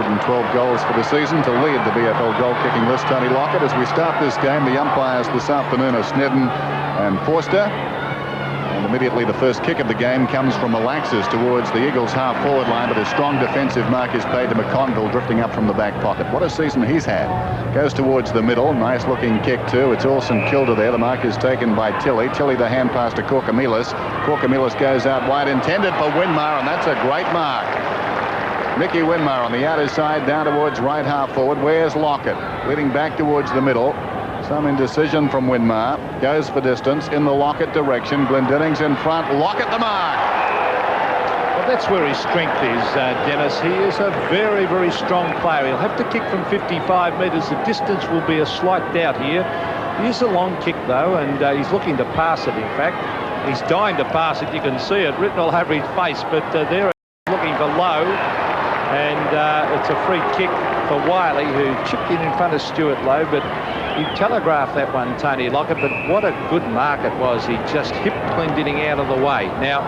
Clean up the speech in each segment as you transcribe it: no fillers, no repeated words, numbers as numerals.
112 goals for the season to lead the BFL goal-kicking list. Tony Lockett. As we start this game, the umpires this afternoon are Snedden and Forster. And immediately the first kick of the game comes from Malaxis towards the Eagles' half-forward line, but a strong defensive mark is paid to McConville, drifting up from the back pocket. What a season he's had. Goes towards the middle. Nice-looking kick, too. It's all St.Kilda there. The mark is taken by Tilly. Tilly, the hand pass to Korkamilis. Korkamilis goes out wide, intended for Winmar, and that's a great mark. Mickey Winmar on the outer side, down towards right half-forward. Where's Lockett? Leading back towards the middle. Some indecision from Winmar. Goes for distance in the Lockett direction. Glendinning's in front. Lockett the mark. Well, that's where his strength is, Dennis. He is a very, very strong player. He'll have to kick from 55 metres. The distance will be a slight doubt here. He is a long kick, though, and he's looking to pass it, in fact. He's dying to pass it. You can see it written all over his face, but there he's looking for low. And it's a free kick for Wiley, who chipped in front of Stuart Lowe, but he telegraphed that one, Tony Lockett, but what a good mark it was. He just hipped Glendinning out of the way. Now,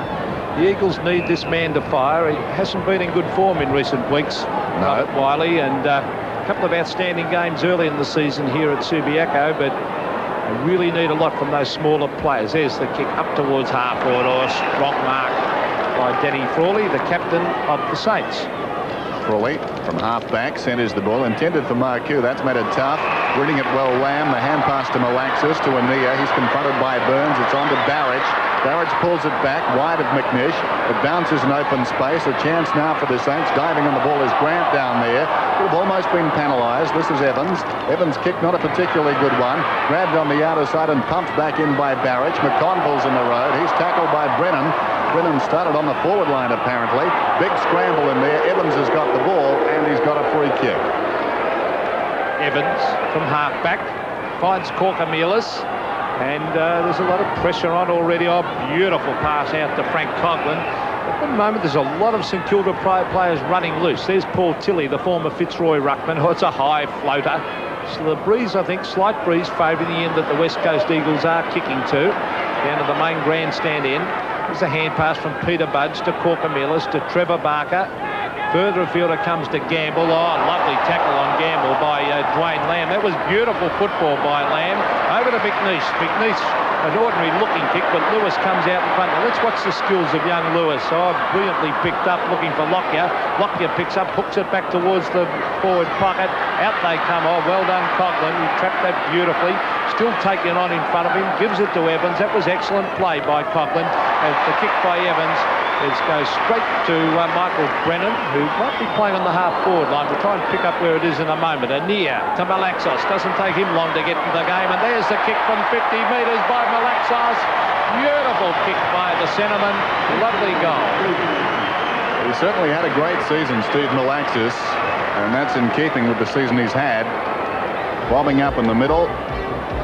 the Eagles need this man to fire. He hasn't been in good form in recent weeks, no. Wiley, and a couple of outstanding games early in the season here at Subiaco, but they really need a lot from those smaller players. There's the kick up towards half-forward. Oh, strong mark by Danny Frawley, the captain of the Saints. Frawley from half-back centres the ball, intended for Marcoux. That's made it tough. Reading it well, Lamb. The hand pass to Malaxis, to Ania. He's confronted by Burns. It's on to Barrage. Barrage pulls it back wide of McNish. It bounces in open space. A chance now for the Saints. Diving on the ball is Grant down there. Could have almost been penalised. This is Evans. Evans' kick, not a particularly good one. Grabbed on the outer side and pumped back in by Barrage. McConville's in the road. He's tackled by Brennan. Brennan started on the forward line, apparently. Big scramble in there. Evans has got the ball, and he's got a free kick. Evans from half-back finds Korkamilis, and there's a lot of pressure on already. Oh, beautiful pass out to Frank Coughlin. At the moment, there's a lot of St Kilda players running loose. There's Paul Tilley, the former Fitzroy ruckman. Oh, it's a high floater. So the breeze, I think, slight breeze favouring the end that the West Coast Eagles are kicking to. Down to the main grandstand end. There's a hand pass from Peter-Budge to Korkamilis to Trevor Barker. Further afield it comes to Gamble. Oh, lovely tackle on Gamble by Dwayne Lamb. That was beautiful football by Lamb. Over to McNish. McNish, an ordinary looking kick, but Lewis comes out in front. Now let's watch the skills of young Lewis. Oh, brilliantly picked up, looking for Lockyer. Lockyer picks up, hooks it back towards the forward pocket. Out they come. Oh, well done, Coughlin. He trapped that beautifully. Still taking on in front of him. Gives it to Evans. That was excellent play by Coughlin. And the kick by Evans goes straight to Michael Brennan, who might be playing on the half-forward line. We'll try and pick up where it is in a moment. Ania to Malaxos. Doesn't take him long to get into the game. And there's the kick from 50 metres by Malaxos. Beautiful kick by the centreman. Lovely goal. He certainly had a great season, Steve Malaxis, and that's in keeping with the season he's had. Bobbing up in the middle.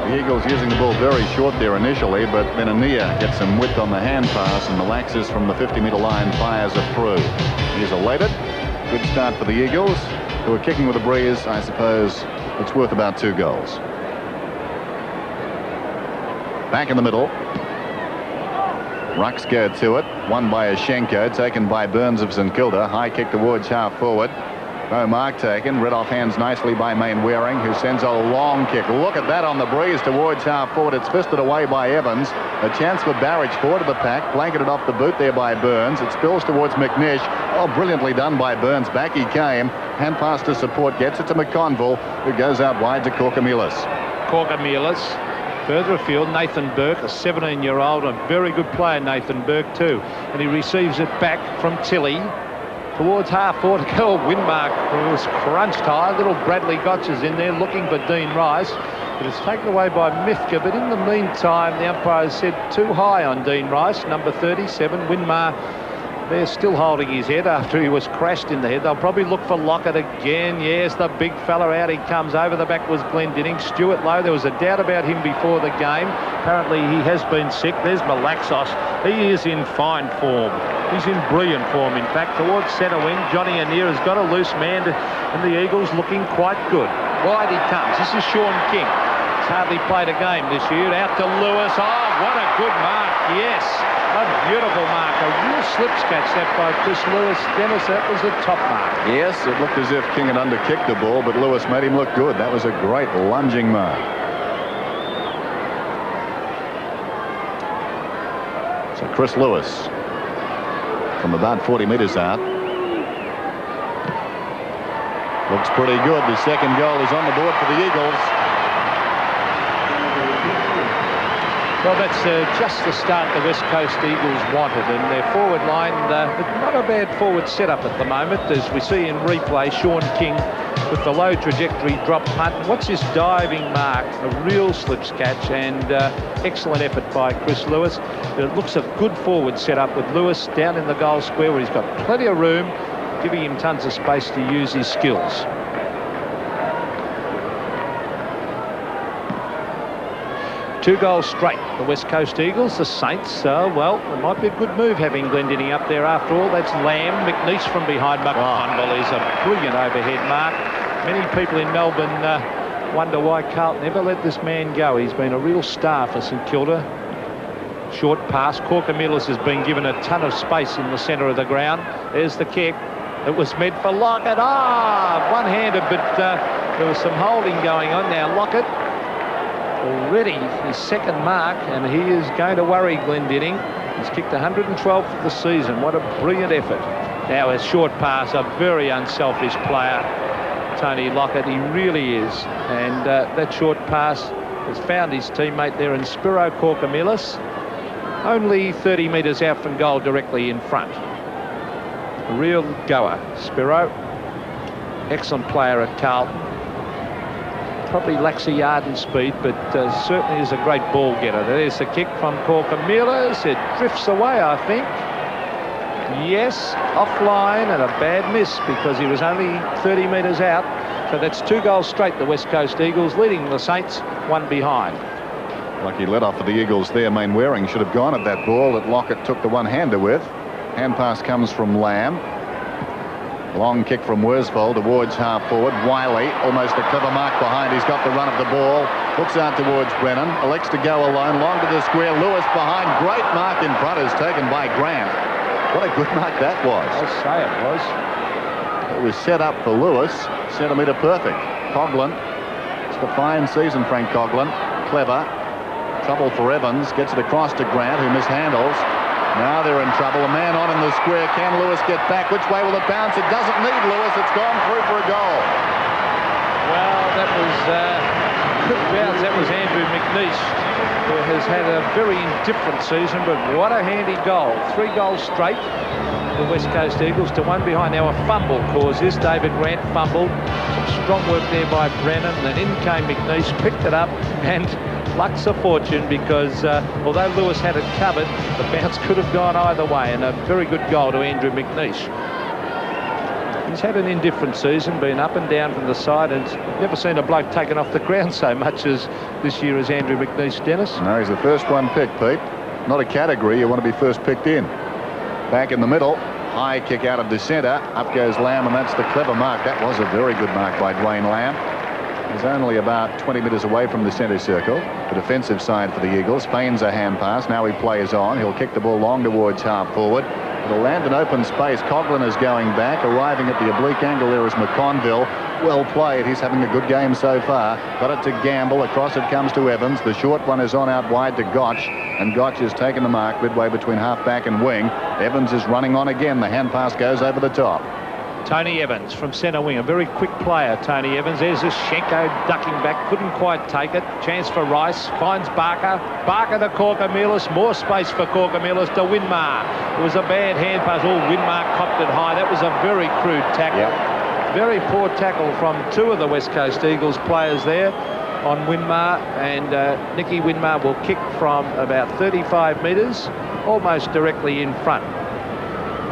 The Eagles using the ball very short there initially, but then Ania gets some width on the hand pass, and Malaxis from the 50-metre line fires it through. He's elated. Good start for the Eagles, who are kicking with a breeze. I suppose it's worth about 2 goals. Back in the middle. Rucks go to it. Won by Ashenko, taken by Burns of St Kilda. High kick towards half-forward. No mark taken. Read off hands nicely by Mainwaring, who sends a long kick. Look at that on the breeze towards half-forward. It's fisted away by Evans. A chance for Barrage forward of the pack. Blanketed off the boot there by Burns. It spills towards McNish. Oh, brilliantly done by Burns. Back he came. Hand pass to support. Gets it to McConville, who goes out wide to Korkamilis. Korkamilis. Further afield, Nathan Burke, a 17-year-old, a very good player, Nathan Burke, too. And he receives it back from Tilly. Towards half-forward, Winmark, who was crunched high. Little Bradley Gotch is in there looking for Dean Rice. But it's taken away by Mifka. But in the meantime, the umpire said too high on Dean Rice, number 37. Winmar, they're still holding his head after he was crashed in the head. They'll probably look for Lockett again. Yes, the big fella out he comes. Over the back was Glendinning. Stuart Lowe, there was a doubt about him before the game. Apparently he has been sick. There's Malaxos. He is in fine form. He's in brilliant form, in fact. Towards centre wing, Johnny Ania has got a loose man, and the Eagles looking quite good. Wide he comes. This is Sean King. hardly played a game this year. Out to Lewis. Oh, what a good mark. Yes, a beautiful mark. A real slips catch that by Chris Lewis. Dennis, that was a top mark. Yes, it looked as if King had underkicked the ball, but Lewis made him look good. That was a great lunging mark. So Chris Lewis from about 40 metres out. Looks pretty good. The second goal is on the board for the Eagles. Well, that's just the start the West Coast Eagles wanted, and their forward line, not a bad forward setup at the moment, as we see in replay. Sean King with the low trajectory drop punt. What's his diving mark? A real slips catch, and excellent effort by Chris Lewis. It looks a good forward setup with Lewis down in the goal square where he's got plenty of room, giving him tons of space to use his skills. Two goals straight, the West Coast Eagles. The Saints, well, it might be a good move having Glendinning up there after all. That's Lamb. McNeice from behind. McConville is a brilliant overhead mark. Many people in Melbourne wonder why Carlton never let this man go. He's been a real star for St Kilda. Short pass. Corker-Millis has been given a ton of space in the centre of the ground. There's the kick. It was meant for Lockett. One-handed, but there was some holding going on now. Lockett already his second mark, and he is going to worry Glendinning. He's kicked 112 for the season. What a brilliant effort. Now a short pass, a very unselfish player, Tony Lockett. He really is. And that short pass has found his teammate there in Spiro Corker-Millis, only 30 metres out from goal, directly in front. A real goer, Spiro. Excellent player at Carlton. Probably lacks a yard in speed, but certainly is a great ball getter. There's the kick from Corker-Millis. It drifts away, I think. Yes, offline, and a bad miss because he was only 30 metres out. So that's two goals straight, the West Coast Eagles, leading the Saints, one behind. Lucky let off for the Eagles there. Mainwaring should have gone at that ball that Lockett took the one-hander with. Hand pass comes from Lamb. Long kick from Worsfold towards half forward. Wiley, almost a clever mark behind. He's got the run of the ball. Looks out towards Brennan. Elects to go alone. Long to the square. Lewis behind. Great mark in front is taken by Grant. What a good mark that was. I'll say it was. It was set up for Lewis. Centimetre perfect. Coghlan. It's a fine season, Frank Coghlan. Clever. Trouble for Evans. Gets it across to Grant, who mishandles. Now they're in trouble. A man on in the square. Can Lewis get back? Which way will it bounce? It doesn't need Lewis. It's gone through for a goal. Well, that was quick bounce. That was Andrew McNeice, who has had a very indifferent season, but what a handy goal. 3 goals straight. The West Coast Eagles to one behind. Now a fumble caused this. David Grant fumbled. Some strong work there by Brennan. Then in came McNeice, picked it up, and luck's a fortune because although Lewis had it covered, the bounce could have gone either way, and a very good goal to Andrew McNeice. He's had an indifferent season, been up and down from the side, and never seen a bloke taken off the ground so much as this year as Andrew McNeice, Dennis. No, he's the first one picked, Pete. Not a category. You want to be first picked in. Back in the middle. High kick out of the centre. Up goes Lamb, and that's the clever mark. That was a very good mark by Dwayne Lamb. He's only about 20 metres away from the centre circle. The defensive side for the Eagles. Feigns a hand pass. Now he plays on. He'll kick the ball long towards half forward. It'll land in open space. Coghlan is going back. Arriving at the oblique angle there is McConville. Well played. He's having a good game so far. Got it to Gamble. Across it comes to Evans. The short one is on out wide to Gotch. And Gotch has taken the mark midway between half back and wing. Evans is running on again. The hand pass goes over the top. Tony Evans from centre wing, a very quick player, Tony Evans. There's a Schenko ducking back, couldn't quite take it. Chance for Rice, finds Barker. Barker to Corker-Millis, more space for Corker-Millis to Winmar. It was a bad hand pass. Winmar copped it high. That was a very crude tackle. Yep. Very poor tackle from 2 of the West Coast Eagles players there on Winmar, and Nicky Winmar will kick from about 35 metres, almost directly in front.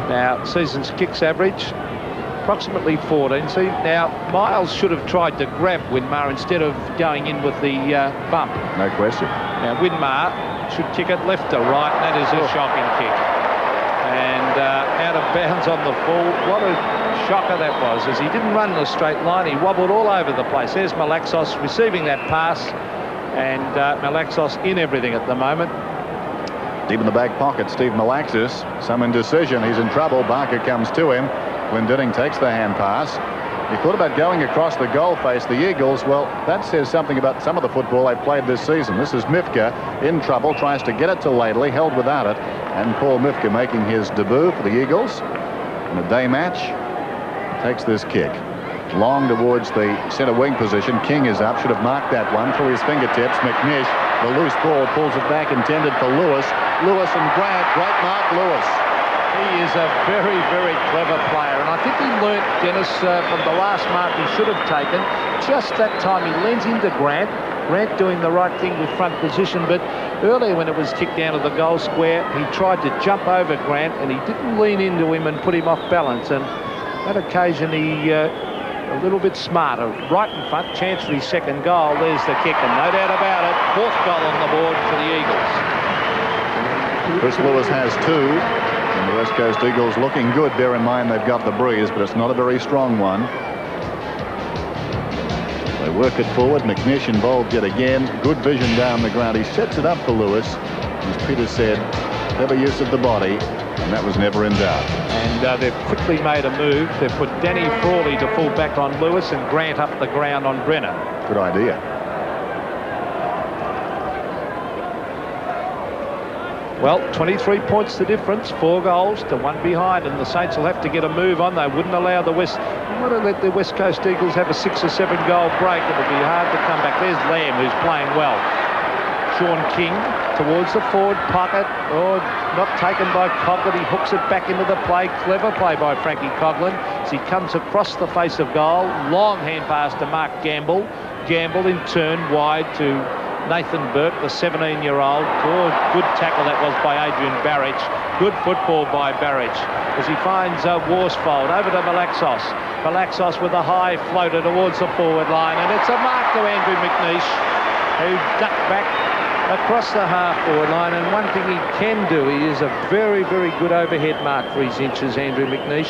Now, season's kicks average approximately 14. See, now Miles should have tried to grab Winmar instead of going in with the bump. No question. Now Winmar should kick it left to right, and that is a shocking kick. And out of bounds on the full. What a shocker that was, as he didn't run in a straight line. He wobbled all over the place. There's Malaxos receiving that pass, and Malaxos in everything at the moment. Deep in the back pocket, Steve Malaxis. Some indecision. He's in trouble. Barker comes to him. Glendinning takes the hand pass. He thought about going across the goal face, the Eagles. Well, that says something about some of the football they've played this season. This is Mifka in trouble, tries to get it to Laidley, held without it. And Paul Mifka making his debut for the Eagles in a day match. Takes this kick. Long towards the centre wing position. King is up, should have marked that one through his fingertips. McNish, the loose ball, pulls it back, intended for Lewis. Lewis and Grant, great mark, Lewis. He is a very, very clever player, and I think he learnt, Dennis, from the last mark he should have taken. Just that time he leans into Grant. Grant doing the right thing with front position, but earlier when it was kicked down to the goal square, he tried to jump over Grant, and he didn't lean into him and put him off balance. And that occasion he a little bit smarter. Right in front, chance for his second goal. There's the kick, and no doubt about it, fourth goal on the board for the Eagles. Chris Lewis has two. And the West Coast Eagles looking good. Bear in mind they've got the breeze, but it's not a very strong one. They work it forward. McNish involved yet again. Good vision down the ground. He sets it up for Lewis. As Peter said, clever use of the body, and that was never in doubt. And they've quickly made a move. They've put Danny Frawley to full back on Lewis and Grant up the ground on Brenner. Good idea. Well, 23 points the difference, 4 goals to 1 behind, and the Saints will have to get a move on. They wouldn't allow the West. They want to let the West Coast Eagles have a 6 or 7 goal break. It'll be hard to come back. There's Lamb, who's playing well. Sean King towards the forward pocket. Oh, not taken by Coughlin. He hooks it back into the play. Clever play by Frankie Coughlin as he comes across the face of goal. Long hand pass to Mark Gamble. Gamble in turn wide to Nathan Burke, the 17-year-old. Good tackle that was by Adrian Barrich. Good football by Barrich as he finds Worsfold over to Malaxos. Malaxos with a high floater towards the forward line, and it's a mark to Andrew McNish, who ducked back across the half-forward line. And one thing he can do, he is a very, very good overhead mark for his inches, Andrew McNish.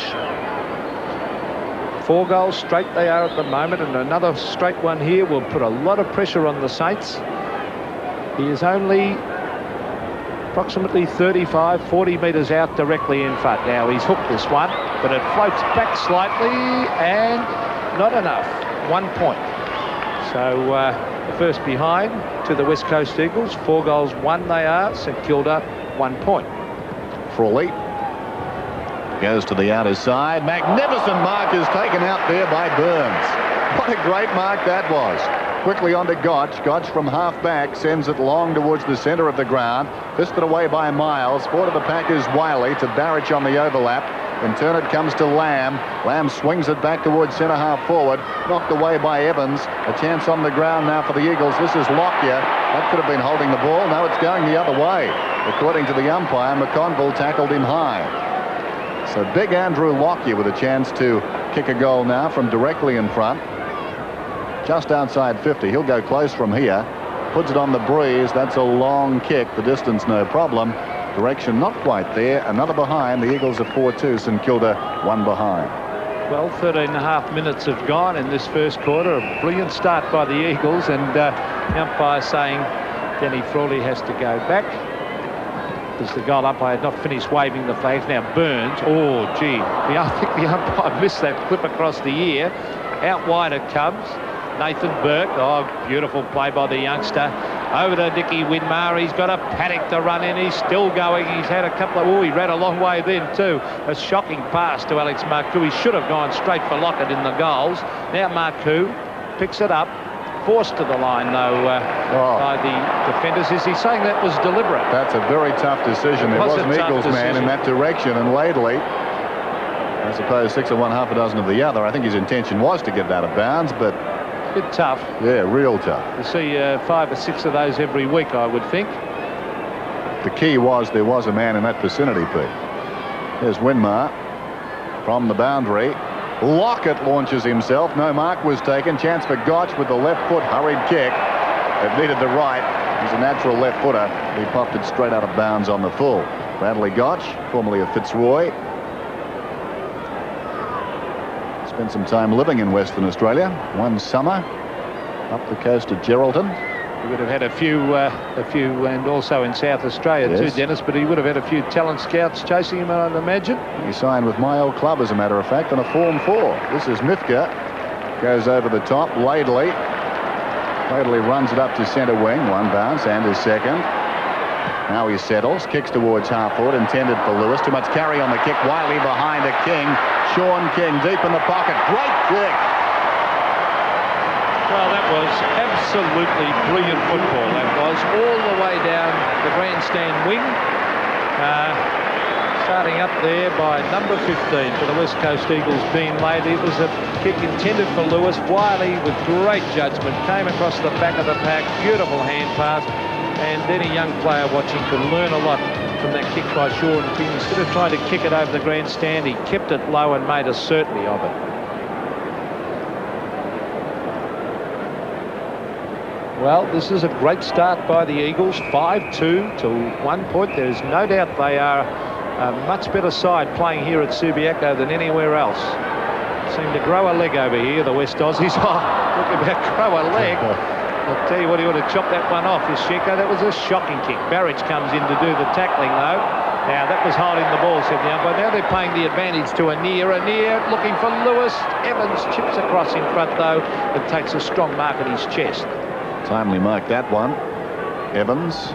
4 goals straight they are at the moment, and another straight one here will put a lot of pressure on the Saints. He is only approximately 35, 40 metres out directly in front. Now he's hooked this one, but it floats back slightly and not enough. 1 point. So the first behind to the West Coast Eagles. 4 goals, 1 they are. St Kilda, 1 point. Frawley goes to the outer side. Magnificent mark is taken out there by Burns. What a great mark that was. Quickly onto Gotch. Gotch from half back sends it long towards the centre of the ground. Fisted away by Miles. Forward of the pack is Wiley to Barrich on the overlap. In turn it comes to Lamb. Lamb swings it back towards centre half forward. Knocked away by Evans. A chance on the ground now for the Eagles. This is Lockyer. That could have been holding the ball. Now it's going the other way. According to the umpire, McConville tackled him high. So big Andrew Lockyer with a chance to kick a goal now from directly in front. Just outside 50. He'll go close from here. Puts it on the breeze. That's a long kick. The distance no problem. Direction not quite there. Another behind. The Eagles are 4-2. St Kilda 1 behind. Well, 13.5 minutes have gone in this first quarter. A brilliant start by the Eagles, and the umpire saying Danny Frawley has to go back. As the goal umpire had not finished waving the flags. Now Burns. Oh, gee. I think the umpire missed that clip across the ear. Out wide it comes. Nathan Burke. Oh, beautiful play by the youngster. Over to Dickie Widmar. He's got a panic to run in. He's still going. He's had a couple of... Oh, he ran a long way then too. A shocking pass to Alex Marcoux. He should have gone straight for Lockett in the goals. Now Marcoux picks it up. Forced to the line, though, by the defenders. Is he saying that was deliberate? That's a very tough decision. There was an Eagles man in that direction, and Laidley, I suppose 6 of one, half a dozen of the other. I think his intention was to get it out of bounds, but... A bit tough. Yeah, real tough. You see 5 or 6 of those every week, I would think. The key was there was a man in that vicinity, Pete. There's Widmar from the boundary. Lockett launches himself. No mark was taken. Chance for Gotch with the left foot. Hurried kick. It needed the right. He's a natural left footer. He popped it straight out of bounds on the full. Bradley Gotch, formerly of Fitzroy. Spent some time living in Western Australia. 1 summer up the coast of Geraldton. He would have had a few, and also in South Australia too, Dennis, but he would have had a few talent scouts chasing him, I'd imagine. He signed with my old club, as a matter of fact, on a Form 4. This is Mifka. Goes over the top. Laidley runs it up to centre wing. One bounce and his second. Now he settles. Kicks towards half forward. Intended for Lewis. Too much carry on the kick. Wiley behind a King. Sean King deep in the pocket. Great kick. Well, that was absolutely brilliant football. That was all the way down the grandstand wing. Starting up there by number 15 for the West Coast Eagles, being laid. It was a kick intended for Lewis. Wiley, with great judgment, came across the back of the pack. Beautiful hand pass. And any young player watching could learn a lot from that kick by Sean King. Instead of trying to kick it over the grandstand, he kept it low and made a certainty of it. Well, this is a great start by the Eagles. 5-2 to 1 point. There's no doubt they are a much better side playing here at Subiaco than anywhere else. Seem to grow a leg over here, the West Aussies. Oh, look about grow a leg. I'll tell you what, he ought to chop that one off, is Sheko. That was a shocking kick. Barrage comes in to do the tackling, though. Now, that was holding the ball, said the umpire. Now they're paying the advantage to Anir. Anir looking for Lewis. Evans chips across in front, though, and takes a strong mark at his chest. Timely mark, that one. Evans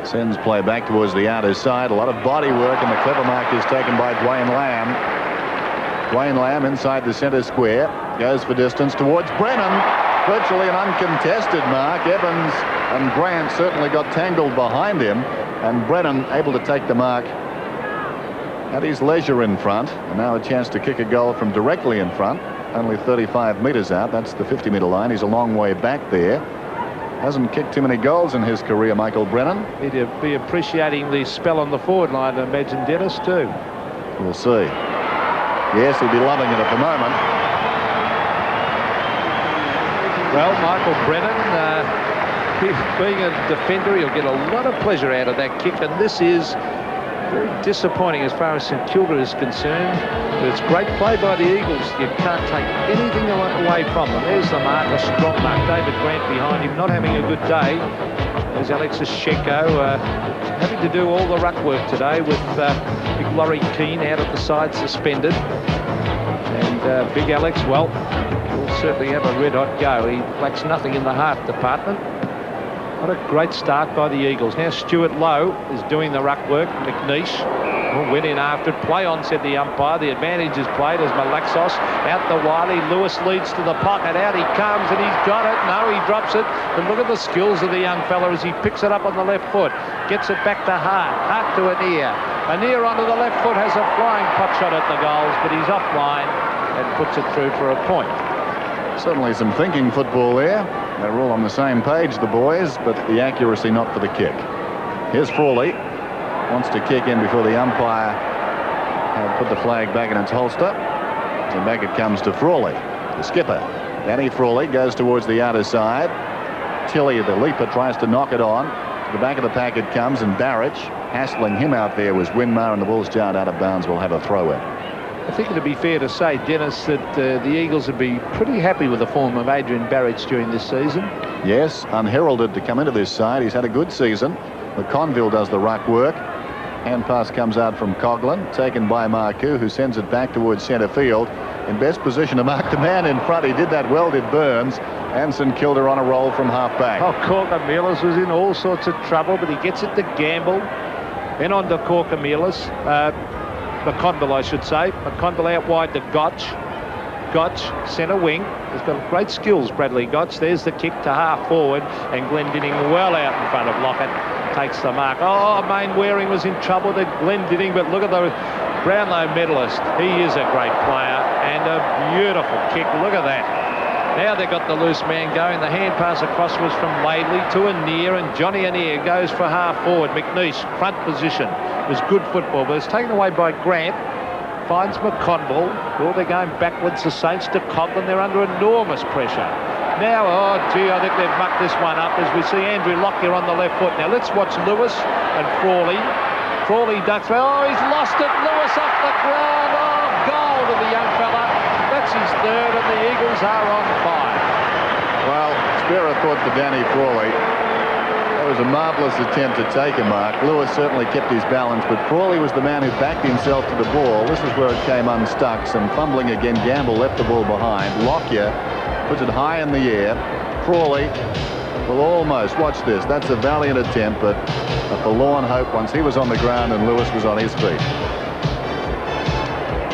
sends play back towards the outer side. A lot of body work, and the clever mark is taken by Dwayne Lamb. Dwayne Lamb inside the centre square. Goes for distance towards Brennan. Virtually an uncontested mark. Evans and Grant certainly got tangled behind him, and Brennan able to take the mark at his leisure in front. And now a chance to kick a goal from directly in front. Only 35 metres out. That's the 50-metre line. He's a long way back there. Hasn't kicked too many goals in his career, Michael Brennan. He'd be appreciating the spell on the forward line, I imagine, Dennis, too. We'll see. Yes, he'll be loving it at the moment. Well, Michael Brennan, being a defender, he'll get a lot of pleasure out of that kick, and this is very disappointing as far as St Kilda is concerned. But it's great play by the Eagles. You can't take anything away from them. There's the mark, a strong mark. David Grant behind him, not having a good day. There's Alexis Sheko having to do all the ruck work today with Big Laurie Keane out at the side, suspended. And Big Alex, well, will certainly have a red-hot go. He lacks nothing in the half department. What a great start by the Eagles. Now Stuart Lowe is doing the ruck work. McNeish went in after it. Play on, said the umpire. The advantage is played as Malaxos out the Wiley. Lewis leads to the pocket. Out he comes, and he's got it. No, he drops it. But look at the skills of the young fella as he picks it up on the left foot. Gets it back to Hart. Hart to Anir. Anir onto the left foot, has a flying pot shot at the goals, but he's offline and puts it through for a point. Certainly some thinking football there. They're all on the same page, the boys, but the accuracy not for the kick. Here's Frawley. Wants to kick in before the umpire put the flag back in its holster. And back it comes to Frawley, the skipper. Danny Frawley goes towards the outer side. Tilley, the leaper, tries to knock it on. To the back of the pack it comes, and Barrage, hassling him out there, was Winmar, and the ball's jarred out of bounds. Will have a throw in. I think it'd be fair to say, Dennis, that the Eagles would be pretty happy with the form of Adrian Barrage during this season. Yes, unheralded to come into this side. He's had a good season. McConville does the ruck work. Hand pass comes out from Coughlin, taken by Marcoux, who sends it back towards centre field. In best position to mark the man in front. He did that well, did Burns. And St Kilda on a roll from half back. Oh, Corker-Mielis was in all sorts of trouble, but he gets it to Gamble. Then on to Corker-Mielis. McConville, I should say. McConville out wide to Gotch. Gotch, centre wing. He's got great skills, Bradley Gotch. There's the kick to half forward, and Glendinning well out in front of Lockett. Takes the mark. Oh, Main Waring was in trouble to Glendinning, but look at the Brownlow medalist. He is a great player, and a beautiful kick. Look at that. Now they've got the loose man going. The hand pass across was from Laidley to Anir, and Johnny Anir goes for half forward. McNeish, front position. It was good football, but it's taken away by Grant. Finds McConville. Oh, they're going backwards, the Saints, to Coughlin. They're under enormous pressure. Now, oh, gee, I think they've mucked this one up as we see Andrew Lockyer on the left foot. Now, let's watch Lewis and Frawley. Frawley ducks. Oh, he's lost it. Lewis off the ground. Oh, goal to the young fella. That's his third, and the Eagles are on fire. Well, it's fairer thought for Danny Frawley. That was a marvellous attempt to take a mark. Lewis certainly kept his balance, but Frawley was the man who backed himself to the ball. This is where it came unstuck. Some fumbling again. Gamble left the ball behind. Lockyer puts it high in the air. Frawley will almost, watch this, that's a valiant attempt, but a forlorn hope once he was on the ground and Lewis was on his feet.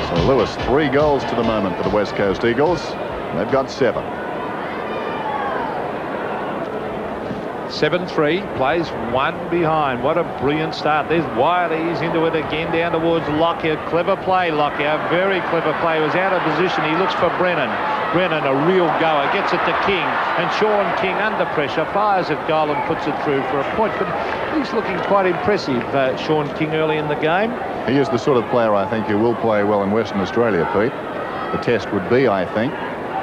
So Lewis, 3 goals to the moment for the West Coast Eagles. They've got 7. 7-3, plays 1 behind. What a brilliant start. There's Wiley, he's into it again, down towards Lockyer. Clever play, Lockyer, very clever play. He was out of position, he looks for Brennan. Brennan, a real goer, gets it to King, and Sean King under pressure, fires at goal and puts it through for a point. But he's looking quite impressive, Sean King, early in the game. He is the sort of player, I think, who will play well in Western Australia, Pete. The test would be, I think,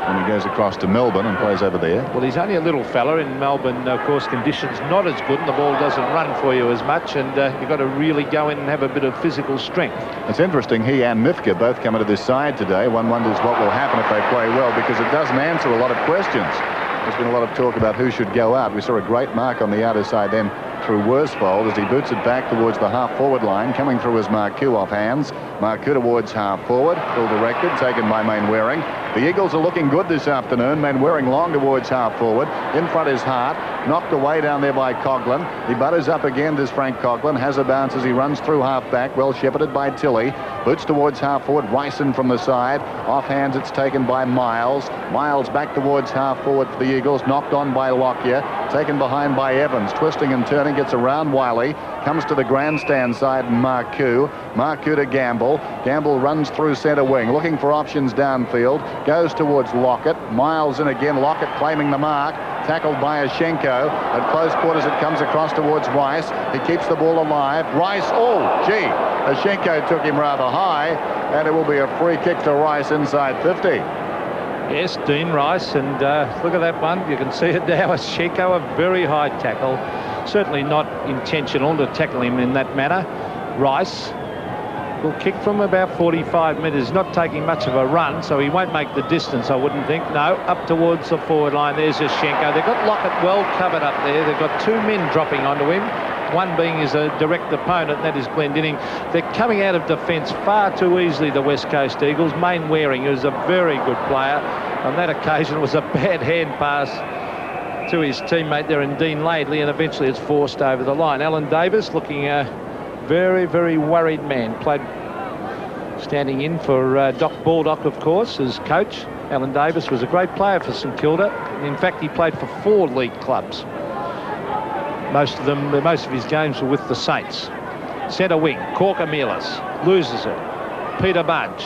when he goes across to Melbourne and plays over there. Well, he's only a little fella. In Melbourne, of course, conditions not as good and the ball doesn't run for you as much, and you've got to really go in and have a bit of physical strength. It's interesting, he and Mifka both come into this side today. One wonders what will happen if they play well, because it doesn't answer a lot of questions. There's been a lot of talk about who should go out. We saw a great mark on the outer side then through Worsfold as he boots it back towards the half-forward line. Coming through as Marcoux off hands. Marcoux towards half-forward. Full directed, taken by Mainwaring. The Eagles are looking good this afternoon. Mainwaring long towards half-forward. In front is Hart. Knocked away down there by Coughlin. He butters up again, does Frank Coughlin. Has a bounce as he runs through half-back. Well shepherded by Tilley. Boots towards half-forward. Ryson from the side. Off hands, it's taken by Miles. Miles back towards half-forward for the Eagles. Knocked on by Lockyer. Taken behind by Evans. Twisting and turning. Gets around Wiley. Comes to the grandstand side and Marcoux. Marcoux to Gamble. Gamble runs through centre wing. Looking for options downfield. Goes towards Lockett. Miles in again. Lockett claiming the mark. Tackled by Ashenko. At close quarters it comes across towards Rice. He keeps the ball alive. Rice, oh, gee. Ashenko took him rather high. And it will be a free kick to Rice inside 50. Yes, Dean Rice, and look at that one. You can see it now. Ashenko, a very high tackle. Certainly not intentional to tackle him in that manner. Rice will kick from about 45 metres, not taking much of a run, so he won't make the distance, I wouldn't think. No, up towards the forward line. There's Ashenko. They've got Lockett well covered up there. They've got 2 men dropping onto him. One being his direct opponent, and that is Glendinning. They're coming out of defence far too easily, the West Coast Eagles. Mainwaring, who's a very good player, on that occasion was a bad hand pass to his teammate there in Dean Laidley, and eventually it's forced over the line. Alan Davis looking a very, very worried man. Played standing in for Doc Baldock, of course, as coach. Alan Davis was a great player for St Kilda. In fact, he played for 4 league clubs. Most of his games were with the Saints. Centre wing, Corker-Mealis loses it. Peter-Budge.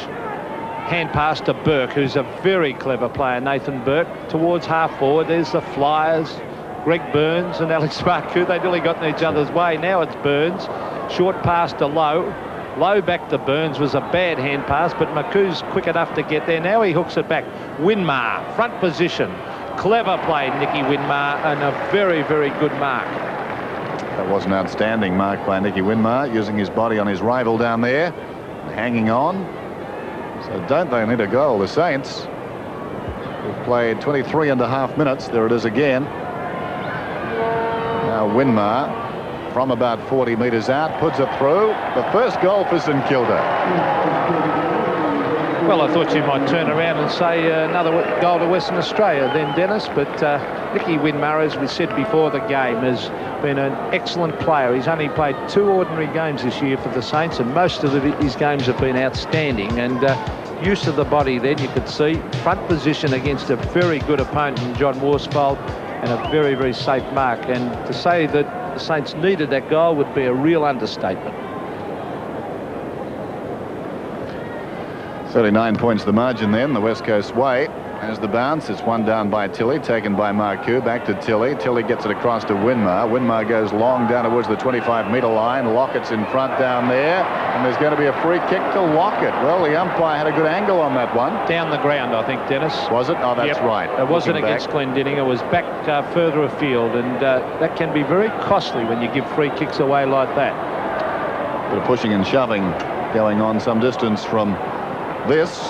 Hand pass to Burke, who's a very clever player, Nathan Burke, towards half-forward. There's the Flyers, Greg Burns and Alex Marcoux. They nearly got in each other's way. Now it's Burns. Short pass to Lowe. Low back to Burns was a bad hand pass, but Marcoux's quick enough to get there. Now he hooks it back. Winmar, front position. Clever play, Nicky Winmar, and a very, very good mark. That was an outstanding mark by Nicky Winmar, using his body on his rival down there, hanging on. So don't they need a goal, the Saints? We've played 23 and a half minutes. There it is again. Now Winmar, from about 40 metres out, puts it through. The first goal for St Kilda. Well, I thought you might turn around and say another goal to Western Australia then, Dennis, but Nicky Winmar, as we said before the game, has been an excellent player. He's only played 2 ordinary games this year for the Saints, and most of his games have been outstanding. And use of the body then, you could see, front position against a very good opponent in John Worsfold, and a very, very safe mark. And to say that the Saints needed that goal would be a real understatement. 39 points the margin then, the West Coast way. As the bounce, it's one down by Tilley, taken by Marcoux, back to Tilley. Tilley gets it across to Winmar. Winmar goes long down towards the 25-metre line. Lockett's in front down there, and there's going to be a free kick to Lockett. Well, the umpire had a good angle on that one. Down the ground, I think, Dennis. Was it? Oh, that's right. It wasn't against Glendinning. It was back further afield, and that can be very costly when you give free kicks away like that. Bit of pushing and shoving going on some distance from this.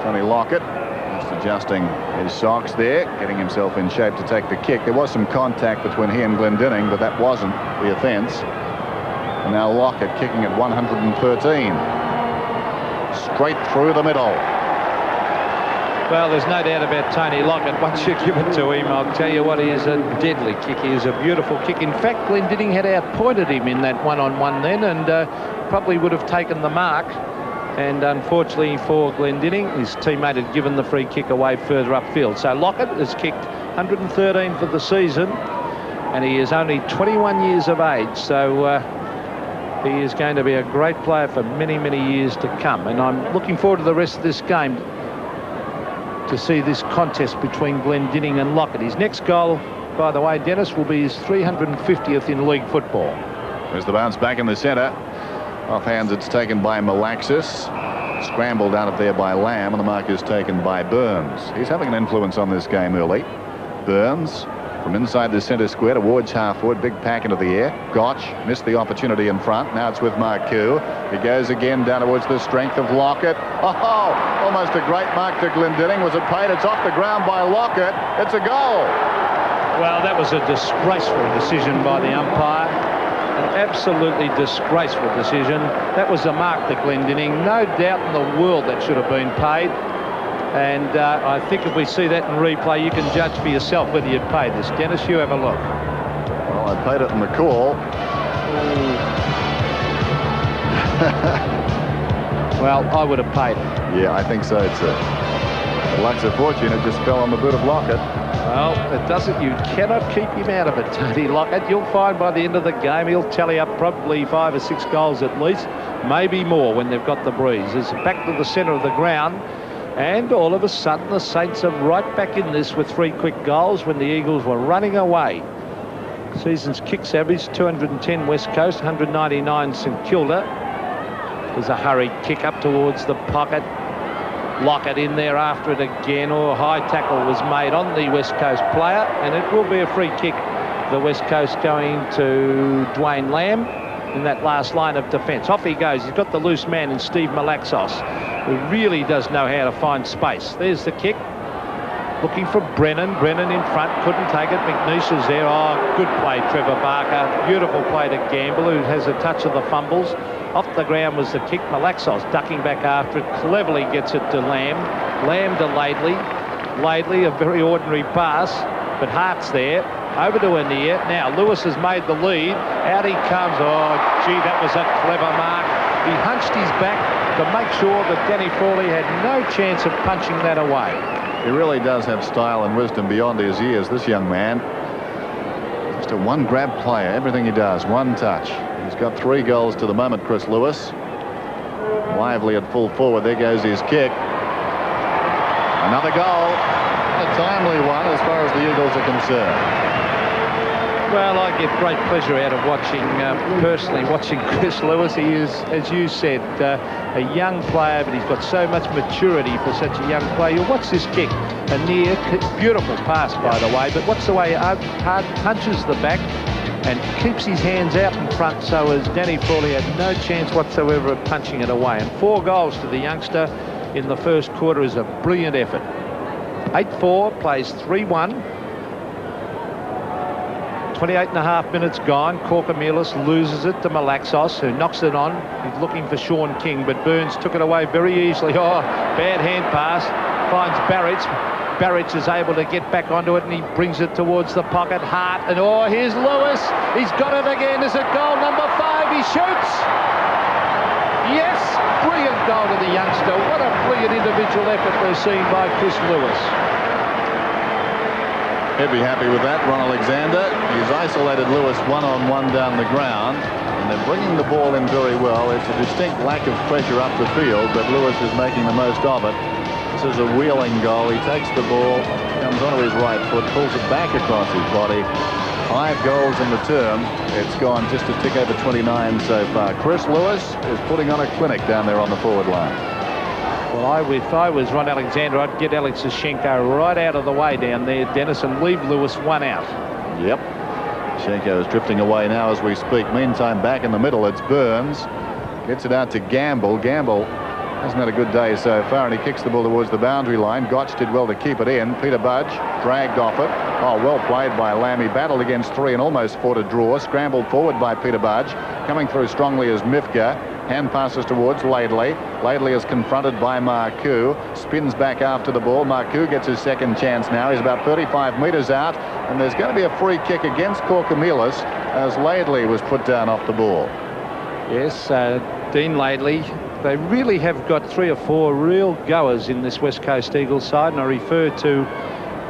Tony Lockett has to adjusting his socks there, getting himself in shape to take the kick. There was some contact between he and Glendinning, but that wasn't the offence. And now Lockett kicking at 113. Straight through the middle. Well, there's no doubt about Tony Lockett. Once you give it to him, I'll tell you what, he is a deadly kick. He is a beautiful kick. In fact, Glendinning had outpointed him in that one-on-one then, and probably would have taken the mark. And unfortunately for Glendinning, his teammate had given the free kick away further upfield. So Lockett has kicked 113 for the season, and he is only 21 years of age. So he is going to be a great player for many, many years to come. And I'm looking forward to the rest of this game, to see this contest between Glendinning and Lockett. His next goal, by the way, Dennis, will be his 350th in league football. There's the bounce back in the centre. Off hands, it's taken by Malaxis. Scrambled out of there by Lamb, and the mark is taken by Burns. He's having an influence on this game early. Burns from inside the centre square towards half forward. Big pack into the air. Gotch missed the opportunity in front. Now it's with Marcoux. He goes again down towards the strength of Lockett. Oh, almost a great mark to Glendinning. Was it paid? It's off the ground by Lockett. It's a goal. Well, that was a disgraceful decision by the umpire. An absolutely disgraceful decision. That was a mark to Glendinning. No doubt in the world that should have been paid. And I think if we see that in replay, you can judge for yourself whether you'd pay this. Dennis, you have a look. Well, I paid it in the call. Well, I would have paid it. Yeah, I think so too. Luck's a fortune, it just fell on the boot of Lockett. Well, it doesn't. You cannot keep him out of it, Tony Lockett. You'll find by the end of the game he'll tally up probably 5 or 6 goals at least, maybe more when they've got the breeze. It's back to the centre of the ground, and all of a sudden the Saints are right back in this with 3 quick goals when the Eagles were running away. Season's kicks average 210 West Coast, 199 St Kilda. There's a hurried kick up towards the pocket. Lockett in there after it again. Or high tackle was made on the West Coast player, and it will be a free kick. The West Coast going to Dwayne Lamb in that last line of defence. Off he goes. He's got the loose man in Steve Malaxos, who really does know how to find space. There's the kick. Looking for Brennan. Brennan in front. Couldn't take it. McNeish is there. Oh, good play, Trevor Barker. Beautiful play to Gamble, who has a touch of the fumbles. Off the ground was the kick. Malaxos ducking back after it. Cleverly gets it to Lamb. Lamb to Laidley. Laidley, a very ordinary pass, but Hart's there. Over to Anir. Now Lewis has made the lead. Out he comes. Oh, gee, that was a clever mark. He hunched his back to make sure that Danny Frawley had no chance of punching that away. He really does have style and wisdom beyond his years, this young man. Just a one-grab player. Everything he does, one touch. He's got 3 goals to the moment, Chris Lewis. Lively at full forward. There goes his kick. Another goal. A timely one as far as the Eagles are concerned. Well, I get great pleasure out of watching, personally, watching Chris Lewis. He is, as you said, a young player, but he's got so much maturity for such a young player. You watch this kick. A near, beautiful pass, by the way, but watch the way Hart punches the back and keeps his hands out in front, so as Danny Frawley had no chance whatsoever of punching it away. And 4 goals to the youngster in the first quarter is a brilliant effort. 8-4, plays 3-1. 28.5 minutes gone. Corker-Mealis loses it to Malaxos, who knocks it on. He's looking for Sean King, but Burns took it away very easily. Oh, bad hand pass. Finds Barrett. Barrett is able to get back onto it, and he brings it towards the pocket. Hart, and oh, here's Lewis. He's got it again. Is it goal number 5? He shoots. Yes, brilliant goal to the youngster. What a brilliant individual effort we're seeing by Chris Lewis. He'd be happy with that, Ron Alexander. He's isolated Lewis one-on-one down the ground, and they're bringing the ball in very well. It's a distinct lack of pressure up the field, but Lewis is making the most of it. This is a wheeling goal. He takes the ball, comes onto his right foot, pulls it back across his body. 5 goals in the term. It's gone just a tick over 29 so far. Chris Lewis is putting on a clinic down there on the forward line. Well, if I was Ron Alexander, I'd get Alex Schenko right out of the way down there, Dennis, and leave Lewis 1 out. Yep. Schenko is drifting away now as we speak. Meantime, back in the middle, it's Burns. Gets it out to Gamble. Gamble Hasn't had a good day so far, and he kicks the ball towards the boundary line. Gotch did well to keep it in. Peter-Budge dragged off it. Oh, well played by Lamb. He battled against three and almost fought a draw. Scrambled forward by Peter-Budge. Coming through strongly as Mifka. Hand passes towards Laidley. Laidley is confronted by Marcoux. Spins back after the ball. Marcoux gets his second chance now. He's about 35 metres out, and there's going to be a free kick against Corcomelis as Laidley was put down off the ball. Yes, Dean Laidley. They really have got 3 or 4 real goers in this West Coast Eagles side, and I refer to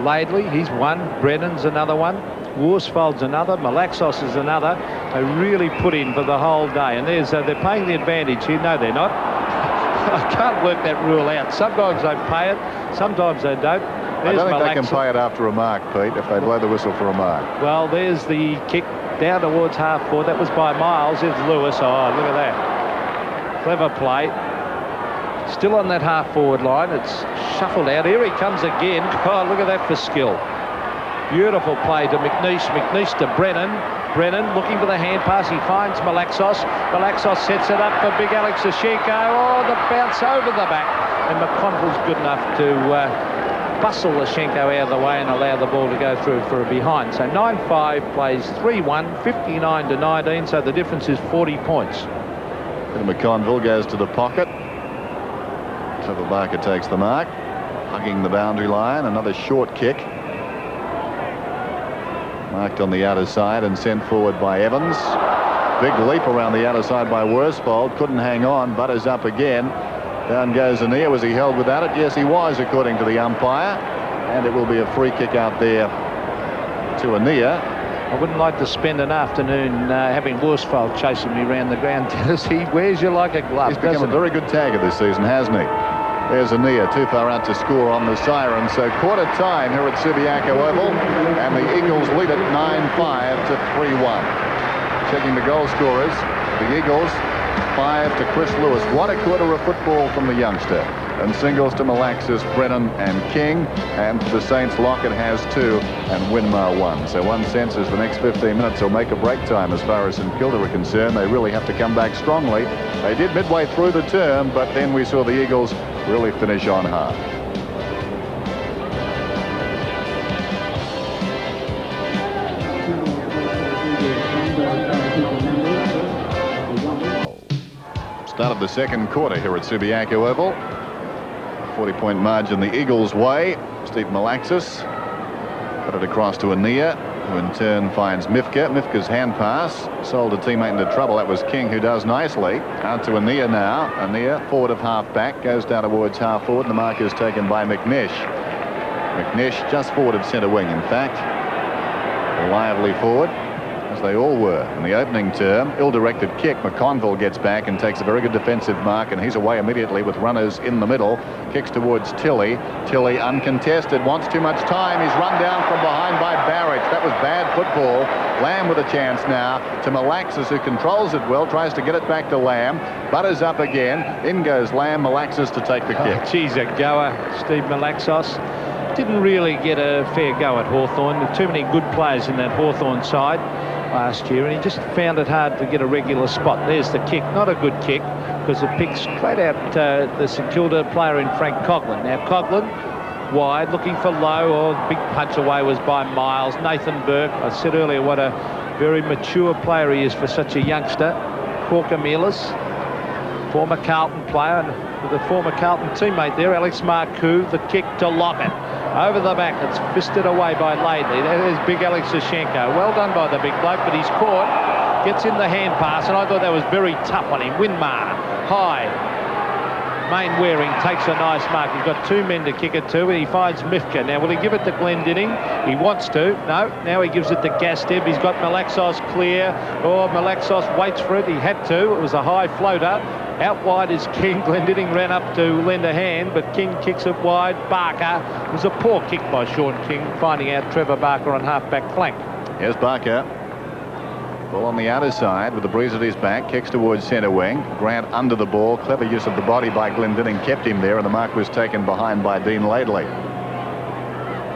Laidley. He's one. Brennan's another one. Worsfold's another. Malaxos is another. They really put in for the whole day, and there's they're paying the advantage here. No, they're not. I can't work that rule out. Sometimes they pay it, sometimes they don't. I don't think they can pay it after a mark, Pete, if they blow the whistle for a mark. Well, there's the kick down towards half forward. That was by Miles. There's Lewis. Oh, look at that. Clever play. Still on that half forward line. It's shuffled out. Here he comes again. Oh, look at that for skill. Beautiful play to McNeish. McNeish to Brennan. Brennan looking for the hand pass. He finds Malaxos. Malaxos sets it up for big Alex Ashenko. Oh, the bounce over the back. And McConville's good enough to bustle Ashenko out of the way and allow the ball to go through for a behind. So 9-5 plays 3-1, 59-19. So the difference is 40 points. And McConville goes to the pocket. Trevor Barker takes the mark. Hugging the boundary line. Another short kick. Marked on the outer side and sent forward by Evans. Big leap around the outer side by Worsfold. Couldn't hang on. Butters up again. Down goes Anea. Was he held without it? Yes, he was, according to the umpire. And it will be a free kick out there to Anea. I wouldn't like to spend an afternoon having Worsfold chasing me around the ground, Dennis. He wears you like a glove. He's become a very good tagger this season, hasn't he? There's Anea, too far out to score on the siren. So quarter time here at Subiaco Oval, and the Eagles lead it 9-5 to 3-1. Checking the goal scorers, the Eagles 5 to Chris Lewis. What a quarter of football from the youngster. And singles to Malaxis, Brennan and King. And the Saints, Lockett has 2 and Winmar 1. So one sense is the next 15 minutes will make a break time as far as St.Kilda are concerned. They really have to come back strongly. They did midway through the term, but then we saw the Eagles really finish on half. Start of the second quarter here at Subiaco Oval. 40-point margin the Eagles' way. Steve Malaxis put it across to Anea, who in turn finds Mifka. Mifka's hand pass sold a teammate into trouble. That was King, who does nicely. Out to Anea now. Anea forward of half back, goes down towards half forward. The mark is taken by McNeish. McNeish just forward of centre wing, in fact. Lively forward, as they all were in the opening term. Ill-directed kick. McConville gets back and takes a very good defensive mark, and he's away immediately with runners in the middle. Kicks towards Tilley. Tilley uncontested, wants too much time. He's run down from behind by Barrett. That was bad football. Lamb with a chance now to Malaxis, who controls it well, tries to get it back to Lamb. Butters up again. In goes Lamb. Malaxis to take the kick. Geez, a goer, Steve Malaxos. Didn't really get a fair go at Hawthorn. Too many good players in that Hawthorn side last year, and he just found it hard to get a regular spot. There's the kick. Not a good kick, because it picks straight out the St Kilda player in Frank Coughlin. Now Coughlin wide, looking for low. Oh, the big punch away was by Miles. Nathan Burke, I said earlier what a very mature player he is for such a youngster. Corcomelis, former Carlton player, and with a former Carlton teammate there, Alex Marcoux. The kick to Lockett. Over the back, it's fisted away by Laidley. There's big Alex Ashenko. Well done by the big bloke, but he's caught. Gets in the hand pass, and I thought that was very tough on him. Winmar, high. Main Waring takes a nice mark. He's got 2 men to kick it to, and he finds Mifka. Now, will he give it to Glendinning? He wants to. No, now he gives it to Gasteb. He's got Malaxos clear. Oh, Malaxos waits for it. He had to. It was a high floater. Out wide is King. Glendinning ran up to lend a hand, but King kicks it wide. Barker. It was a poor kick by Sean King, finding out Trevor Barker on half-back flank. Here's Barker. Ball on the outer side with the breeze at his back. Kicks towards centre wing. Grant under the ball. Clever use of the body by Glendinning kept him there, and the mark was taken behind by Dean Laidley.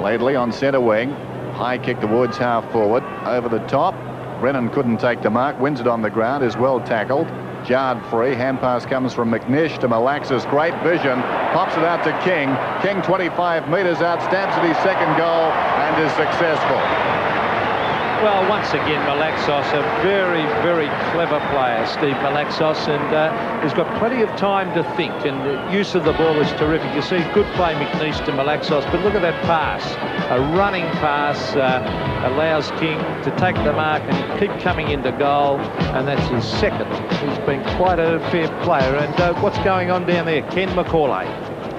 Laidley on centre wing. High kick towards half forward. Over the top. Brennan couldn't take the mark. Wins it on the ground. Is well tackled. jarred free. Hand pass comes from McNish to Malaxis. Great vision. Pops it out to King. King 25 metres out, stamps at his second goal and is successful. Well, once again, Malaxos, a very, very clever player, Steve Malaxos, and he's got plenty of time to think, and the use of the ball is terrific. You see good play, McNish to Malaxos, but look at that pass. A running pass allows King to take the mark and keep coming into goal, and that's his second. He's been quite a fair player, and what's going on down there? Ken McCauley.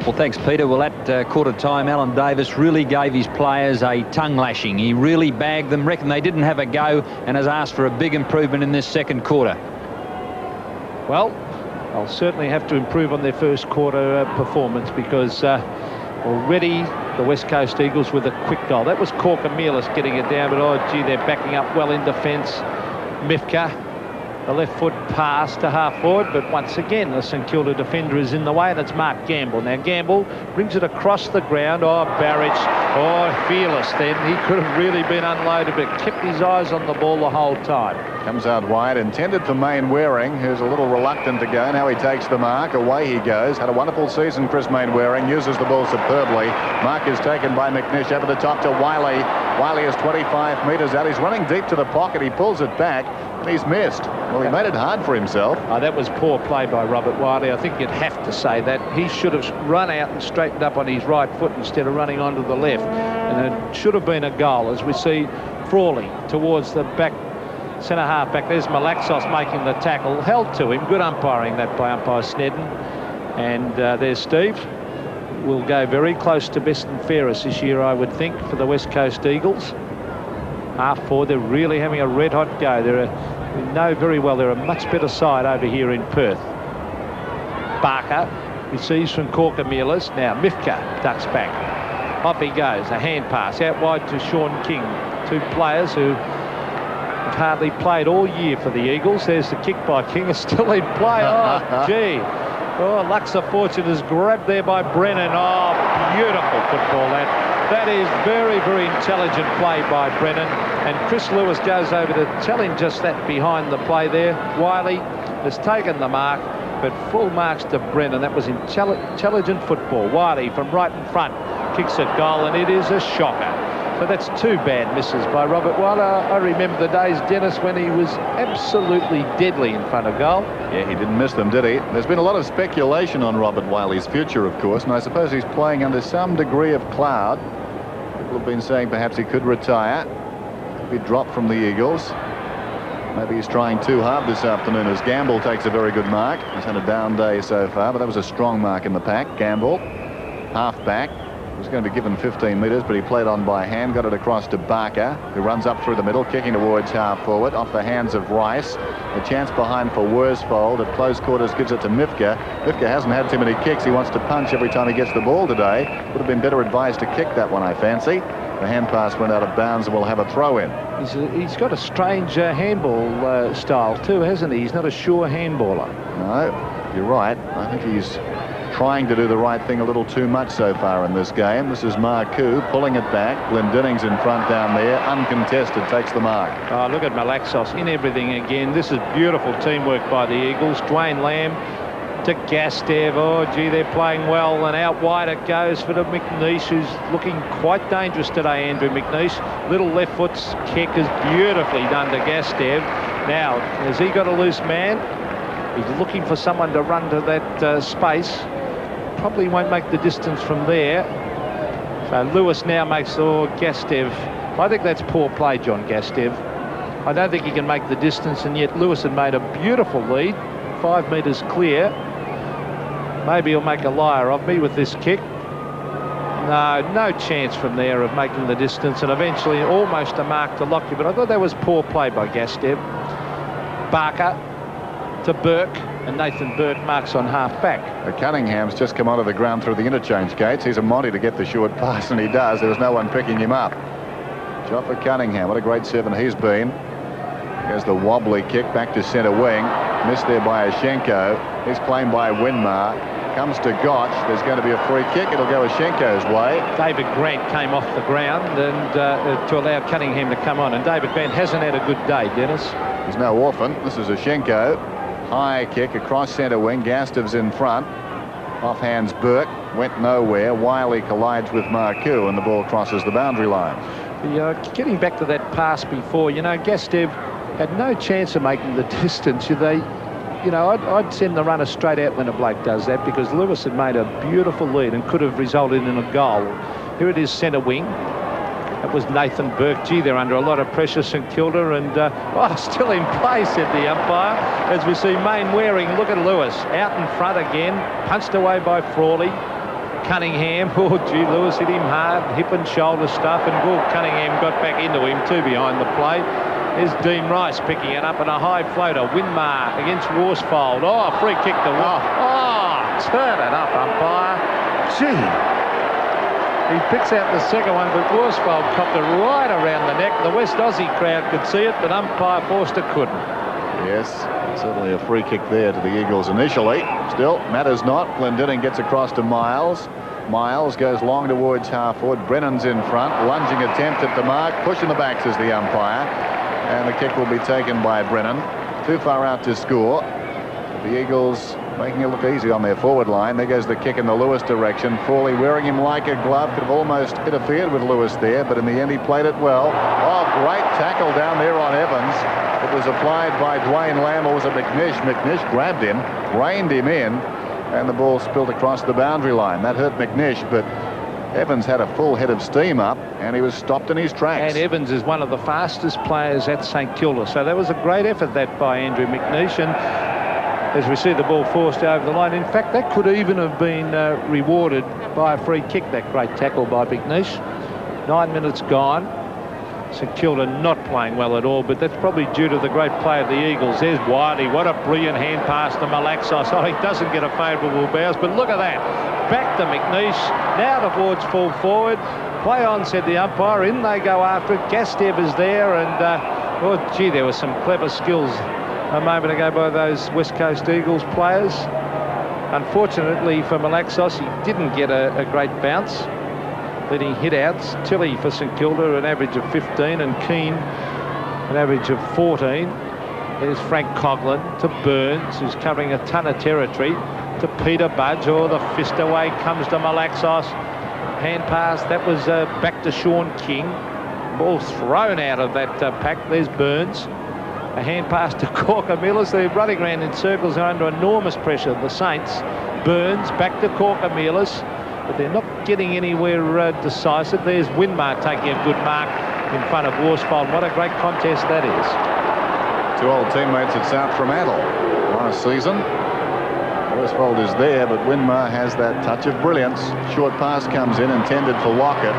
Well, thanks, Peter. Well, at quarter time, Alan Davis really gave his players a tongue lashing. He really bagged them, reckoned they didn't have a go, and has asked for a big improvement in this second quarter. Well, they'll certainly have to improve on their first quarter performance, because already the West Coast Eagles with a quick goal. That was Corker-Mealis getting it down, but oh gee, they're backing up well in defence. Mifka, the left foot pass to half forward, but once again the St Kilda defender is in the way, and it's Mark Gamble. Now Gamble brings it across the ground. Oh, Barrage, oh, fearless then. He could have really been unloaded, but kept his eyes on the ball the whole time. Comes out wide, intended for Mainwaring, who's a little reluctant to go. Now he takes the mark. Away he goes. Had a wonderful season, Chris Mainwaring. Uses the ball superbly. Mark is taken by McNish over the top to Wiley. Wiley is 25 metres out. He's running deep to the pocket. He pulls it back, and he's missed. Well, he made it hard for himself. Oh, that was poor play by Robert Wiley. I think you'd have to say that. He should have run out and straightened up on his right foot instead of running onto the left. And it should have been a goal, as we see Frawley towards the back, centre half back. There's Malaxos making the tackle. Held to him. Good umpiring that by umpire Snedden. And there's Steve. Will go very close to best and fairest this year, I would think, for the West Coast Eagles. Half forward, they're really having a red-hot go. We know very well they're a much better side over here in Perth. Barker receives from Corker-Mealis. Now Mifka ducks back. Off he goes. A hand pass out wide to Sean King. Two players who have hardly played all year for the Eagles. There's the kick by King. It's still in play. Oh, gee. Oh, Luxor Fortune is grabbed there by Brennan. Oh, beautiful football that. That is very, very intelligent play by Brennan. And Chris Lewis goes over to tell him just that behind the play there. Wiley has taken the mark, but full marks to Brennan. That was intelligent football. Wiley from right in front kicks at goal, and it is a shocker. So that's two bad misses by Robert Wiley. I remember the days, Dennis, when he was absolutely deadly in front of goal. Yeah, he didn't miss them, did he? There's been a lot of speculation on Robert Wiley's future, of course, and I suppose he's playing under some degree of cloud. People have been saying perhaps he could retire, be dropped from the Eagles. Maybe he's trying too hard this afternoon, as Gamble takes a very good mark. He's had a down day so far, but that was a strong mark in the pack. Gamble, half back. He was going to be given 15 metres, but he played on by hand, got it across to Barker, who runs up through the middle, kicking towards half forward, off the hands of Rice. A chance behind for Worsfold. At close quarters gives it to Mifka. Mifka hasn't had too many kicks. He wants to punch every time he gets the ball today. Would have been better advised to kick that one, I fancy. The hand pass went out of bounds and will have a throw in. He's got a strange handball style too, hasn't he? He's not a sure handballer. No, you're right. I think he's trying to do the right thing a little too much so far in this game. This is Marcoux pulling it back. Glendinning's in front down there. Uncontested, takes the mark. Oh, look at Malaxos in everything again. This is beautiful teamwork by the Eagles. Dwayne Lamb to Gastev. Oh, gee, they're playing well. And out wide it goes for the McNish, who's looking quite dangerous today, Andrew McNish. Little left foot kick is beautifully done to Gastev. Now, has he got a loose man? He's looking for someone to run to that space. Probably won't make the distance from there. So Lewis now makes, Gastev. I think that's poor play, John Gastev. I don't think he can make the distance, and yet Lewis had made a beautiful lead, 5 metres clear. Maybe he'll make a liar of me with this kick. No chance from there of making the distance, and eventually almost a mark to Lockyer, but I thought that was poor play by Gastev. Barker to Burke, and Nathan Burke marks on half-back. Cunningham's just come onto the ground through the interchange gates. He's a Monty to get the short pass, and he does. There was no one picking him up. Job for Cunningham. What a great 7 he's been. Here's the wobbly kick back to centre wing. Missed there by Ashenko. He's claimed by Winmar. Comes to Gotch. There's going to be a free kick. It'll go Ashenko's way. David Grant came off the ground and to allow Cunningham to come on. And David Grant hasn't had a good day, Dennis. He's no orphan. This is Ashenko. High kick across centre wing. Gastav's in front. Off hands Burke. Went nowhere. Wiley collides with Marcoux and the ball crosses the boundary line. Getting back to that pass before, Gastav had no chance of making the distance. I'd send the runner straight out when a bloke does that, because Lewis had made a beautiful lead and could have resulted in a goal. Here it is, centre wing. That was Nathan Burke. Gee, they're under a lot of pressure, St Kilda, and still in play, said the umpire. As we see Main Waring, look at Lewis out in front again, punched away by Frawley. Cunningham, Lewis hit him hard, hip and shoulder stuff, and Cunningham got back into him too behind the plate. There's Dean Rice picking it up in a high floater. Winmar against Worsfold. Free kick to turn it up, umpire. Gee. He picks out the second one, but Worsfold copped it right around the neck. The West Aussie crowd could see it, but umpire Forster couldn't. Yes, certainly a free kick there to the Eagles initially. Still, matters not. Glendinning gets across to Miles. Miles goes long towards half-forward. Brennan's in front. Lunging attempt at the mark. Pushing the back, says the umpire. And the kick will be taken by Brennan. Too far out to score. The Eagles making it look easy on their forward line. There goes the kick in the Lewis direction. Frawley wearing him like a glove. Could have almost interfered with Lewis there, but in the end he played it well. Great tackle down there on Evans. It was applied by Dwayne Lamb, or was it McNish? McNish grabbed him, reined him in, and the ball spilled across the boundary line. That hurt McNish, but Evans had a full head of steam up, and he was stopped in his tracks. And Evans is one of the fastest players at St Kilda, so that was a great effort that by Andrew McNish. And as we see the ball forced over the line, in fact that could even have been rewarded by a free kick, that great tackle by McNish. 9 minutes gone. St Kilda not playing well at all, but that's probably due to the great play of the Eagles. There's Wiley. What a brilliant hand pass to Malaxos. He doesn't get a favourable bounce, but look at that. Back to McNish. Now the boards fall forward. Play on, said the umpire. In they go after it. Gastev is there, and there were some clever skills a moment ago by those West Coast Eagles players. Unfortunately for Malaxos, he didn't get a great bounce. Leading hit-outs. Tilley for St Kilda, an average of 15, and Keane, an average of 14. There's Frank Coughlin to Burns, who's covering a ton of territory, to Peter-Budge. The fist away comes to Malaxos. Hand pass, that was back to Sean King. Ball thrown out of that pack. There's Burns. A hand pass to Corker Millis. They're running around in circles. They're under enormous pressure, the Saints. Burns back to Corker Millis, but they're not getting anywhere decisive. There's Winmar taking a good mark in front of Worsfold. What a great contest that is. Two old teammates at South Fremantle last season. Worsfold is there, but Winmar has that touch of brilliance. Short pass comes in, intended for Lockett.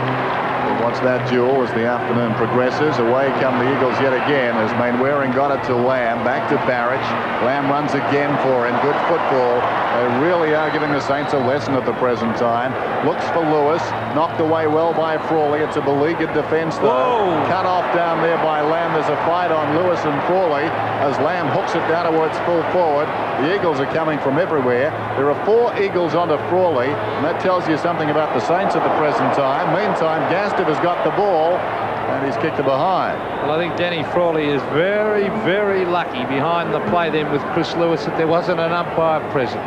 Watch that duel as the afternoon progresses. Away come the Eagles yet again as Mainwaring got it to Lamb. Back to Barrett. Lamb runs again for him. Good football. They really are giving the Saints a lesson at the present time. Looks for Lewis. Knocked away well by Frawley. It's a beleaguered defence though. Whoa. Cut off down there by Lamb. There's a fight on Lewis and Frawley as Lamb hooks it down towards full forward. The Eagles are coming from everywhere. There are 4 Eagles onto Frawley, and that tells you something about the Saints at the present time. Meantime, Gastev has got the ball, and he's kicked it behind. Well, I think Danny Frawley is very, very lucky behind the play then with Chris Lewis that there wasn't an umpire present.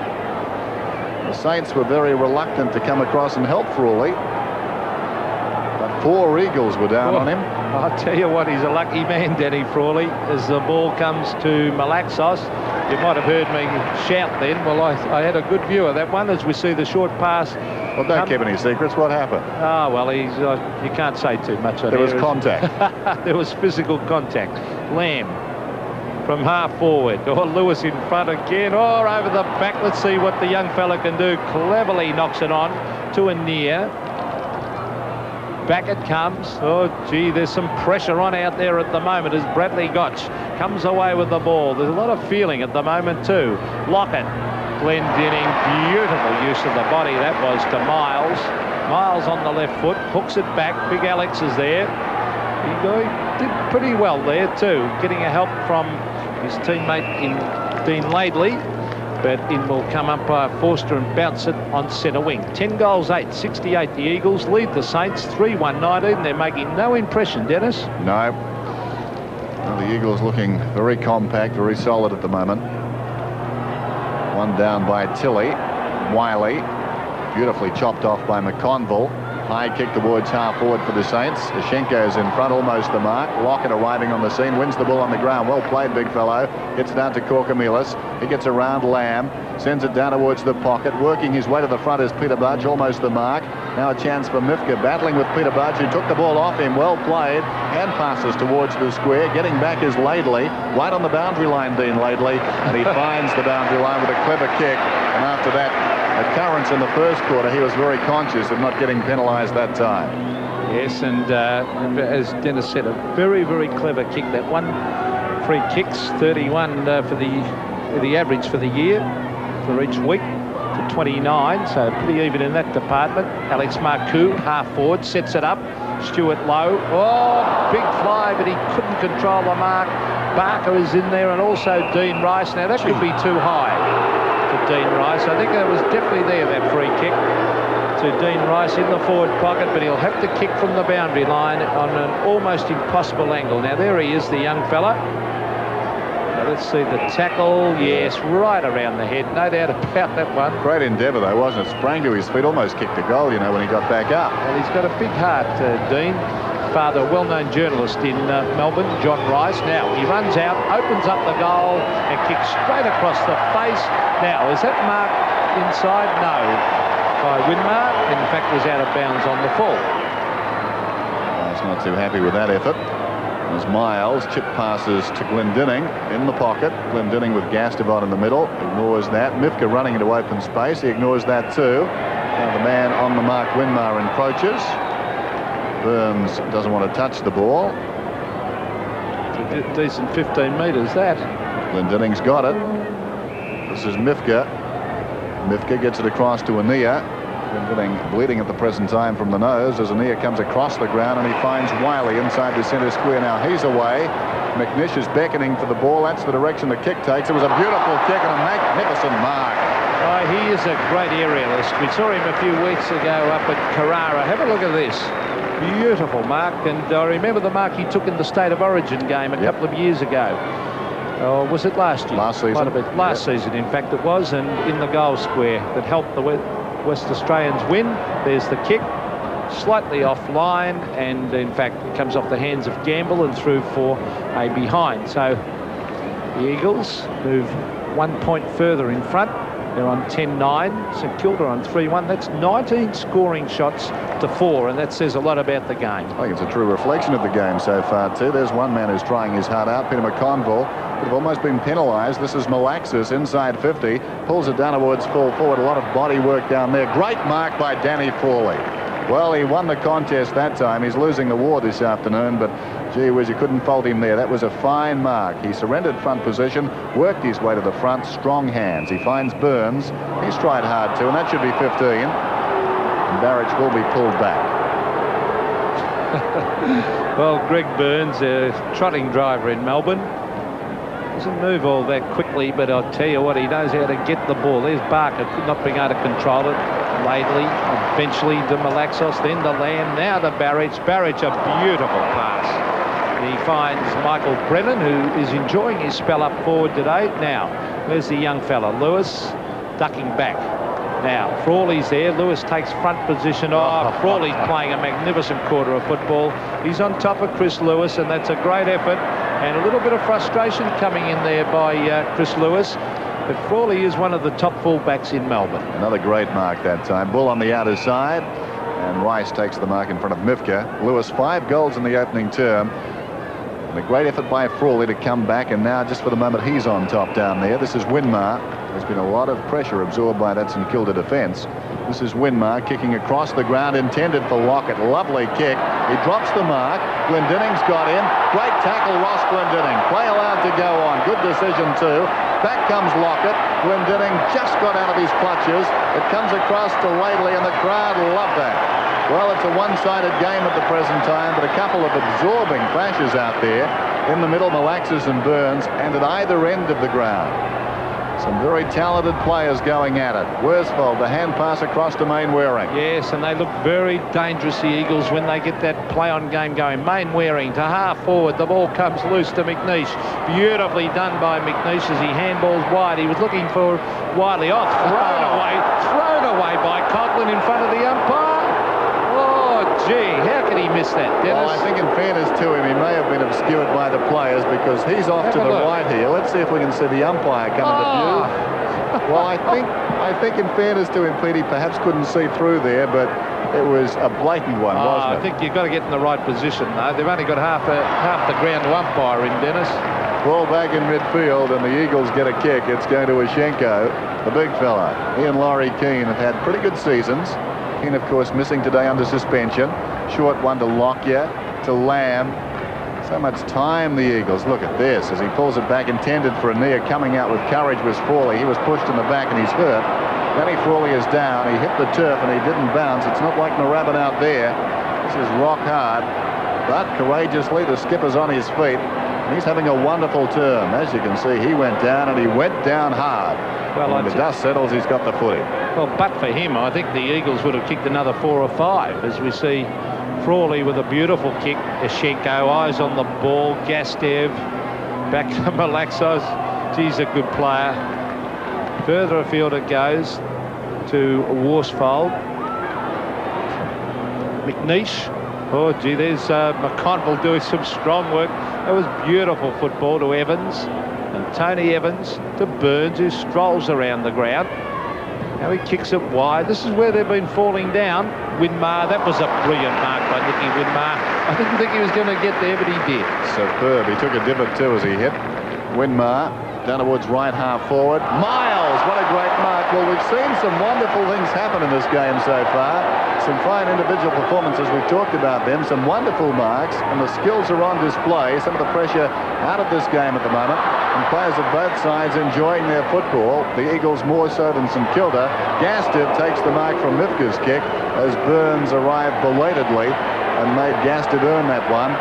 The Saints were very reluctant to come across and help Frawley, but 4 Eagles were down on him. I'll tell you what, he's a lucky man, Danny Frawley, as the ball comes to Malaxos. You might have heard me shout then. Well, I had a good view of that one as we see the short pass. Well, don't keep any secrets. What happened? Well, you can't say too much. There was contact. There was physical contact. Lamb from half forward. Lewis in front again. Over the back. Let's see what the young fella can do. Cleverly knocks it on to a near. Back it comes. There's some pressure on out there at the moment as Bradley Gotch comes away with the ball. There's a lot of feeling at the moment too. Lockett, Glendinning, beautiful use of the body that was to Miles. Miles on the left foot, hooks it back. Big Alex is there. He did pretty well there too, getting a help from his teammate in Dean Laidley. But in will come up by Forster and bounce it on centre wing. 10 goals, 8, 68. The Eagles lead the Saints 3-1-19. They're making no impression, Dennis. No. Well, the Eagles looking very compact, very solid at the moment. One down by Tilley. Wiley, beautifully chopped off by McConville. High kick towards half forward for the Saints. Ashenko's in front, almost the mark. Lockett arriving on the scene, wins the ball on the ground. Well played, big fellow. Gets down to Corkamillis. He gets around Lamb, sends it down towards the pocket. Working his way to the front is Peter-Budge, almost the mark. Now a chance for Mifka, battling with Peter-Budge, who took the ball off him. Well played. Hand passes towards the square. Getting back is Laidley. Right on the boundary line, Dean Laidley. And he finds the boundary line with a clever kick. And after that occurrence in the first quarter, he was very conscious of not getting penalised that time. Yes, and as Dennis said, a very, very clever kick. That one, free kicks, 31 for the average for the year, for each week, to 29, so pretty even in that department. Alex Marcoux, half forward, sets it up. Stuart Lowe, oh, big fly, but he couldn't control the mark. Barker is in there, and also Dean Rice. Now that could be too high to Dean Rice. I think that was definitely there, that free kick to Dean Rice in the forward pocket, but he'll have to kick from the boundary line on an almost impossible angle. Now there he is, the young fella. Now let's see the tackle. Yes, right around the head, no doubt about that one. Great endeavour though, wasn't it? Sprang to his feet, almost kicked a goal, you know, when he got back up. Well, he's got a big heart, Dean. Father, well-known journalist in Melbourne, John Rice. Now he runs out, opens up the goal and kicks straight across the face. Now, is that mark inside? No, by Winmar. In fact, was out of bounds on the full. He's not too happy with that effort. As Miles chip passes to Glendinning in the pocket. Glendinning with Gastavon in the middle, ignores that. Mifka running into open space, he ignores that too. Now the man on the mark, Winmar, encroaches. Burns doesn't want to touch the ball. It's a decent 15 metres, that. Glendinning's got it. This is Mifka. Mifka gets it across to Ania. Glendinning bleeding at the present time from the nose as Ania comes across the ground, and he finds Wiley inside the centre square. Now he's away. McNish is beckoning for the ball. That's the direction the kick takes. It was a beautiful kick and a magnificent mark. Oh, he is a great aerialist. We saw him a few weeks ago up at Carrara. Have a look at this. Beautiful mark, and I remember the mark he took in the State of Origin game a couple of years ago. Or was it last year? Last season. Quite a bit. Last season, in fact, it was, and in the goal square that helped the West Australians win. There's the kick, slightly offline, and in fact it comes off the hands of Gamble and through for a behind. So the Eagles move 1 point further in front. They're on 10-9. St Kilda on 3-1. That's 19 scoring shots to 4, and that says a lot about the game. I think it's a true reflection of the game so far too. There's one man who's trying his heart out, Peter McConville, but have almost been penalised. This is Malaxis inside 50, pulls it down towards full forward. A lot of body work down there. Great mark by Danny Frawley. Well, he won the contest that time. He's losing the war this afternoon, but gee whiz, you couldn't fault him there. That was a fine mark. He surrendered front position, worked his way to the front, strong hands. He finds Burns. He's tried hard too, and that should be 15. And Barrett will be pulled back. Well, Greg Burns, a trotting driver in Melbourne. Doesn't move all that quickly, but I'll tell you what, he knows how to get the ball. There's Barker, could not be able to control it. Laidley, eventually to Malaxos, then to Lamb, now to Barrett. Barrett, a beautiful pass. He finds Michael Brennan, who is enjoying his spell up forward today. Now, there's the young fella, Lewis, ducking back. Now, Frawley's there. Lewis takes front position. Oh, Frawley's playing a magnificent quarter of football. He's on top of Chris Lewis, and that's a great effort. And a little bit of frustration coming in there by Chris Lewis. But Frawley is one of the top fullbacks in Melbourne. Another great mark that time. Bull on the outer side, and Rice takes the mark in front of Mifka. Lewis, 5 goals in the opening term. And a great effort by Frawley to come back, and now just for the moment he's on top down there. This is Winmar. There's been a lot of pressure absorbed by that St Kilda defence. This is Winmar kicking across the ground, intended for Lockett. Lovely kick. He drops the mark. Glendinning's got in. Great tackle, Ross Glendinning. Play allowed to go on. Good decision too. Back comes Lockett. Glendinning just got out of his clutches. It comes across to Laidley, and the crowd love that. Well, it's a one-sided game at the present time, but a couple of absorbing clashes out there. In the middle, Malaxis and Burns, and at either end of the ground. Some very talented players going at it. Worsfold, the hand pass across to Mainwaring. Yes, and they look very dangerous, the Eagles, when they get that play-on game going. Mainwaring to half forward. The ball comes loose to McNeish. Beautifully done by McNeish as he handballs wide. He was looking for Wiley off. Thrown away by Coughlin in front of the umpire. Oh, gee, how could he miss that, Dennis? Well, I think in fairness to him, he may have been obscured by the players because he's off to the right here. Let's see if we can see the umpire come into view. Well, I think in fairness to him, Pete, he perhaps couldn't see through there, but it was a blatant one, wasn't it? I think you've got to get in the right position, though. They've only got half the ground to umpire in, Dennis. Ball back in midfield, and the Eagles get a kick. It's going to Ashenko, the big fella. He and Laurie Keane have had pretty good seasons. Keane, of course, missing today under suspension. Short one to Lockyer, to Lamb. So much time, the Eagles. Look at this as he pulls it back, intended for a near. Coming out with courage was Frawley. He was pushed in the back and he's hurt. Danny Frawley is down. He hit the turf and he didn't bounce. It's not like Narrabin out there. This is rock hard. But courageously, the skipper's on his feet. He's having a wonderful term. As you can see, he went down and he went down hard. Well, when the dust settles, he's got the footing. Well, but for him, I think the Eagles would have kicked another 4 or 5, as we see Frawley with a beautiful kick. Ashenko, eyes on the ball. Gastev back to Malaxos. He's a good player. Further afield it goes to Worsfold. McNeish. Oh, gee, there's McConville doing some strong work. That was beautiful football to Evans. And Tony Evans to Burns, who strolls around the ground. Now he kicks it wide. This is where they've been falling down. Winmar, that was a brilliant mark by Nicky Winmar. I didn't think he was going to get there, but he did. Superb. He took a divot too as he hit. Winmar down towards right half forward. Miles, what a great mark. Well, we've seen some wonderful things happen in this game so far. Some fine individual performances, we've talked about them. Some wonderful marks, and the skills are on display. Some of the pressure out of this game at the moment. And players of both sides enjoying their football. The Eagles more so than St Kilda. Gastev takes the mark from Mifka's kick as Burns arrived belatedly and made Gastev earn that one.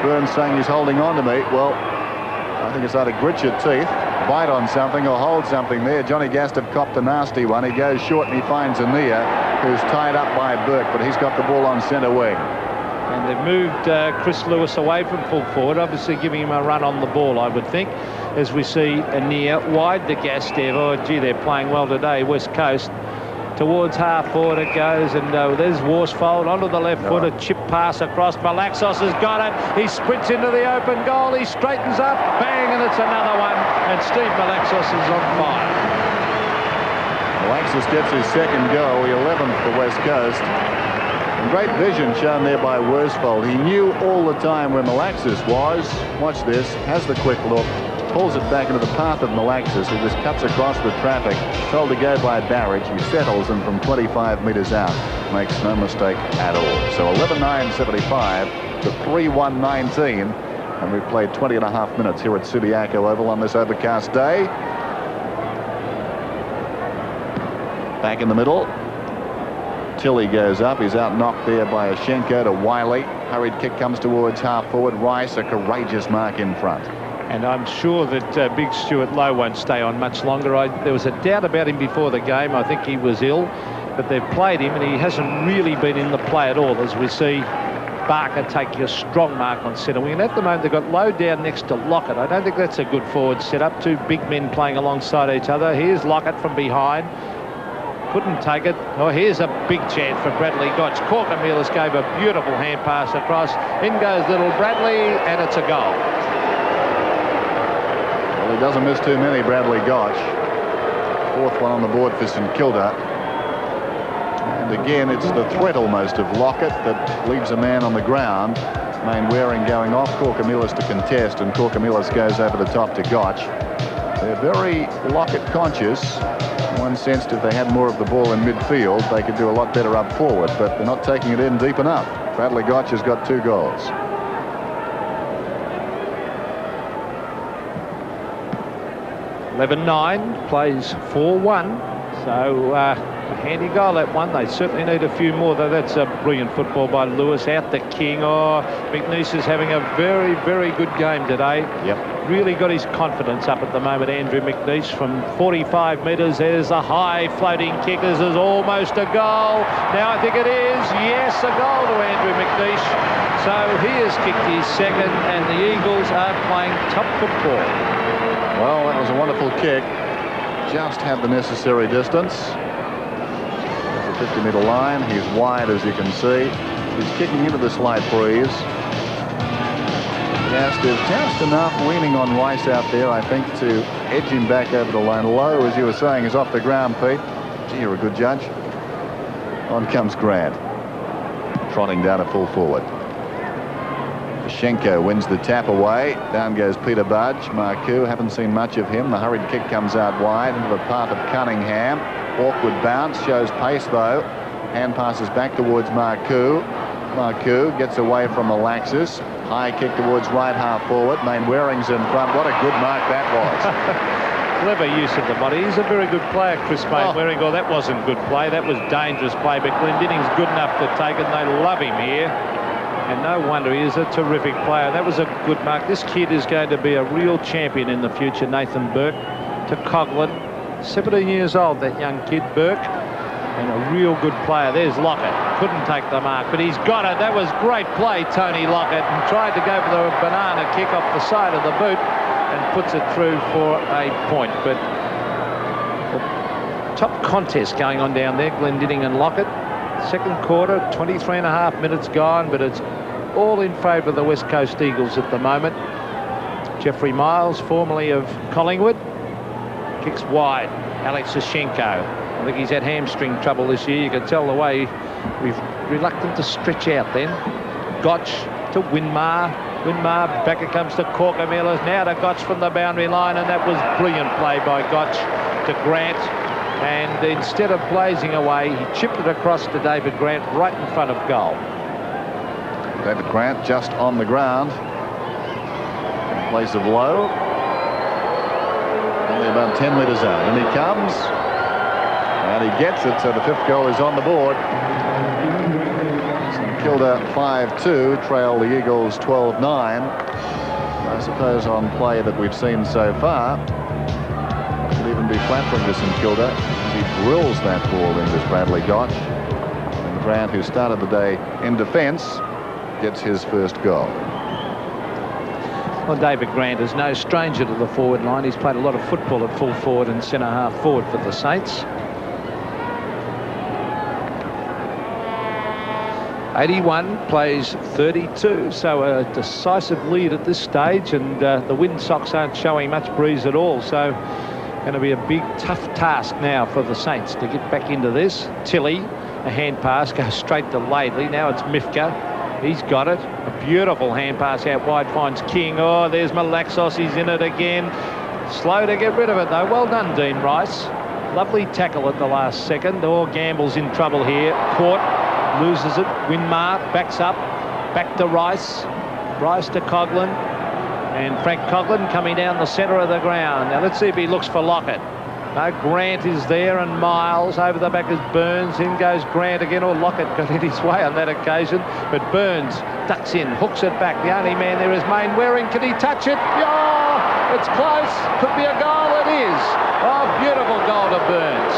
Burns saying he's holding on to me. Well, I think it's either grit your teeth, bite on something, or hold something there. Johnny Gastev copped a nasty one. He goes short and he finds Ania, who's tied up by Burke, but he's got the ball on centre wing. And they've moved Chris Lewis away from full forward, obviously giving him a run on the ball, I would think, as we see Ania wide to Gastev. Oh, gee, they're playing well today, West Coast. Towards half forward it goes, and there's Worsfold onto the left foot. A chip pass across. Malaxos has got it. He sprints into the open goal. He straightens up. Bang, and it's another one. And Steve Malaxos is on fire. Malaxos gets his second goal, the 11th for West Coast. And great vision shown there by Worsfold. He knew all the time where Malaxos was. Watch this. Has the quick look. Pulls it back into the path of Malaxos, who just cuts across the traffic. Told to go by Barrage. He settles and from 25 metres out makes no mistake at all. So 11-9-75 to 3-1-19. And we've played 20 and a half minutes here at Subiaco Oval on this overcast day. Back in the middle. Tilly goes up. He's out knocked there by Ashenko to Wiley. Hurried kick comes towards half forward. Rice, a courageous mark in front. And I'm sure that Big Stuart Lowe won't stay on much longer. There was a doubt about him before the game. I think he was ill, but they've played him and he hasn't really been in the play at all, as we see Barker take a strong mark on centre wing. And at the moment they've got Lowe down next to Lockett. I don't think that's a good forward setup. Two big men playing alongside each other. Here's Lockett from behind. Couldn't take it. Oh, here's a big chance for Bradley Gotch. Corker-Mealis gave a beautiful hand pass across. In goes little Bradley, and it's a goal. Well, he doesn't miss too many, Bradley Gotch. Fourth one on the board for St Kilda. And again, it's the threat almost of Lockett that leaves a man on the ground. Mainwaring going off, Corker-Mealis to contest, and Corker-Mealis goes over the top to Gotch. They're very Lockett conscious. One sensed if they had more of the ball in midfield, they could do a lot better up forward, but they're not taking it in deep enough. Bradley Gotch has got 2 goals. (11-9) plays 4-1, so a handy goal, that one. They certainly need a few more, though. That's a brilliant football by Lewis. Out the King. Oh, McNeish is having a very, very good game today. Yep. really got his confidence up at the moment, Andrew McNeish, from 45 metres. There's a high floating kick. This is almost a goal. Now I think it is. Yes, a goal to Andrew McNeish. So he has kicked his second, and the Eagles are playing top football. Well, that was a wonderful kick. Just had the necessary distance. There's the 50-metre line. He's wide, as you can see. He's kicking into the slight breeze. Yes, there's just enough leaning on Rice out there, I think, to edge him back over the line. Low, as you were saying, is off the ground, Pete. Gee, you're a good judge. On comes Grant, trotting down at full forward. Schenko wins the tap away. Down goes Peter-Budge. Marcoux, haven't seen much of him. The hurried kick comes out wide into the path of Cunningham. Awkward bounce, shows pace though. Hand passes back towards Marcoux. Marcoux gets away from Alexis. High kick towards right half forward. Mainwaring's in front. What a good mark that was. Clever use of the body. He's a very good player, Chris Mainwaring. Oh, that wasn't good play. That was dangerous play. But Glendinning's good enough to take it, and they love him here. And no wonder, he is a terrific player. That was a good mark. This kid is going to be a real champion in the future, Nathan Burke. To Coughlin. 17 years old, that young kid, Burke. And a real good player. There's Lockett. Couldn't take the mark, but he's got it. That was great play, Tony Lockett. And tried to go for the banana kick off the side of the boot and puts it through for a point. But top contest going on down there, Glendinning and Lockett. Second quarter, 23.5 minutes gone, but it's all in favour of the West Coast Eagles at the moment. Jeffrey Miles, formerly of Collingwood, kicks wide. Alex Schenko. I think he's had hamstring trouble this year. You can tell the way we've reluctant to stretch out then. Gotch to Winmar. Winmar, back it comes to Corker-Milers. Now to Gotch from the boundary line, and that was brilliant play by Gotch to Grant. And instead of blazing away, he chipped it across to David Grant right in front of goal. David Grant just on the ground in place of Lowe. Only about 10 metres out. And he comes. And he gets it, so the fifth goal is on the board. St.Kilda 5-2, trail the Eagles 12-9. I suppose on play that we've seen so far, it could even be flattering to St.Kilda. He drills that ball in with Bradley Gotch. And Grant, who started the day in defence, gets his first goal. Well, David Grant is no stranger to the forward line. He's played a lot of football at full forward and centre half forward for the Saints. 81 plays 32, so a decisive lead at this stage, and the Windsocks aren't showing much breeze at all, so going to be a big tough task now for the Saints to get back into this. Tilley, a hand pass, goes straight to Laidley. Now it's Mifka. He's got it. A beautiful hand pass out wide, finds King. Oh, there's Malaxos. He's in it again. Slow to get rid of it though. Well done, Dean Rice. Lovely tackle at the last second. Oh, Gamble's in trouble here. Caught. Loses it. Winmar backs up. Back to Rice. Rice to Coughlin. And Frank Coughlin coming down the centre of the ground. Now let's see if he looks for Lockett. No, Grant is there, and Miles. Over the back is Burns. In goes Grant again. Or Lockett got in his way on that occasion. But Burns ducks in, hooks it back. The only man there is Mainwaring. Can he touch it? Oh, it's close. Could be a goal. It is. Oh, beautiful goal to Burns.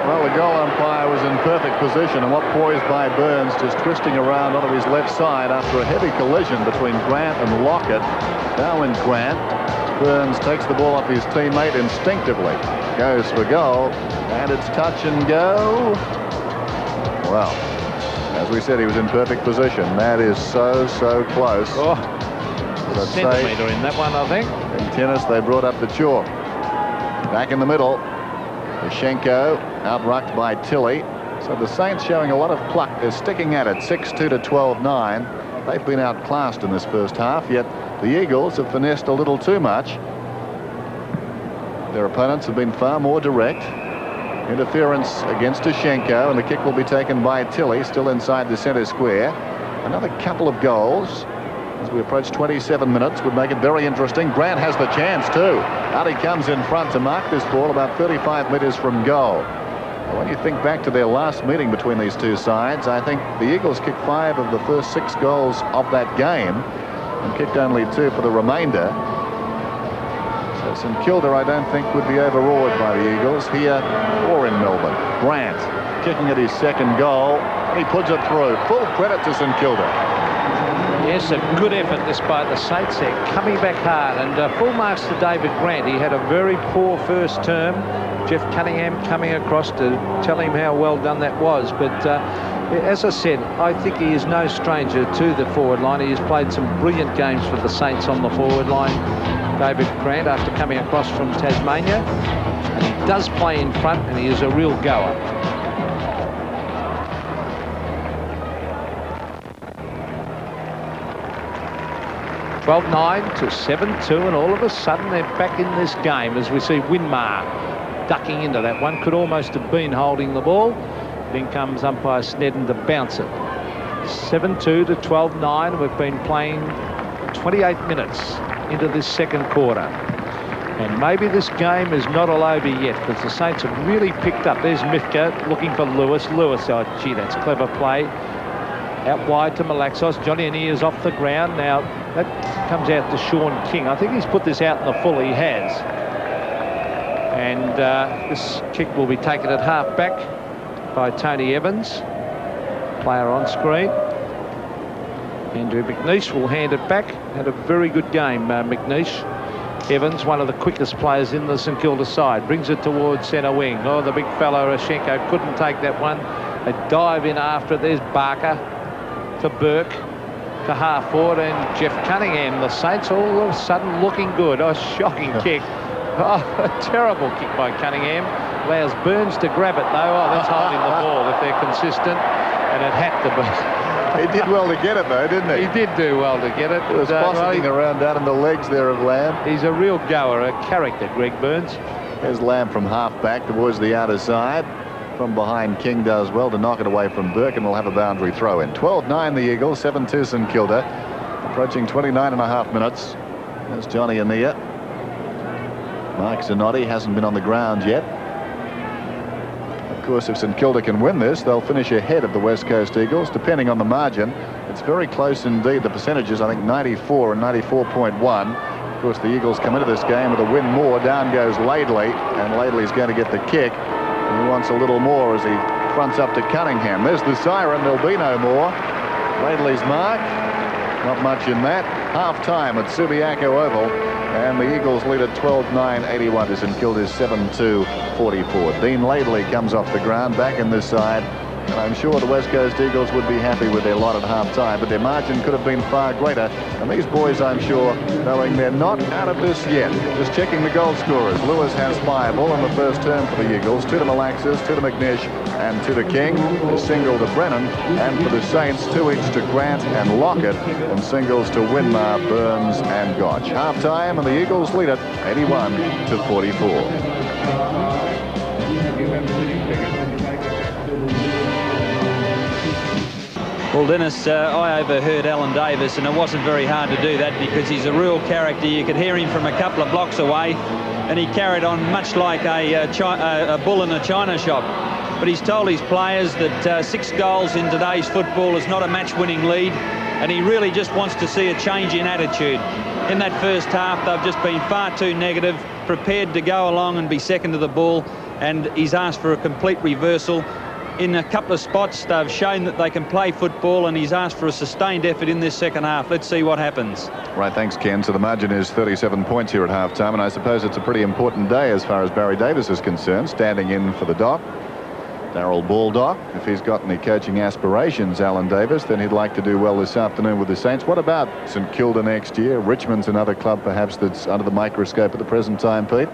Well, the goal umpire was in perfect position, and what poised by Burns, just twisting around onto his left side after a heavy collision between Grant and Lockett. Now in Grant, Burns takes the ball off his teammate instinctively, goes for goal, and it's touch and go. Well, as we said, he was in perfect position. That is so close. Oh, a centimetre in that one, I think. In tennis, they brought up the chalk. Back in the middle. Schenko out-rucked by Tilley. So the Saints showing a lot of pluck. They're sticking at it, 6-2 to 12-9. They've been outclassed in this first half, yet the Eagles have finessed a little too much. Their opponents have been far more direct. Interference against Schenko, and the kick will be taken by Tilley, still inside the centre square. Another couple of goals as we approach 27 minutes would make it very interesting. Grant has the chance too. Out he comes in front to mark this ball about 35 metres from goal. Now, when you think back to their last meeting between these two sides, I think the Eagles kicked 5 of the first 6 goals of that game. and kicked only 2 for the remainder. So St Kilda, I don't think, would be overawed by the Eagles here or in Melbourne. Grant kicking at his second goal. He puts it through. Full credit to St Kilda. Yes, a good effort despite the Saints. They're coming back hard, and full marks to David Grant. He had a very poor first term. Jeff Cunningham coming across to tell him how well done that was. But as I said, I think he is no stranger to the forward line. He has played some brilliant games for the Saints on the forward line, David Grant, after coming across from Tasmania. And he does play in front, and he is a real goer. (12-9) to 7-2, and all of a sudden they're back in this game as we see Winmar ducking into that one. Could almost have been holding the ball. Then comes umpire Snedden to bounce it. 7-2 to 12-9. We've been playing 28 minutes into this second quarter. And maybe this game is not all over yet, because the Saints have really picked up. There's Mifka looking for Lewis. Lewis, oh gee, that's clever play. Out wide to Malaxos. Johnny Anier's off the ground. Now that comes out to Sean King. I think he's put this out in the full. He has. And this kick will be taken at half back by Tony Evans, player on screen. Andrew McNeish will hand it back. Had a very good game, McNeish. Evans, one of the quickest players in the St Kilda side, brings it towards centre wing. Oh, the big fellow Rashenko couldn't take that one. They dive in after it. There's Barker to Burke to half forward, and Jeff Cunningham. The Saints all of a sudden looking good. Oh, shocking kick. Oh, a terrible kick by Cunningham. Allows Burns to grab it though. Oh, that's holding the ball if they're consistent, and it had to be. He did well to get it though, didn't he? He did do well to get it. He was bossing around down in the legs there of Lamb. He's a real goer, a character, Greg Burns. There's Lamb from half back towards the outer side. From behind, King does well to knock it away from Burke, and will have a boundary throw in. 12-9 the Eagles, 7-2 St Kilda. Approaching 29.5 minutes. There's Johnny Ania. Mark Zanotti hasn't been on the ground yet. Of course, if St Kilda can win this, they'll finish ahead of the West Coast Eagles, depending on the margin. It's very close indeed. The percentages, I think, 94 and 94.1. Of course, the Eagles come into this game with a win more. Down goes Laidley, and Laidley's going to get the kick. He wants a little more as he fronts up to Cunningham. There's the siren. There'll be no more. Laidley's mark. Not much in that. Half-time at Subiaco Oval. And the Eagles lead at 12-9, 81 to St Kilda's 7-2-44. Dean Laidley comes off the ground back in this side. And I'm sure the West Coast Eagles would be happy with their lot at half-time, but their margin could have been far greater. And these boys, I'm sure, knowing they're not out of this yet. Just checking the goal scorers. Lewis has 5 all in the first term for the Eagles. 2 to Malaxis, 2 to McNish, and 2 to King. A single to Brennan. And for the Saints, 2 each to Grant and Lockett, and singles to Winmar, Burns, and Gotch. Half-time, and the Eagles lead it 81-44. Well, Dennis, I overheard Alan Davis, and it wasn't very hard to do that because he's a real character. You could hear him from a couple of blocks away, and he carried on much like a bull in a china shop. But he's told his players that 6 goals in today's football is not a match-winning lead, and he really just wants to see a change in attitude. In that first half, they've just been far too negative, prepared to go along and be second to the ball, and he's asked for a complete reversal. In a couple of spots, they've shown that they can play football, and he's asked for a sustained effort in this second half. Let's see what happens. Right, thanks, Ken. So the margin is 37 points here at half-time, and I suppose it's a pretty important day as far as Barry Davis is concerned, standing in for the Doc. Darryl Baldock, if he's got any coaching aspirations, Alan Davis, then he'd like to do well this afternoon with the Saints. What about St Kilda next year? Richmond's another club perhaps that's under the microscope at the present time, Pete.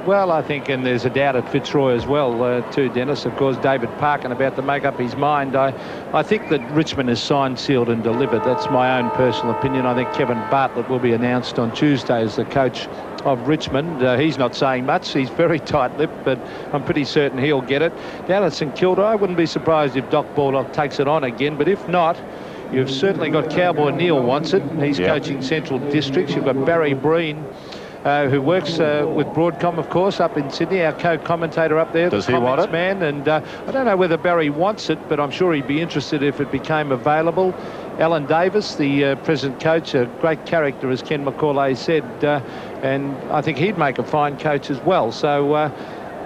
Well, I think, and there's a doubt at Fitzroy as well, too, Dennis. Of course, David Parkin about to make up his mind. I think that Richmond is signed, sealed and delivered. That's my own personal opinion. I think Kevin Bartlett will be announced on Tuesday as the coach of Richmond. He's not saying much. He's very tight-lipped, but I'm pretty certain he'll get it. Down at St Kilda, I wouldn't be surprised if Doc Baldock takes it on again, but if not, you've certainly got Cowboy Neil wants it. He's coaching Central Districts. You've got Barry Breen, who works with Broadcom, of course, up in Sydney, our co-commentator up there. Does he want it? Man, and I don't know whether Barry wants it, but I'm sure he'd be interested if it became available. Alan Davis, the present coach, a great character, as Ken McCauley said, and I think he'd make a fine coach as well. So,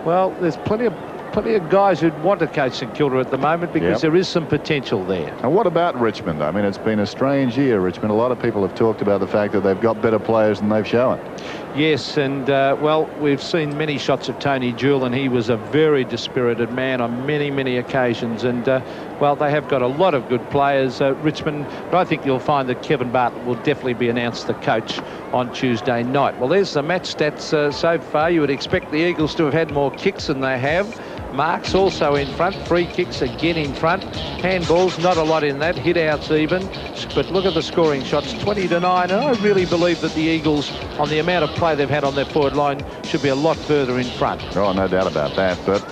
well, there's plenty of guys who'd want to coach St Kilda at the moment, because there is some potential there. And what about Richmond? I mean, it's been a strange year, Richmond. A lot of people have talked about the fact that they've got better players than they've shown. Yes, and well, we've seen many shots of Tony Jewell, and he was a very dispirited man on many occasions. And well, they have got a lot of good players, Richmond. But I think you'll find that Kevin Bartlett will definitely be announced the coach on Tuesday night. Well, there's the match stats so far. You would expect the Eagles to have had more kicks than they have. Marks also in front, free kicks again in front, handballs not a lot in that, hit outs even, but look at the scoring shots, 20-9, and I really believe that the Eagles, on the amount of play they've had on their forward line, should be a lot further in front. Oh, no doubt about that, but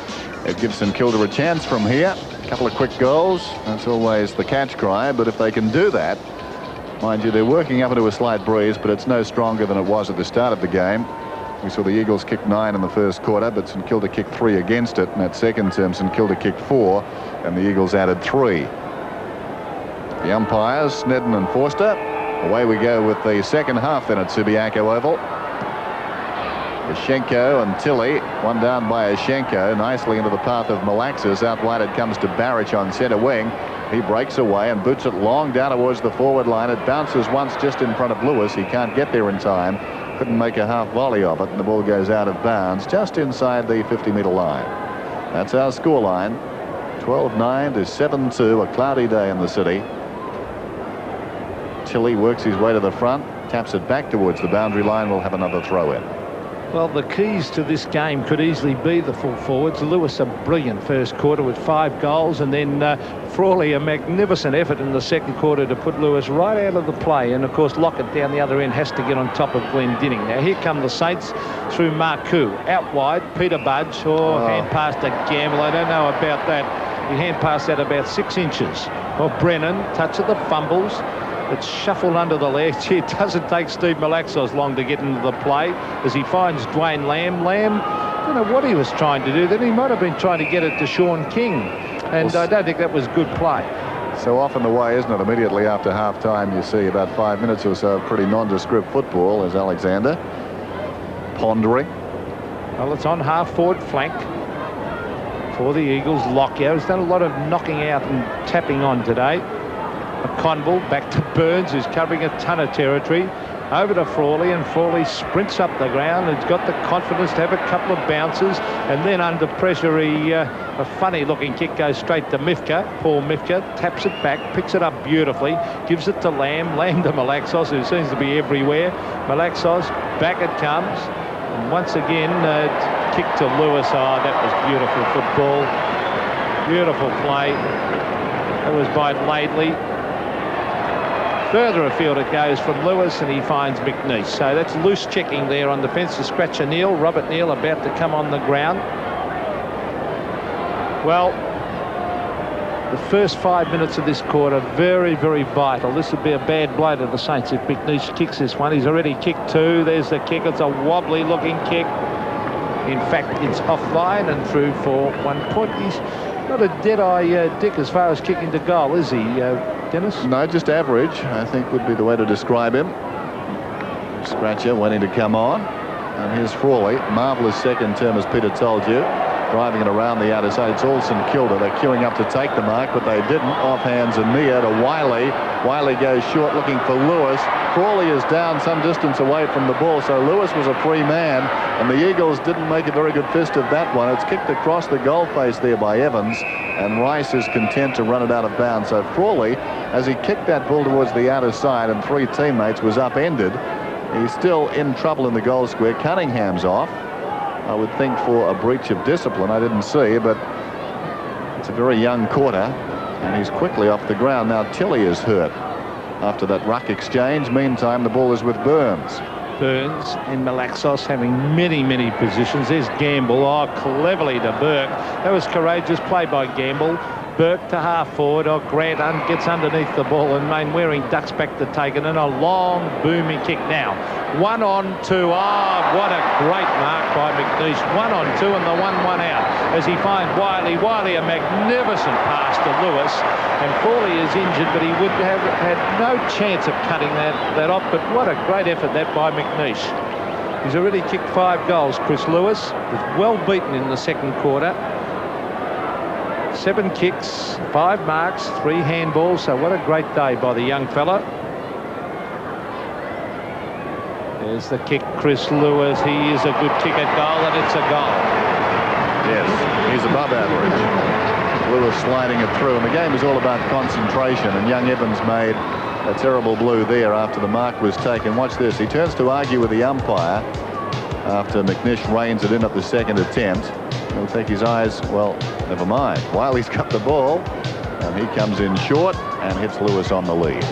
it gives St Kilda a chance from here. A couple of quick goals, that's always the catch cry, but if they can do that, mind you, they're working up into a slight breeze, but it's no stronger than it was at the start of the game. We saw the Eagles kick 9 in the first quarter, but St Kilda kicked 3 against it. In that second term, St Kilda kicked 4, and the Eagles added 3. The umpires, Snedden and Forster. Away we go with the second half then at Subiaco Oval. Yashenko and Tilley, one down by Yashenko, nicely into the path of Malaxis. Out wide it comes to Barrich on centre wing. He breaks away and boots it long down towards the forward line. It bounces once just in front of Lewis. He can't get there in time. Couldn't make a half volley of it, and the ball goes out of bounds just inside the 50-metre line. That's our scoreline. 12-9 to 7-2, a cloudy day in the city. Tilley works his way to the front, taps it back towards the boundary line. We'll have another throw in. Well, the keys to this game could easily be the full forwards. Lewis, a brilliant first quarter with 5 goals, and then Frawley, a magnificent effort in the second quarter to put Lewis right out of the play. And of course, Lockett down the other end has to get on top of Glendinning. Now here come the Saints through Marcoux. Out wide, Peter-Budge, hand pass to Gamble. I don't know about that. He hand passed that about 6 inches. Well, Brennan, touch of the fumbles. It's shuffled under the legs. It doesn't take Steve Malaxos long to get into the play as he finds Dwayne Lamb. Lamb, I don't know what he was trying to do. Then he might have been trying to get it to Sean King. And I don't think that was good play. So often the way, isn't it? Immediately after half-time, you see about 5 minutes or so of pretty nondescript football as Alexander pondering. Well, it's on half-forward flank for the Eagles. Lockyer has done a lot of knocking out and tapping on today. Conville back to Burns, who's covering a ton of territory. Over to Frawley, and Frawley sprints up the ground and has got the confidence to have a couple of bounces, and then under pressure a funny looking kick goes straight to Mifka. Paul Mifka taps it back, picks it up beautifully, gives it to Lamb to Malaxos, who seems to be everywhere. Malaxos, back it comes, and once again kick to Lewis. Oh, that was beautiful football, beautiful play. That was by Laidley. Further afield it goes from Lewis, and he finds McNeice. So that's loose checking there on defence to Scratcher Neal. Robert Neal about to come on the ground. Well, the first 5 minutes of this quarter, very vital. This would be a bad blow to the Saints if McNeice kicks this one. He's already kicked 2. There's the kick. It's a wobbly looking kick. In fact, it's offline and through for 1 point. He's not a dead-eye Dick as far as kicking to goal, is he, Dennis? No, just average, I think would be the way to describe him. Scratcher waiting to come on. And here's Frawley. Marvellous second term, as Peter told you. Driving it around the outer side. It's all St Kilda. They're queuing up to take the mark, but they didn't. Off hands and near to Wiley. Wiley goes short looking for Lewis. Frawley is down some distance away from the ball, so Lewis was a free man, and the Eagles didn't make a very good fist of that one. It's kicked across the goal face there by Evans, and Rice is content to run it out of bounds. So Frawley, as he kicked that ball towards the outer side and 3 teammates, was upended. He's still in trouble in the goal square. Cunningham's off, I would think, for a breach of discipline. I didn't see, but it's a very young quarter, and he's quickly off the ground. Now Tilley is hurt after that ruck exchange. Meantime, the ball is with Burns. Burns and Malaxos having many positions. There's Gamble. Oh, cleverly to Burke. That was courageous play by Gamble. Burke to half forward. Grant gets underneath the ball, and Mainwaring ducks back to take it, and a long booming kick now. 1 on 2. What a great mark by McNeish. 1 on 2 and the 1-1 out as he finds Wiley. Wiley, a magnificent pass to Lewis, and Fawley is injured, but he would have had no chance of cutting that off. But what a great effort that by McNeish. He's already kicked 5 goals. Chris Lewis was well beaten in the second quarter. 7 kicks, 5 marks, 3 handballs. So what a great day by the young fella. There's the kick, Chris Lewis. He is a good kick at goal, and it's a goal. Yes, he's above average. Lewis sliding it through, and the game is all about concentration, and young Evans made a terrible blue there after the mark was taken. Watch this. He turns to argue with the umpire after McNeish reins it in at the second attempt. He'll take his eyes, well, never mind. Wiley's got the ball, and he comes in short and hits Lewis on the lead.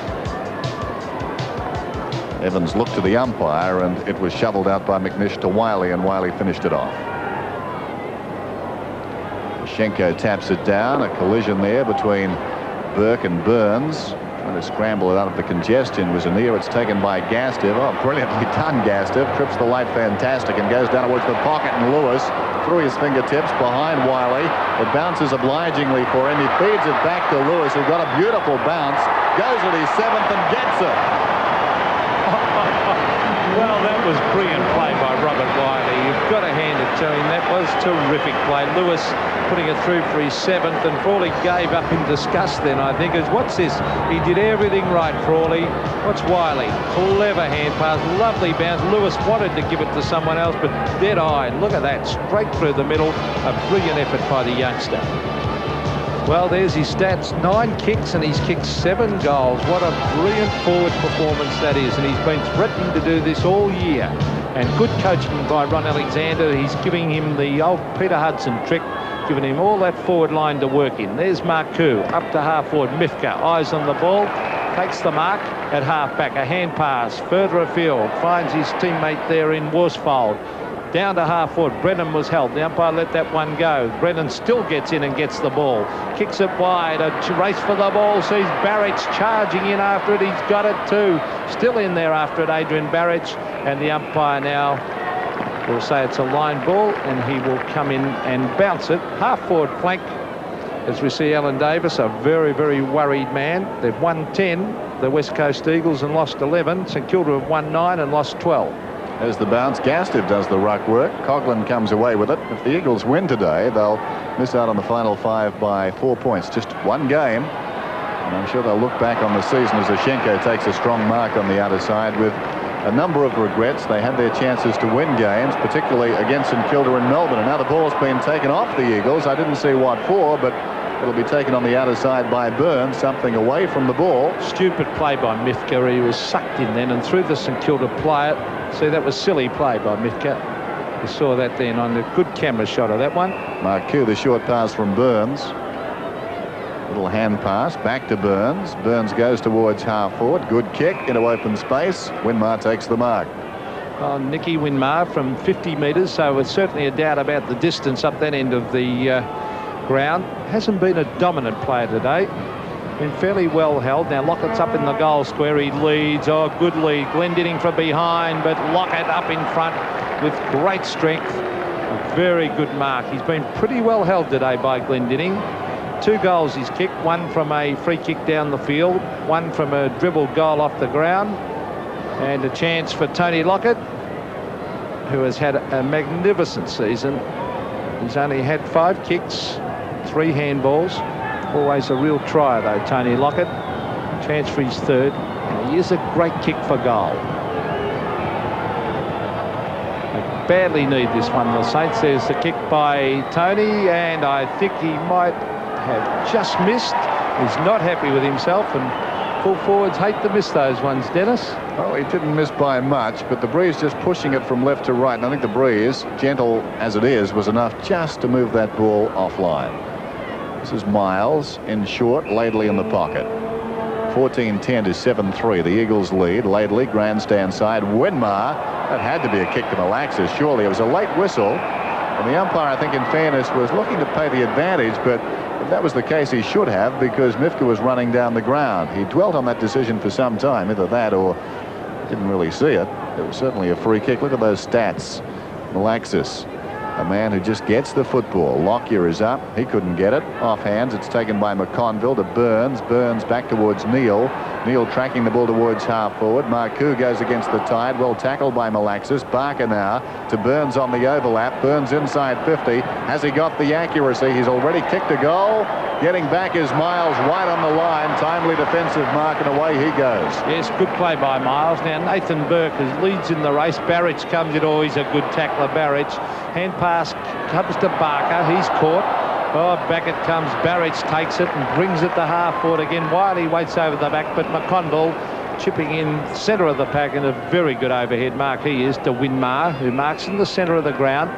Evans looked to the umpire, and it was shoveled out by McNeish to Wiley, and Wiley finished it off. Schenko taps it down. A collision there between Burke and Burns. Trying to scramble it out of the congestion was near. It's taken by Gastiv. Oh, brilliantly done, Gastiv. Trips the light fantastic and goes down towards the pocket, and Lewis through his fingertips behind Wiley. It bounces obligingly for him. He feeds it back to Lewis, who got a beautiful bounce. Goes at his 7th and gets it. Well, that was brilliant play by Robert Wiley. You've got to hand it to him. That was terrific play. Lewis putting it through for his 7th, and Frawley gave up in disgust then, I think. What's this? He did everything right, Frawley. What's Wiley? Clever hand pass, lovely bounce. Lewis wanted to give it to someone else, but dead eye. Look at that, straight through the middle. A brilliant effort by the youngster. Well, there's his stats. 9 kicks, and he's kicked 7 goals. What a brilliant forward performance that is, and he's been threatening to do this all year. And good coaching by Ron Alexander. He's giving him the old Peter Hudson trick, giving him all that forward line to work in. There's Marcoux up to half forward. Mifka, eyes on the ball, takes the mark at half back. A hand pass further afield, finds his teammate there in Worsfold. Down to half forward. Brennan was held. The umpire let that one go. Brennan still gets in and gets the ball. Kicks it wide. A race for the ball. Sees Barrett charging in after it. He's got it too. Still in there after it, Adrian Barrett. And the umpire now will say it's a line ball, and he will come in and bounce it. Half forward flank, as we see Alan Davis, a very, very worried man. They've won 10, the West Coast Eagles, and lost 11. St Kilda have won 9 and lost 12. As the bounce, Gastiv does the ruck work. Coughlin comes away with it. If the Eagles win today, they'll miss out on the final 5 by 4 points. Just one game. And I'm sure they'll look back on the season as Schenko takes a strong mark on the outer side with a number of regrets. They had their chances to win games, particularly against St Kilda and Melbourne. And now the ball's been taken off the Eagles. I didn't see what for, but it'll be taken on the outer side by Burns, something away from the ball. Stupid play by Mifka. He was sucked in then and through the St Kilda player. See, that was silly play by Mifka. You saw that then on the good camera shot of that one. Marcoux, the short pass from Burns. Little hand pass back to Burns. Burns goes towards half forward. Good kick into open space. Winmar takes the mark. Oh, Nicky Winmar from 50 metres, so it's certainly a doubt about the distance up that end of the ground. Hasn't been a dominant player today. Been fairly well held. Now Lockett's up in the goal square. He leads. Oh, good lead. Glendinning from behind, but Lockett up in front with great strength. A very good mark. He's been pretty well held today by Glendinning. 2 goals he's kicked. One from a free kick down the field. One from a dribbled goal off the ground. And a chance for Tony Lockett, who has had a magnificent season. He's only had 5 kicks, 3 handballs. Always a real trier, though, Tony Lockett. Chance for his 3rd. And he is a great kick for goal. They badly need this one, the Saints. There's the kick by Tony, and I think he might have just missed. He's not happy with himself, and full forwards hate to miss those ones, Dennis. Well, he didn't miss by much, but the breeze just pushing it from left to right, and I think the breeze, gentle as it is, was enough just to move that ball offline. This is Miles in short, Laidley in the pocket. 14-10 to 7-3. The Eagles lead. Laidley, grandstand side. Winmar. That had to be a kick to Malaxis. Surely it was a late whistle. And the umpire, I think, in fairness, was looking to pay the advantage, but But that was the case he should have, because Mifka was running down the ground. He dwelt on that decision for some time, either that or didn't really see it. It was certainly a free kick. Look at those stats. Malaxis, a man who just gets the football. Lockyer is up. He couldn't get it. Off hands. It's taken by McConville to Burns. Burns back towards Neil. Neil tracking the ball towards half forward. Marcoux goes against the tide. Well tackled by Malaxis. Barker now to Burns on the overlap. Burns inside 50. Has he got the accuracy? He's already kicked a goal. Getting back is Miles, wide on the line. Timely defensive mark, and away he goes. Yes, good play by Miles. Now Nathan Burke leads in the race. Barrett comes in. Oh, he's a good tackler, Barrett. Hand pass comes to Barker. He's caught. Oh, back it comes. Barrett takes it and brings it to half forward again. Wiley waits over the back, but McConville chipping in centre of the pack, and a very good overhead mark he is to Winmar, who marks in the centre of the ground.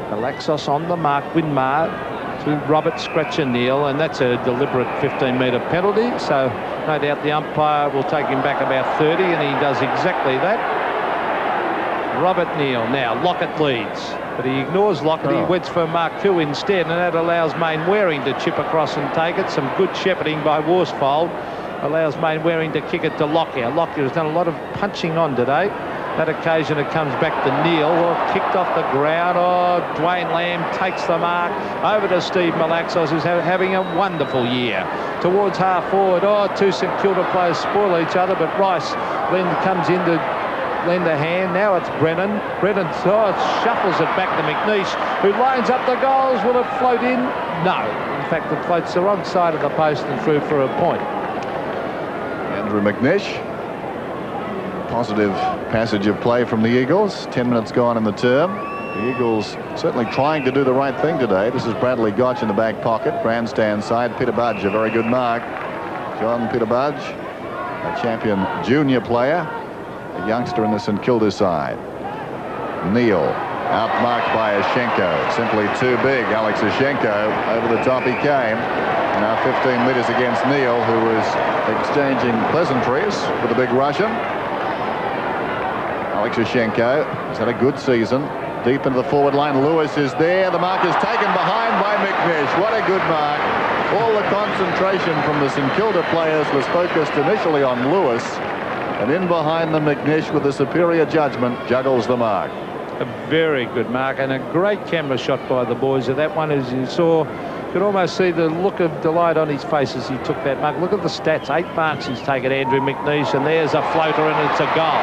Alaxos on the mark. Winmar to Robert Scratcher Neal, and that's a deliberate 15-metre penalty, so no doubt the umpire will take him back about 30, and he does exactly that. Robert Neal. Now Lockett leads, but he ignores Lockett. He waits for Marcoux instead, and that allows Mainwaring to chip across and take it. Some good shepherding by Worsfold allows Mainwaring to kick it to Lockyer. Lockyer has done a lot of punching on today. That occasion it comes back to Neil. Oh, kicked off the ground. Oh, Dwayne Lamb takes the mark. Over to Steve Malaxos, who's having a wonderful year. Towards half forward. Oh, two St Kilda players spoil each other, but Rice then comes in to lend a hand. Now it's Brennan. Brennan shuffles it back to McNeish, who lines up the goals. Will it float in? No. In fact, it floats the wrong side of the post and through for a point. Andrew McNeish. Positive passage of play from the Eagles. 10 minutes gone in the term. The Eagles certainly trying to do the right thing today. This is Bradley Gotch in the back pocket. Grandstand side. Peter-Budge, a very good mark. John Peter-Budge, a champion junior player, a youngster in the St Kilda side. Neil, outmarked by Ashenko. Simply too big. Alex Ashenko, over the top he came. Now 15 metres against Neil, who was exchanging pleasantries with the big Russian. Alex Ashenko has had a good season. Deep into the forward line. Lewis is there. The mark is taken behind by McNeish. What a good mark. All the concentration from the St Kilda players was focused initially on Lewis. And in behind them, McNeish, with a superior judgment, juggles the mark. A very good mark, and a great camera shot by the boys of that one. As you saw, you could almost see the look of delight on his face as he took that mark. Look at the stats. 8 marks he's taken, Andrew McNeish, and there's a floater, and it's a goal.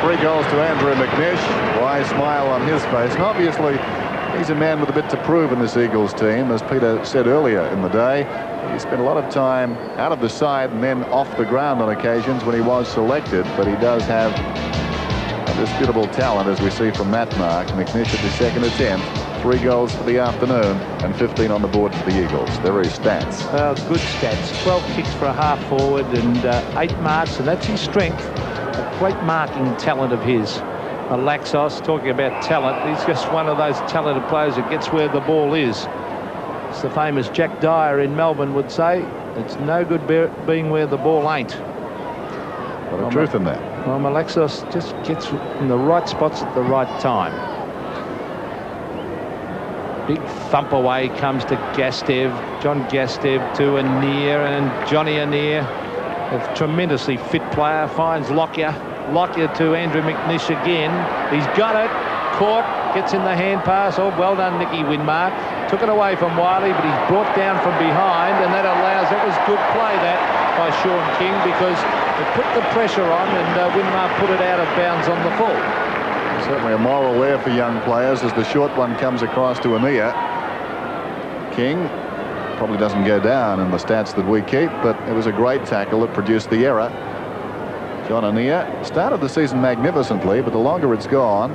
3 goals to Andrew McNeish. Wide smile on his face. And obviously, he's a man with a bit to prove in this Eagles team. As Peter said earlier in the day, he spent a lot of time out of the side and then off the ground on occasions when he was selected. But he does have indisputable talent, as we see from that mark. McNeish at the second attempt. 3 goals for the afternoon and 15 on the board for the Eagles. There are his stats. Good stats. 12 kicks for a half forward and 8 marks, and that's his strength. A great marking talent of his. Alaxos, talking about talent, he's just one of those talented players that gets where the ball is. It's the famous Jack Dyer in Melbourne would say, it's no good being where the ball ain't. A lot of truth in that. Well, Alaxos just gets in the right spots at the right time. Big thump away comes to Gastev. John Gastev to Anir, and Johnny Anir, a tremendously fit player, finds Lockyer. Lockyer to Andrew McNeish again. He's got it. Caught. Gets in the hand pass. Oh, well done, Nicky Winmar. Took it away from Wiley, but he's brought down from behind, and that allows... That was good play, that, by Sean King, because it put the pressure on, and Winmar put it out of bounds on the full. Certainly a moral there for young players as the short one comes across to Anir. King probably doesn't go down in the stats that we keep, but it was a great tackle that produced the error. John Anir started the season magnificently, but the longer it's gone,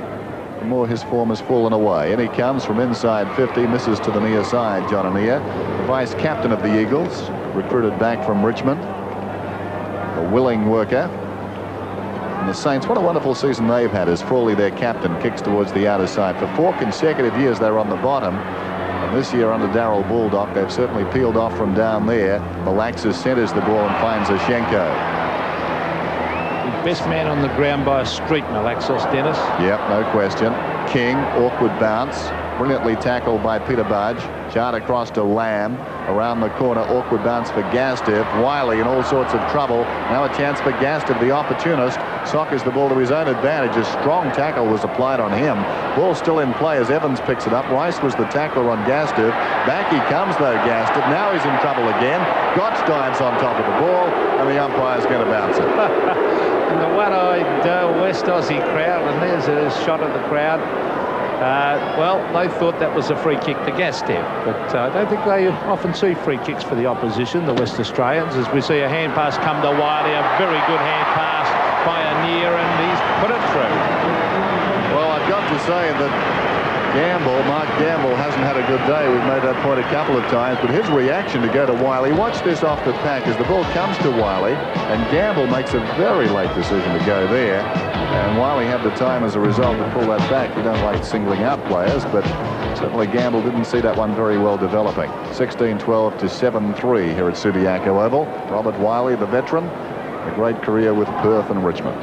the more his form has fallen away. And he comes from inside 50, misses to the near side. John Anir, the vice captain of the Eagles, recruited back from Richmond, a willing worker. And the Saints, what a wonderful season they've had as Frawley, their captain, kicks towards the outer side. For 4 consecutive years they were on the bottom. And this year under Darryl Baldock, they've certainly peeled off from down there. Malaxis centers the ball and finds Ashenko. Best man on the ground by a street, Malaxos, Dennis. Yep, no question. King, awkward bounce. Brilliantly tackled by Peter-Budge. Chart across to Lamb. Around the corner, awkward bounce for Gastiv. Wiley in all sorts of trouble. Now a chance for Gastiv, the opportunist. Sockers the ball to his own advantage. A strong tackle was applied on him. Ball still in play as Evans picks it up. Rice was the tackler on Gastiv. Back he comes though, Gastiv. Now he's in trouble again. Gotch dives on top of the ball, and the umpire's going to bounce it. And the one-eyed West Aussie crowd, and there's a shot of the crowd. Well, they thought that was a free kick to Gastiv, but I don't think they often see free kicks for the opposition, the West Australians, as we see a hand pass come to Wiley, a very good hand pass by Anir, and he's put it through. Well, I've got to say that Mark Gamble hasn't had a good day. We've made that point a couple of times, but his reaction to go to Wiley, watch this off the pack as the ball comes to Wiley, and Gamble makes a very late decision to go there, and Wiley had the time as a result to pull that back. You don't like singling out players, but certainly Gamble didn't see that one very well developing. 16-12 to 7-3 here at Subiaco Oval. Robert Wiley, the veteran, a great career with Perth and Richmond.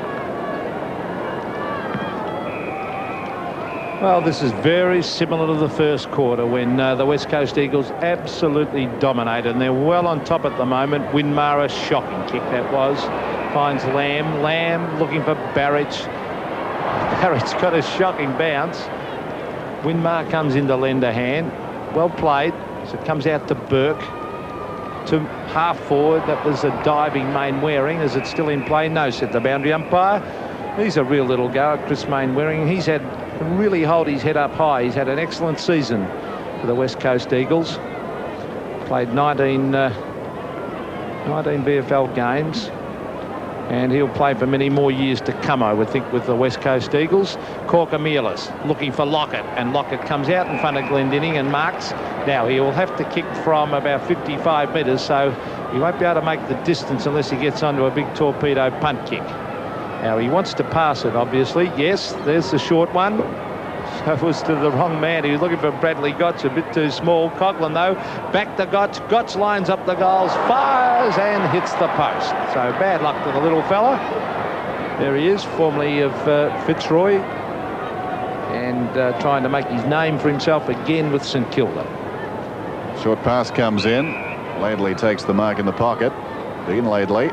Well, this is very similar to the first quarter when the West Coast Eagles absolutely dominated, and they're well on top at the moment. Winmar, a shocking kick that was. Finds Lamb. Lamb looking for Barrett. Barrett's got a shocking bounce. Winmar comes into lender hand. Well played. So it comes out to Burke. To half forward. That was a diving Mainwaring. Is it still in play? No, said the boundary umpire. He's a real little goer, Chris Mainwaring. He's had really hold his head up high. He's had an excellent season for the West Coast Eagles. Played 19 VFL games, and he'll play for many more years to come, I would think, with the West Coast Eagles. Corker-Mealis looking for Lockett, and Lockett comes out in front of Glendinning and marks. Now he will have to kick from about 55 metres, so he won't be able to make the distance unless he gets onto a big torpedo punt kick. Now he wants to pass it, obviously. Yes, there's the short one. So it was to the wrong man. He was looking for Bradley Gotch, a bit too small. Coughlin, though, back to Gotch. Gotch lines up the goals, fires and hits the post. So bad luck to the little fella. There he is, formerly of Fitzroy, and trying to make his name for himself again with St Kilda. Short pass comes in. Laidley takes the mark in the pocket. Dean Laidley.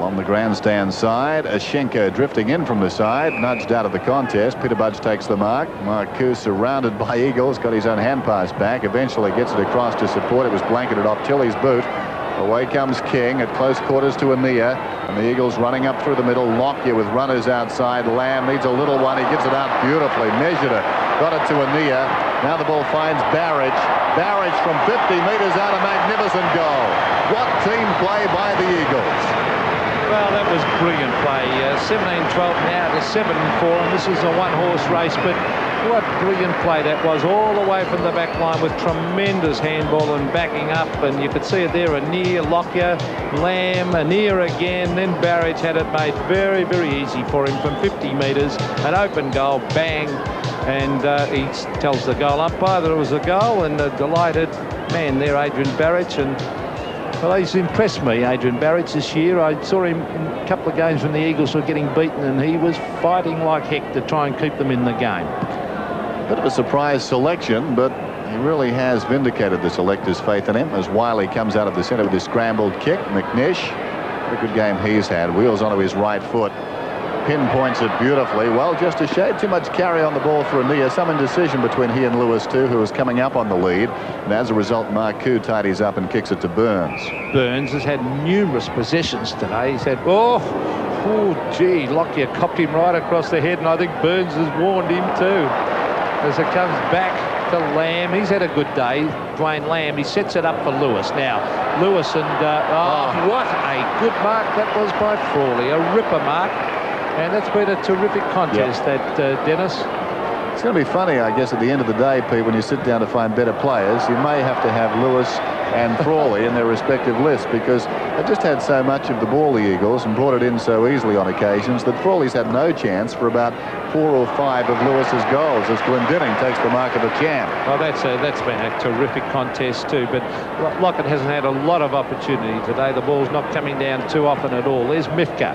On the grandstand side, Ashenko drifting in from the side, nudged out of the contest. Peter-Budge takes the mark. Marcoux, surrounded by Eagles, got his own hand pass back. Eventually gets it across to support. It was blanketed off Chili's boot. Away comes King at close quarters to Anir, and the Eagles running up through the middle. Lockyer with runners outside. Lamb needs a little one. He gives it out beautifully. Measured it. Got it to Anir. Now the ball finds Barrage. Barrage from 50 metres out, a magnificent goal. What team play by the Eagles. Well, that was brilliant play. 17-12 now to 7-4, and this is a one-horse race, but what brilliant play that was, all the way from the back line with tremendous handball and backing up, and you could see it there. Anir, Lockyer, Lamb, Anir again, then Barrage had it made very, very easy for him from 50 metres. An open goal, bang, and he tells the goal umpire that it was a goal, and a delighted man there, Adrian Barrage, and well, he's impressed me, Adrian Barrett, this year. I saw him in a couple of games when the Eagles were getting beaten, and he was fighting like heck to try and keep them in the game. Bit of a surprise selection, but he really has vindicated the selectors' faith in him as Wiley comes out of the centre with his scrambled kick. McNish, what a good game he's had. Wheels onto his right foot. Pinpoints it beautifully. Well, just a shade too much carry on the ball for Anir. Some indecision between he and Lewis too, who was coming up on the lead. And as a result, Marcoux tidies up and kicks it to Burns. Burns has had numerous possessions today. He's had, oh gee, Lockyer copped him right across the head, and I think Burns has warned him too. As it comes back to Lamb, he's had a good day. Dwayne Lamb, he sets it up for Lewis. Now, Lewis and, what a good mark that was by Frawley. A ripper mark. And that's been a terrific contest, that, Dennis. It's going to be funny, I guess, at the end of the day, Pete, when you sit down to find better players, you may have to have Lewis and Frawley in their respective lists, because they just had so much of the ball, the Eagles, and brought it in so easily on occasions that Frawley's had no chance for about 4 or 5 of Lewis's goals as Glendinning takes the mark of the champ. Well, that's been a terrific contest too, but Lockett hasn't had a lot of opportunity today. The ball's not coming down too often at all. There's Mifka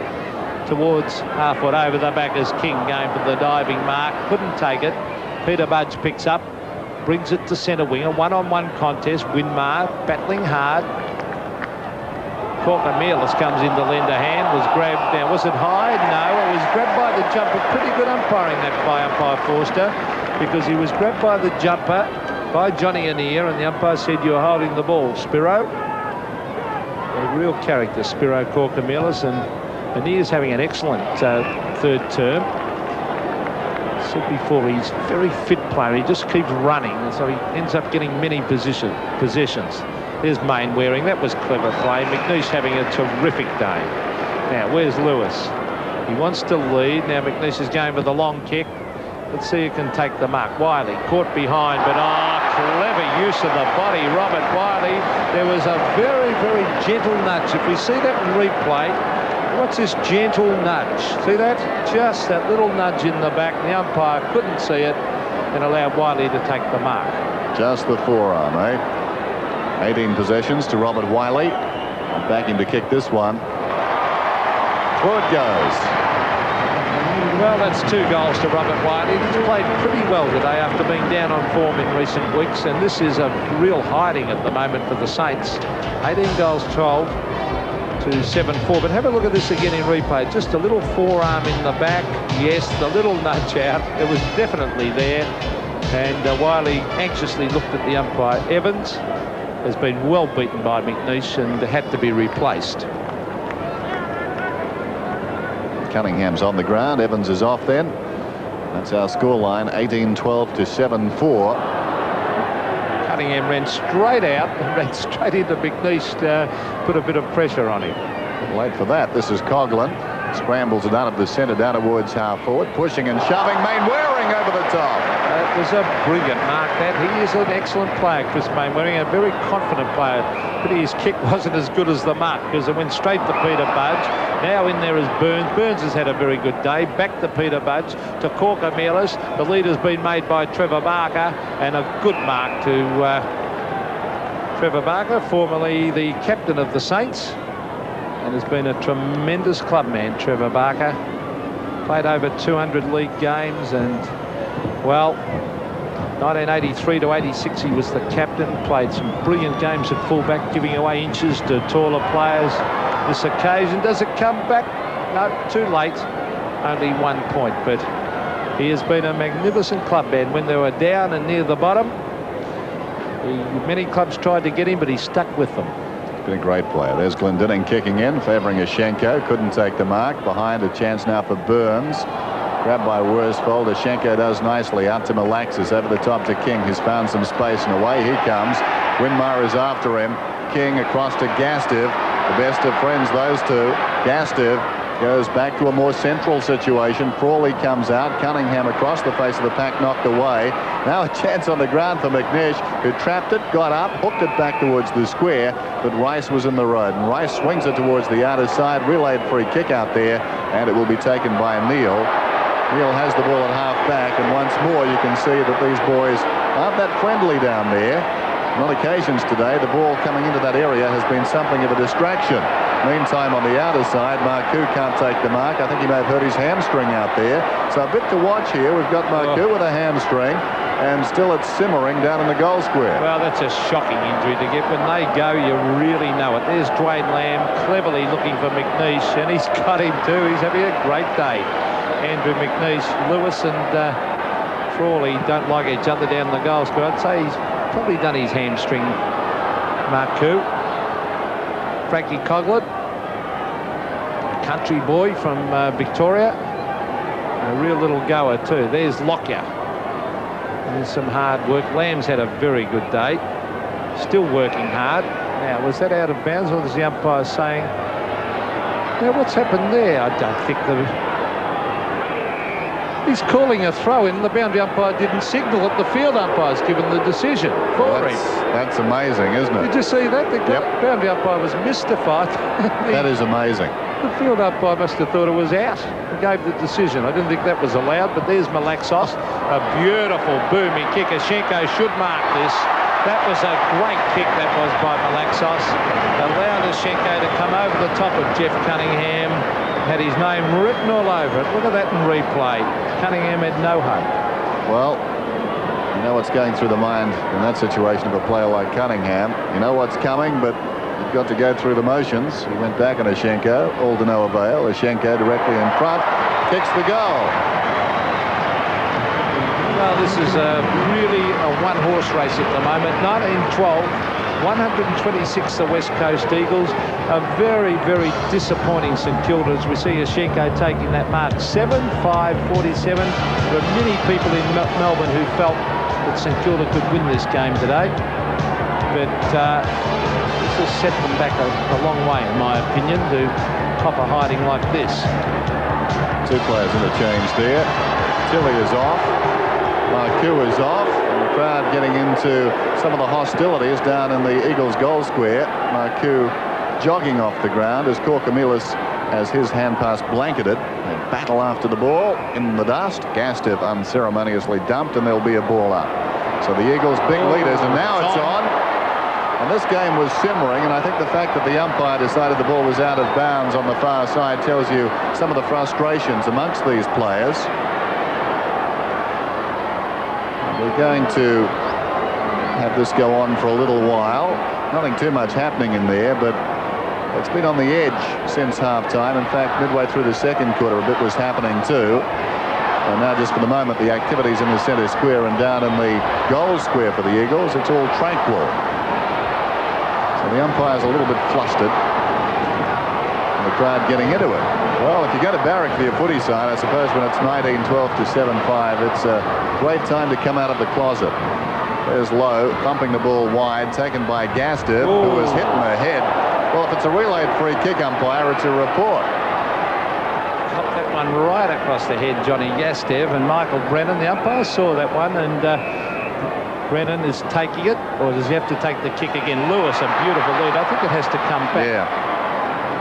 towards half-foot over the back as King going for the diving mark. Couldn't take it. Peter-Budge picks up, brings it to centre wing. A one-on-one contest. Winmar battling hard. Corker-Mealis comes in to lend a hand. Was grabbed. Now, was it high? No, it was grabbed by the jumper. Pretty good umpiring that by umpire Forster, because he was grabbed by the jumper by Johnny Annear, and the umpire said, "You're holding the ball, Spiro." A real character, Spiro Corker-Mealis, and Annear's having an excellent third term. Said before, he's a very fit player. He just keeps running, and so he ends up getting many possessions. There's Mainwaring. That was clever play. McNeish having a terrific day. Now, where's Lewis? He wants to lead. Now, McNeish is going for the long kick. Let's see who can take the mark. Wiley caught behind, but clever use of the body. Robert Wiley. There was a very, very gentle nudge. If we see that in replay, what's this gentle nudge? See that? Just that little nudge in the back. The umpire couldn't see it and allowed Wiley to take the mark. Just the forearm, eh? 18 possessions to Robert Wiley. Backing to kick this one. Forward goes. Well, that's 2 goals to Robert Wiley. He's played pretty well today after being down on form in recent weeks, and this is a real hiding at the moment for the Saints. 18 goals, 12 to 7-4. But have a look at this again in replay. Just a little forearm in the back. Yes, the little nudge out. It was definitely there. And Wiley anxiously looked at the umpire. Evans has been well beaten by McNeish and had to be replaced. Cunningham's on the ground. Evans is off then. That's our scoreline, 18-12 to 7-4. Cunningham ran straight out and ran straight into McNeish to put a bit of pressure on him. Late for that. This is Coughlin. Scrambles it out of the centre down towards half forward. Pushing and shoving. Mainwaring over the top. That was a brilliant mark. That he is an excellent player, Chris Mainwaring, a very confident player. But his kick wasn't as good as the mark, because it went straight to Peter-Budge. Now in there is Burns. Burns has had a very good day. Back to Peter-Budge, to Corker-Mealis. The lead has been made by Trevor Barker, and a good mark to Trevor Barker, formerly the captain of the Saints, and has been a tremendous clubman, Trevor Barker. Played over 200 league games, and, well, 1983 to 86 he was the captain. Played some brilliant games at fullback, giving away inches to taller players. This occasion, does it come back? No, too late. Only 1 point, but he has been a magnificent clubman. When they were down and near the bottom, many clubs tried to get him, but he stuck with them. Been a great player. There's Glendinning kicking in, favouring Ashenko. Couldn't take the mark. Behind, a chance now for Burns. Grabbed by Worsfold. Ashenko does nicely out to Malaxis, over the top to King, who's found some space, and away he comes. Winmar is after him. King across to Gastiv. The best of friends, those two. Gastiv goes back to a more central situation. Frawley comes out. Cunningham across the face of the pack, knocked away. Now a chance on the ground for McNeish, who trapped it, got up, hooked it back towards the square, but Rice was in the road, and Rice swings it towards the outer side. Relayed free kick out there, and it will be taken by Neal. Neal has the ball at half back, and once more you can see that these boys aren't that friendly down there. On occasions today, the ball coming into that area has been something of a distraction. Meantime, on the outer side, Marcoux can't take the mark. I think he may have hurt his hamstring out there. So a bit to watch here. We've got Marcoux with a hamstring, and still it's simmering down in the goal square. Well, that's a shocking injury to get. When they go, you really know it. There's Dwayne Lamb cleverly looking for McNeish, and he's got him too. He's having a great day. Andrew McNeish, Lewis and Frawley don't like each other down the goal square. I'd say he's probably done his hamstring, Marcoux. Frankie Coughlin, a country boy from Victoria, a real little goer too. There's Lockyer. There's some hard work. Lamb's had a very good day, still working hard. Now, was that out of bounds, or was the umpire saying, now what's happened there? I don't think he's calling a throw-in. The boundary umpire didn't signal it. The field umpire's given the decision for him. That's amazing, isn't it? Did you see that? The boundary umpire was mystified. That is amazing. The field umpire must have thought it was out. He gave the decision. I didn't think that was allowed, but there's Malaxos. A beautiful booming kick. Ashenko should mark this. That was a great kick, that was, by Malaxos. Allowed Ashenko to come over the top of Jeff Cunningham. Had his name written all over it. Look at that in replay. Cunningham had no hope. Well, know what's going through the mind in that situation of a player like Cunningham. You know what's coming, but you've got to go through the motions. He went back on Ashenko, all to no avail. Ashenko directly in front, kicks the goal. Well, this is really a one-horse race at the moment. 1912, 126 the West Coast Eagles. A very, very disappointing St Kilda as we see Ashenko taking that mark. 7-5-47. There are many people in Melbourne who felt that St Kilda could win this game today. But this has set them back a long way, in my opinion, to copper hiding like this. Two players interchanged there. Tilly is off. Marcoux is off. And the crowd getting into some of the hostilities down in the Eagles goal square. Marcoux jogging off the ground as Korkamilis has his hand pass blanketed. They battle after the ball in the dust. Gastev unceremoniously dumped, and there'll be a ball up. So the Eagles big leaders, and now it's on. And this game was simmering, and I think the fact that the umpire decided the ball was out of bounds on the far side tells you some of the frustrations amongst these players. We're going to have this go on for a little while. Nothing too much happening in there, but it's been on the edge since half-time. In fact, midway through the second quarter, a bit was happening too. And now, just for the moment, the activities in the centre square and down in the goal square for the Eagles, it's all tranquil. So the umpire's a little bit flustered. And the crowd getting into it. Well, if you go to Barrack for your footy side, I suppose when it's 19-12 to 7-5, it's a great time to come out of the closet. There's Lowe thumping the ball wide, taken by Gastev, who was hit in the head. Well, if it's a relayed free kick, umpire, it's a report. Popped that one right across the head, Johnny Gastev, and Michael Brennan, the umpire, saw that one, and Brennan is taking it, or does he have to take the kick again? Lewis, a beautiful lead. I think it has to come back. Yeah.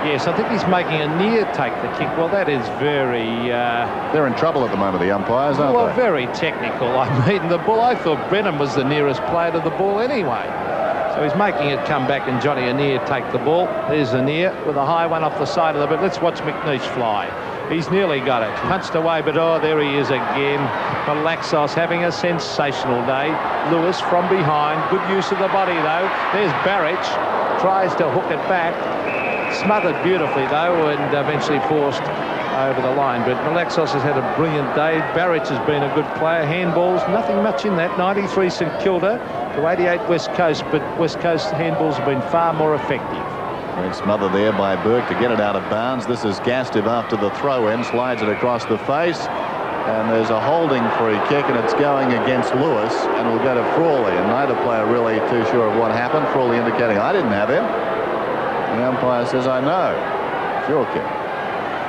Yes, I think he's making a near take the kick. Well, that is very... They're in trouble at the moment, the umpires, aren't well, they? very technical. I mean, the ball, I thought Brennan was the nearest player to the ball anyway. So he's making it come back, and Johnny Annear take the ball. There's Annear with a high one off the side of the bit. Let's watch McNeish fly. He's nearly got it. Punched away, but oh, there he is again. Malaxos having a sensational day. Lewis from behind. Good use of the body, though. There's Barrich. Tries to hook it back. Smothered beautifully, though, and eventually forced over the line. But Malaxos has had a brilliant day. Barrich has been a good player. Handballs, nothing much in that. 93 St Kilda to 88 West Coast, but West Coast handballs have been far more effective. Great smother there by Burke to get it out of bounds. This is Gastev after the throw-in, slides it across the face, and there's a holding free kick, and it's going against Lewis, and will go to Frawley, and neither player really too sure of what happened. Frawley indicating, I didn't have him. The umpire says, I know. It's your kick.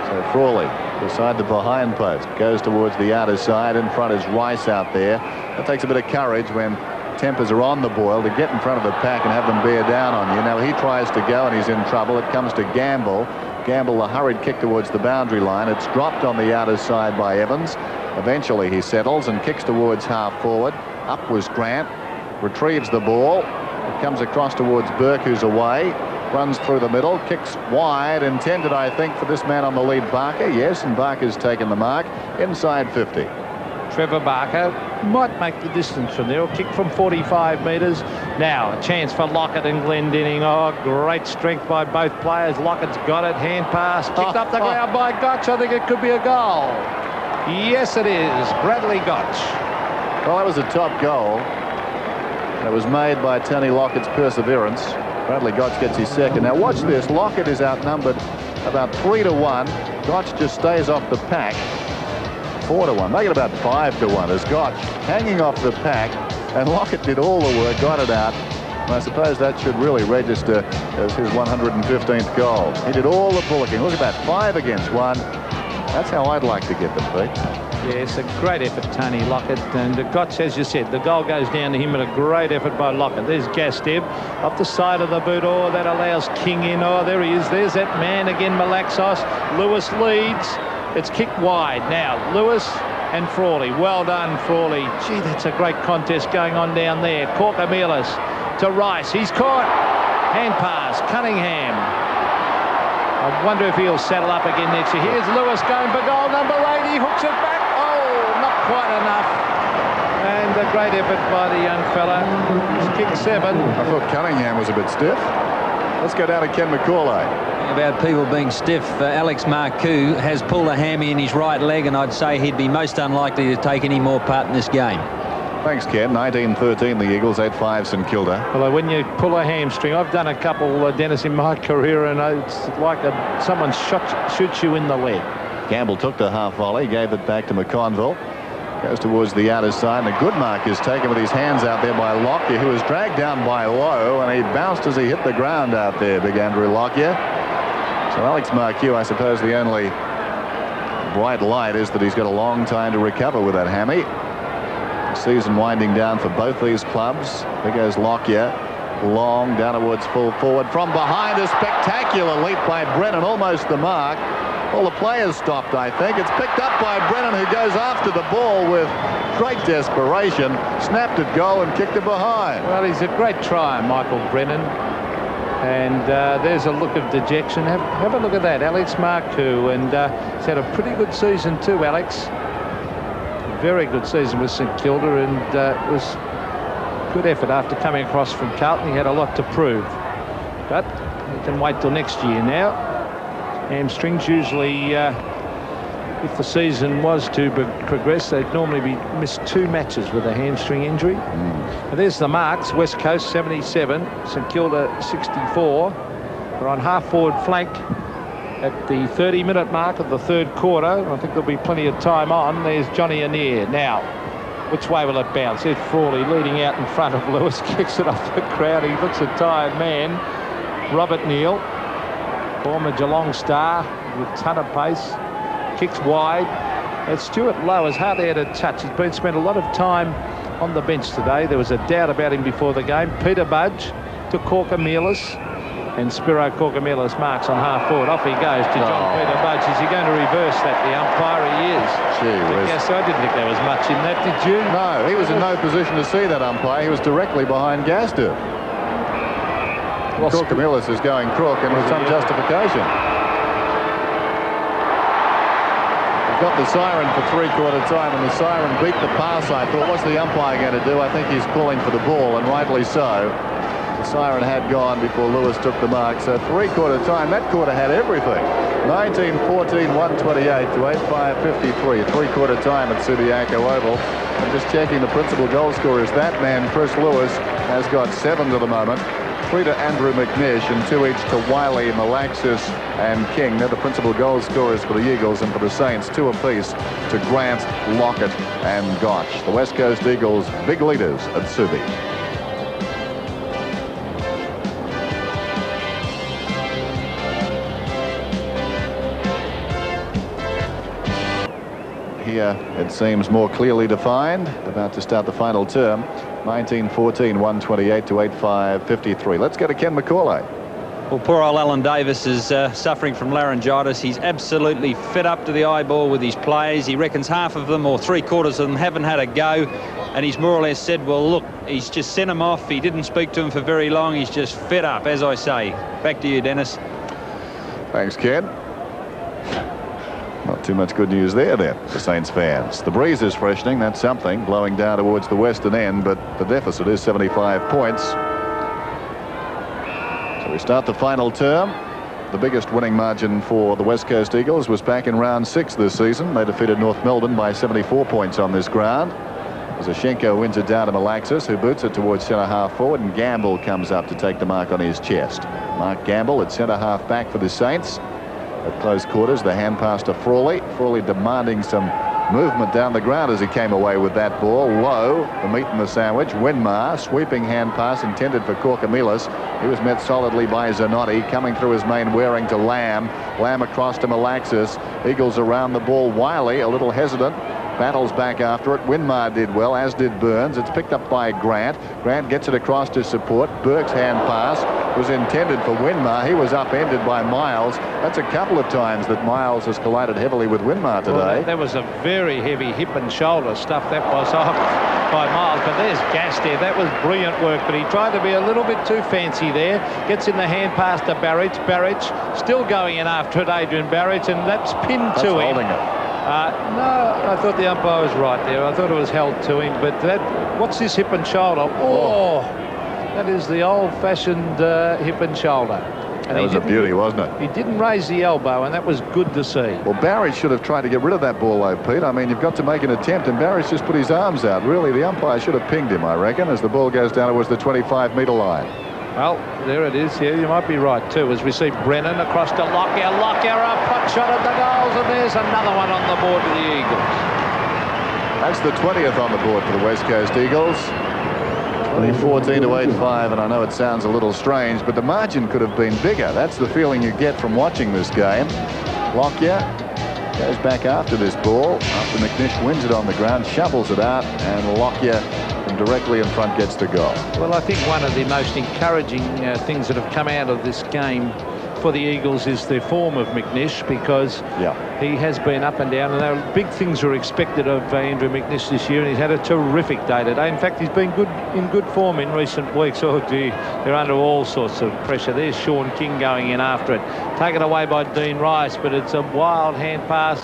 So Frawley beside the behind post goes towards the outer side. In front is Rice out there. That takes a bit of courage when tempers are on the boil to get in front of the pack and have them bear down on you. Now he tries to go and he's in trouble. It comes to Gamble. Gamble, a hurried kick towards the boundary line. It's dropped on the outer side by Evans. Eventually he settles and kicks towards half forward. Up was Grant. Retrieves the ball. It comes across towards Burke, who's away. Runs through the middle, kicks wide, intended, I think, for this man on the lead, Barker. Yes, and Barker's taken the mark inside 50. Trevor Barker might make the distance from there, or kick from 45 metres. Now, a chance for Lockett and Glendinning. Oh, great strength by both players. Lockett's got it, hand pass, kicked up the ground by Gotch. I think it could be a goal. Yes, it is. Bradley Gotch. Well, that was a top goal. It was made by Tony Lockett's perseverance. Bradley Gotch gets his second. Now watch this. Lockett is outnumbered about 3-1. Gotch just stays off the pack. 4-1. Make it about 5-1 as Gotch hanging off the pack. And Lockett did all the work, got it out. And I suppose that should really register as his 115th goal. He did all the bullocking. Look at that. 5 against 1. That's how I'd like to get them, Pete. Yes, a great effort, Tony Lockett. And Gotch, as you said, the goal goes down to him, and a great effort by Lockett. There's Gastev up the side of the boot. Oh, that allows King in. Oh, there he is. There's that man again, Malaxos. Lewis leads. It's kicked wide. Now, Lewis and Frawley. Well done, Frawley. Gee, that's a great contest going on down there. Korkamilis to Rice. He's caught. Hand pass. Cunningham. I wonder if he'll settle up again next year. Here's Lewis going for goal number 8. He hooks it back. Oh, not quite enough. And a great effort by the young fella. He's kicked 7. I thought Cunningham was a bit stiff. Let's go down to Ken McCauley. About people being stiff, Alex Marcoux has pulled a hammy in his right leg, and I'd say he'd be most unlikely to take any more part in this game. Thanks, Ken. 19-13 the Eagles, 8-5 St Kilda. Well, when you pull a hamstring, I've done a couple, Dennis, in my career, and it's like someone shoots you in the leg. Gamble took the half volley, gave it back to McConville. Goes towards the outer side, and a good mark is taken with his hands out there by Lockyer, who was dragged down by Lowe, and he bounced as he hit the ground out there, big Andrew Lockyer. So Alex Marcoux, I suppose the only bright light is that he's got a long time to recover with that hammy. Season winding down for both these clubs. There goes Lockyer, long down towards full forward. From behind, a spectacular leap by Brennan, almost the mark. All the players stopped, I think. It's picked up by Brennan, who goes after the ball with great desperation, snapped it goal and kicked it behind. Well, he's a great try, Michael Brennan. And there's a look of dejection. Have a look at that, Alex Marcoux. And he's had a pretty good season too, Alex. Very good season with St Kilda, and it was good effort after coming across from Carlton. He had a lot to prove, but he can wait till next year now. Hamstrings usually, if the season was to progress, they'd normally be missed 2 matches with a hamstring injury. And there's the marks. West Coast 77, St Kilda 64. We're on half-forward flank at the 30-minute mark of the 3rd quarter. I think there'll be plenty of time on. There's Johnny Annear. Now, which way will it bounce? There's Frawley leading out in front of Lewis, kicks it off the crowd. He looks a tired man. Robert Neal, former Geelong star with a ton of pace, kicks wide. And Stuart Lowe has hardly had a touch. He's been spent a lot of time on the bench today. There was a doubt about him before the game. Peter-Budge to Corker-Mielis, and Spiro Corker-Mielis marks on half-forward. Off he goes to John Peter-Budge. Is he going to reverse that? The umpire, he is. Yes, I didn't think there was much in that, did you? No, he was in no position to see that umpire. He was directly behind Gaster. Well, Corker-Mielis is going crook, and with some justification. We've got the siren for 3/4 time, and the siren beat the pass. I thought, what's the umpire going to do? I think he's calling for the ball, and rightly so. The siren had gone before Lewis took the mark. So 3/4 time, that quarter had everything. 19-14, 128 to 8-5-53. 3/4 time at Subiaco Oval. I'm just checking the principal goal scorers. That man, Chris Lewis, has got 7 to the moment. 3 to Andrew McNish, and 2 each to Wiley, Malaxis and King. They're the principal goal scorers for the Eagles, and for the Saints, 2 apiece to Grant, Lockett and Gotch. The West Coast Eagles, big leaders at Subi. Here it seems more clearly defined, about to start the final term. 19-14, 128 to 8-5-53. Let's go to Ken McCauley. Well, poor old Alan Davis is suffering from laryngitis. He's absolutely fed up to the eyeball with his players. He reckons half of them or 3/4 of them haven't had a go, and he's more or less said, well, look, he's just sent them off. He didn't speak to them for very long. He's just fed up, as I say. Back to you, Dennis. Thanks, Ken. Not too much good news there then for Saints fans. The breeze is freshening, that's something, blowing down towards the western end, but the deficit is 75 points. So we start the final term. The biggest winning margin for the West Coast Eagles was back in round 6 this season. They defeated North Melbourne by 74 points on this ground. Zashenko wins it down to Malaxis, who boots it towards centre half forward, and Gamble comes up to take the mark on his chest. Mark Gamble at centre half back for the Saints. At close quarters, the hand pass to Frawley. Frawley demanding some movement down the ground as he came away with that ball. Low, the meat and the sandwich. Winmar, sweeping hand pass intended for Corker-Mielis. He was met solidly by Zanotti, coming through his main wearing to Lamb. Lamb across to Malaxis. Eagles around the ball. Wiley, a little hesitant. Battles back after it. Winmar did well, as did Burns. It's picked up by Grant. Grant gets it across to support. Burke's hand pass was intended for Winmar. He was upended by Miles. That's a couple of times that Miles has collided heavily with Winmar today. Well, that was a very heavy hip and shoulder stuff that was off by Miles. But there's Gastier. That was brilliant work, but he tried to be a little bit too fancy there. Gets in the hand pass to Barrage. Barrage still going in after it, Adrian Barrage, and that's pinned to him. Holding it. No, I thought the umpire was right there. I thought it was held to him, but what's this hip and shoulder? Oh, that is the old-fashioned hip and shoulder. And that was a beauty, wasn't it? He didn't raise the elbow, and that was good to see. Well, Barry should have tried to get rid of that ball, though, Pete. I mean, you've got to make an attempt, and Barry's just put his arms out. Really, the umpire should have pinged him, I reckon, as the ball goes down towards the 25-metre line. Well, there it is. Yeah, you might be right, too, as we see Brennan across to Lockyer. Lockyer, a pot shot at the goals, and there's another one on the board for the Eagles. That's the 20th on the board for the West Coast Eagles. 14 to 8-5, and I know it sounds a little strange, but the margin could have been bigger. That's the feeling you get from watching this game. Lockyer goes back after this ball, after McNish wins it on the ground, shovels it out, and Lockyer from directly in front gets the goal. Well, I think one of the most encouraging things that have come out of this game for the Eagles is the form of McNish, because he has been up and down, and there are big things are expected of Andrew McNish this year, and he's had a terrific day today. In fact, he's been in good form in recent weeks. Oh gee, they're under all sorts of pressure. There's Sean King going in after it, taken away by Dean Rice, but it's a wild hand pass.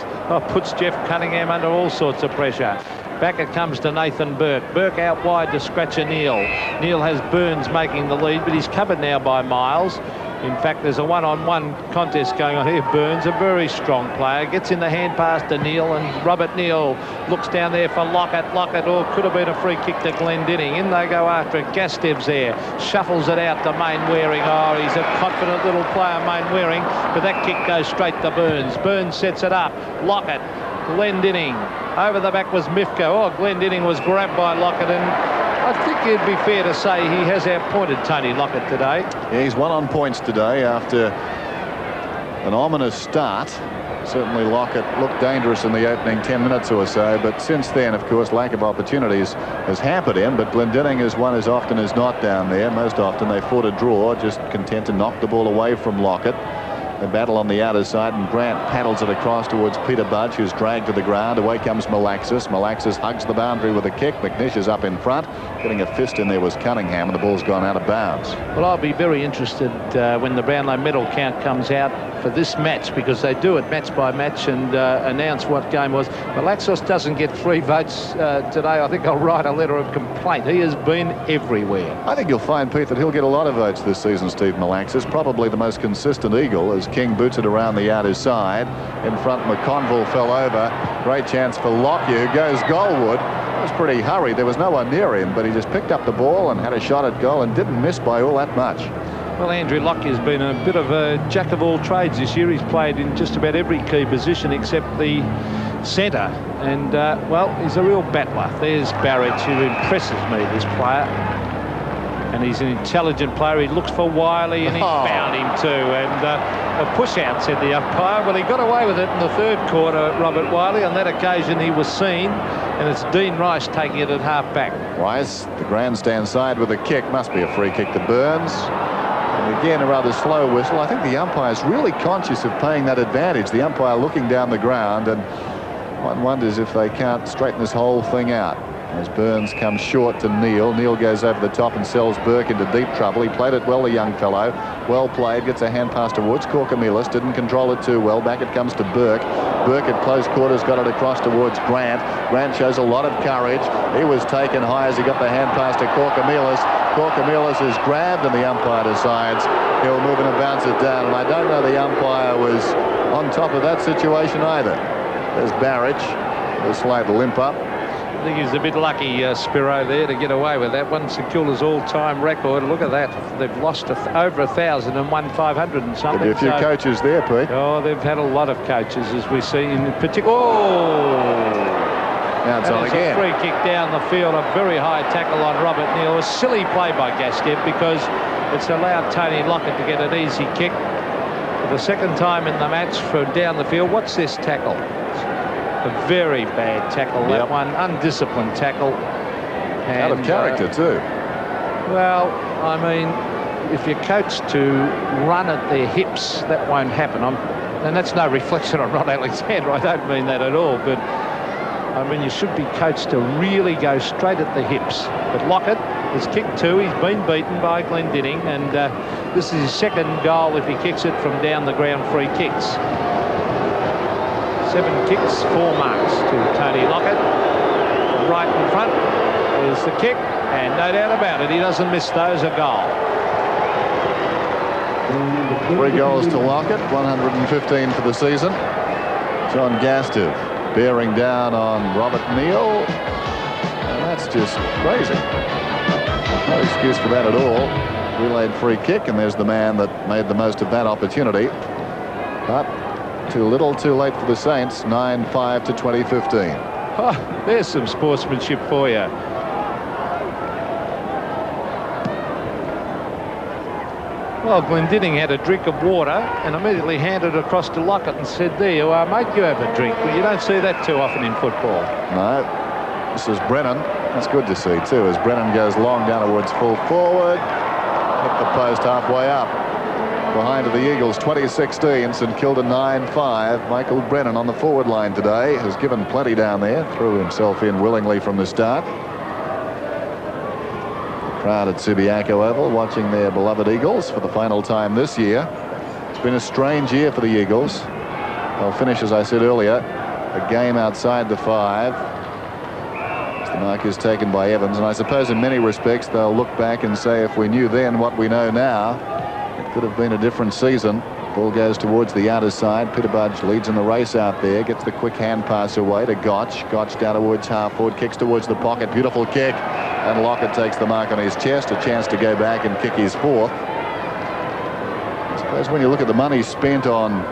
Puts Jeff Cunningham under all sorts of pressure. Back it comes to Nathan Burke. Burke out wide to Scratcher Neal. Neal has Burns making the lead, but he's covered now by Miles. In fact, there's a one-on-one contest going on here. Burns, a very strong player, gets in the hand pass to Neal, and Robert Neal looks down there for Lockett. Lockett, could have been a free kick to Glendinning. In they go after it. Gastev's there, shuffles it out to Mainwaring. Oh, he's a confident little player, Mainwaring, but that kick goes straight to Burns. Burns sets it up. Lockett, Glendinning. Over the back was Mifko. Oh, Glendinning was grabbed by Lockett, and I think it'd be fair to say he has outpointed Tony Lockett today. Yeah, he's 1 on points today after an ominous start. Certainly Lockett looked dangerous in the opening 10 minutes or so, but since then, of course, lack of opportunities has hampered him. But Glendinning has won as often as not down there. Most often they fought a draw, just content to knock the ball away from Lockett. The battle on the outer side, and Grant paddles it across towards Peter-Budge, who's dragged to the ground. Away comes Malaxis. Malaxis hugs the boundary with a kick. McNish is up in front. Getting a fist in there was Cunningham, and the ball's gone out of bounds. Well, I'll be very interested when the Brownlow Medal count comes out for this match, because they do it match by match and announce what game was. Malaxis doesn't get 3 votes today. I think I'll write a letter of complaint. He has been everywhere. I think you'll find, Pete, that he'll get a lot of votes this season, Steve Malaxis. Probably the most consistent Eagle, as King boots it around the outer side. In front, McConville fell over. Great chance for Lockyer, who goes goalward. It was pretty hurried. There was no one near him, but he just picked up the ball and had a shot at goal and didn't miss by all that much. Well, Andrew Lockyer's been a bit of a jack of all trades this year. He's played in just about every key position except the centre. And, well, he's a real battler. There's Barrett, who impresses me, this player. And he's an intelligent player. He looks for Wiley, and he found him too. And a push-out, said the umpire. Well, he got away with it in the 3rd quarter, Robert Wiley. On that occasion, he was seen. And it's Dean Rice taking it at half-back. Rice, the grandstand side with a kick. Must be a free kick to Burns. And again, a rather slow whistle. I think the umpire's really conscious of paying that advantage. The umpire looking down the ground, and one wonders if they can't straighten this whole thing out. As Burns comes short to Neal. Neal goes over the top and sells Burke into deep trouble. He played it well, the young fellow. Well played. Gets a hand pass towards Corcomelis. Didn't control it too well. Back it comes to Burke. Burke at close quarters got it across towards Grant. Grant shows a lot of courage. He was taken high as he got the hand pass to Corcomelis. Corcomelis is grabbed, and the umpire decides he'll move and bounce it down. And I don't know the umpire was on top of that situation either. There's Barrett. A slight limp up. I think he's a bit lucky, Spiro, there to get away with that one. St Kilda's all-time record. Look at that. They've lost over 1,000 and won 500 and something. There'll be a few coaches there, Pete. Oh, they've had a lot of coaches, as we see in particular. Oh! Now it's on again. A free kick down the field. A very high tackle on Robert Neal. A silly play by Gastev, because it's allowed Tony Lockett to get an easy kick for the 2nd time in the match from down the field. What's this tackle? A very bad tackle, that one. Undisciplined tackle. And, out of character, too. Well, I mean, if you're coached to run at their hips, that won't happen. And that's no reflection on Ron Alexander. I don't mean that at all. But, I mean, you should be coached to really go straight at the hips. But Lockett has kicked 2. He's been beaten by Glendinning. And this is his 2nd goal if he kicks it from down the ground free kicks. 7 kicks, 4 marks to Tony Lockett. Right in front is the kick, and no doubt about it, he doesn't miss those. A goal. 3 goals to Lockett, 115 for the season. John Gastiff bearing down on Robert Neal, and that's just crazy. No excuse for that at all. Relayed free kick, and there's the man that made the most of that opportunity. But too little, too late for the Saints. 9-5 to 2015. Oh, there's some sportsmanship for you. Well, Glendinning had a drink of water and immediately handed it across to Lockett and said, "There you are, mate, you have a drink." Well, you don't see that too often in football. No. This is Brennan. That's good to see, too, as Brennan goes long down towards full forward. Hit the post halfway up. Behind the Eagles, 2016, St Kilda 9-5. Michael Brennan on the forward line today has given plenty down there. Threw himself in willingly from the start. Crowd at Subiaco Oval watching their beloved Eagles for the final time this year. It's been a strange year for the Eagles. They'll finish, as I said earlier, a game outside the 5. As the mark is taken by Evans, and I suppose in many respects they'll look back and say, if we knew then what we know now, it could have been a different season. Ball goes towards the outer side. Peter-Budge leads in the race out there. Gets the quick hand pass away to Gotch. Gotch down towards half forward. Kicks towards the pocket. Beautiful kick. And Lockett takes the mark on his chest. A chance to go back and kick his 4th. I suppose when you look at the money spent on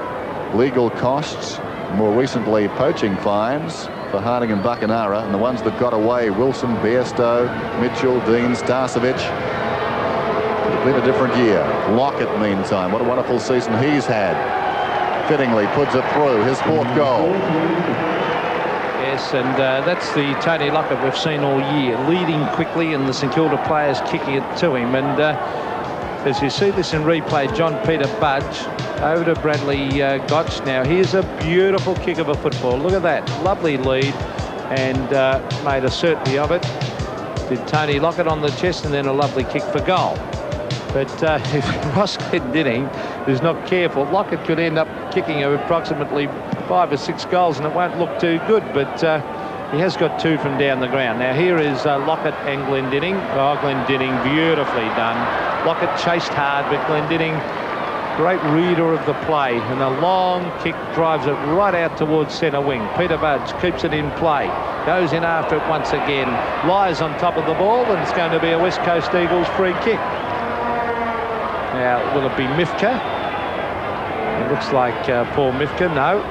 legal costs, more recently poaching fines for Harding and Buckenara, and the ones that got away, Wilson, Bairstow, Mitchell, Dean, Starcevic. Been a different year. Lockett, meantime, what a wonderful season he's had. Fittingly puts it through, his 4th goal. Yes, and that's the Tony Lockett we've seen all year, leading quickly and the St Kilda players kicking it to him. And as you see this in replay, John Peter-Budge over to Bradley Gotch. Now here's a beautiful kick of a football. Look at that, lovely lead, and made a certainty of it. Did Tony Lockett on the chest, and then a lovely kick for goal. But if Ross Glendinning is not careful, Lockett could end up kicking approximately 5 or 6 goals, and it won't look too good. But he has got 2 from down the ground. Now here is Lockett and Glendinning. Oh, Glendinning, beautifully done. Lockett chased hard, but Glendinning, great reader of the play, and a long kick drives it right out towards centre wing. Peter-Budge keeps it in play, goes in after it once again, lies on top of the ball, and it's going to be a West Coast Eagles free kick. Now, will it be Mifka? It looks like Paul Mifka. No,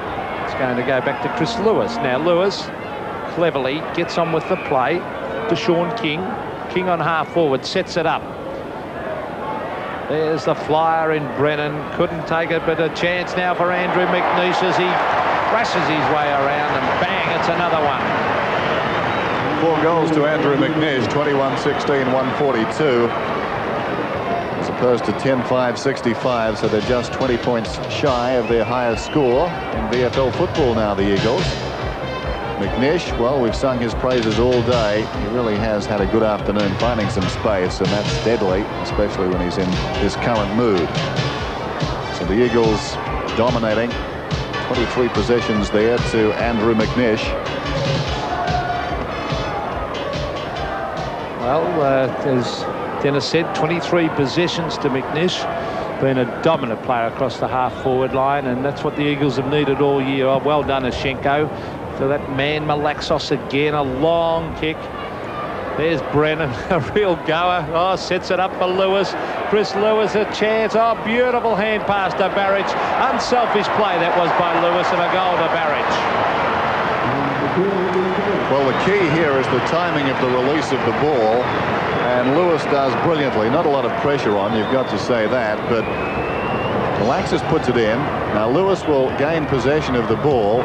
it's going to go back to Chris Lewis. Now, Lewis cleverly gets on with the play to Sean King. King on half forward, sets it up. There's the flyer in Brennan. Couldn't take it, but a chance now for Andrew McNeish as he crashes his way around, and bang, it's another one. 4 goals to Andrew McNeish, 21-16, 142. As opposed to 10-5-65, so they're just 20 points shy of their highest score in VFL football now, the Eagles. McNeish, well, we've sung his praises all day. He really has had a good afternoon finding some space, and that's deadly, especially when he's in his current mood. So the Eagles dominating. 23 possessions there to Andrew McNeish. Well, as Dennis said, 23 possessions to McNeish. Been a dominant player across the half-forward line, and that's what the Eagles have needed all year. Oh, well done, Ashenko. To that man, Malaxos again, a long kick. There's Brennan, a real goer. Oh, sets it up for Lewis. Chris Lewis, a chance. Oh, beautiful hand pass to Barrage. Unselfish play that was by Lewis, and a goal to Barrage. Well, the key here is the timing of the release of the ball, and Lewis does brilliantly. Not a lot of pressure on, you've got to say that, but Malaxos puts it in. Now Lewis will gain possession of the ball.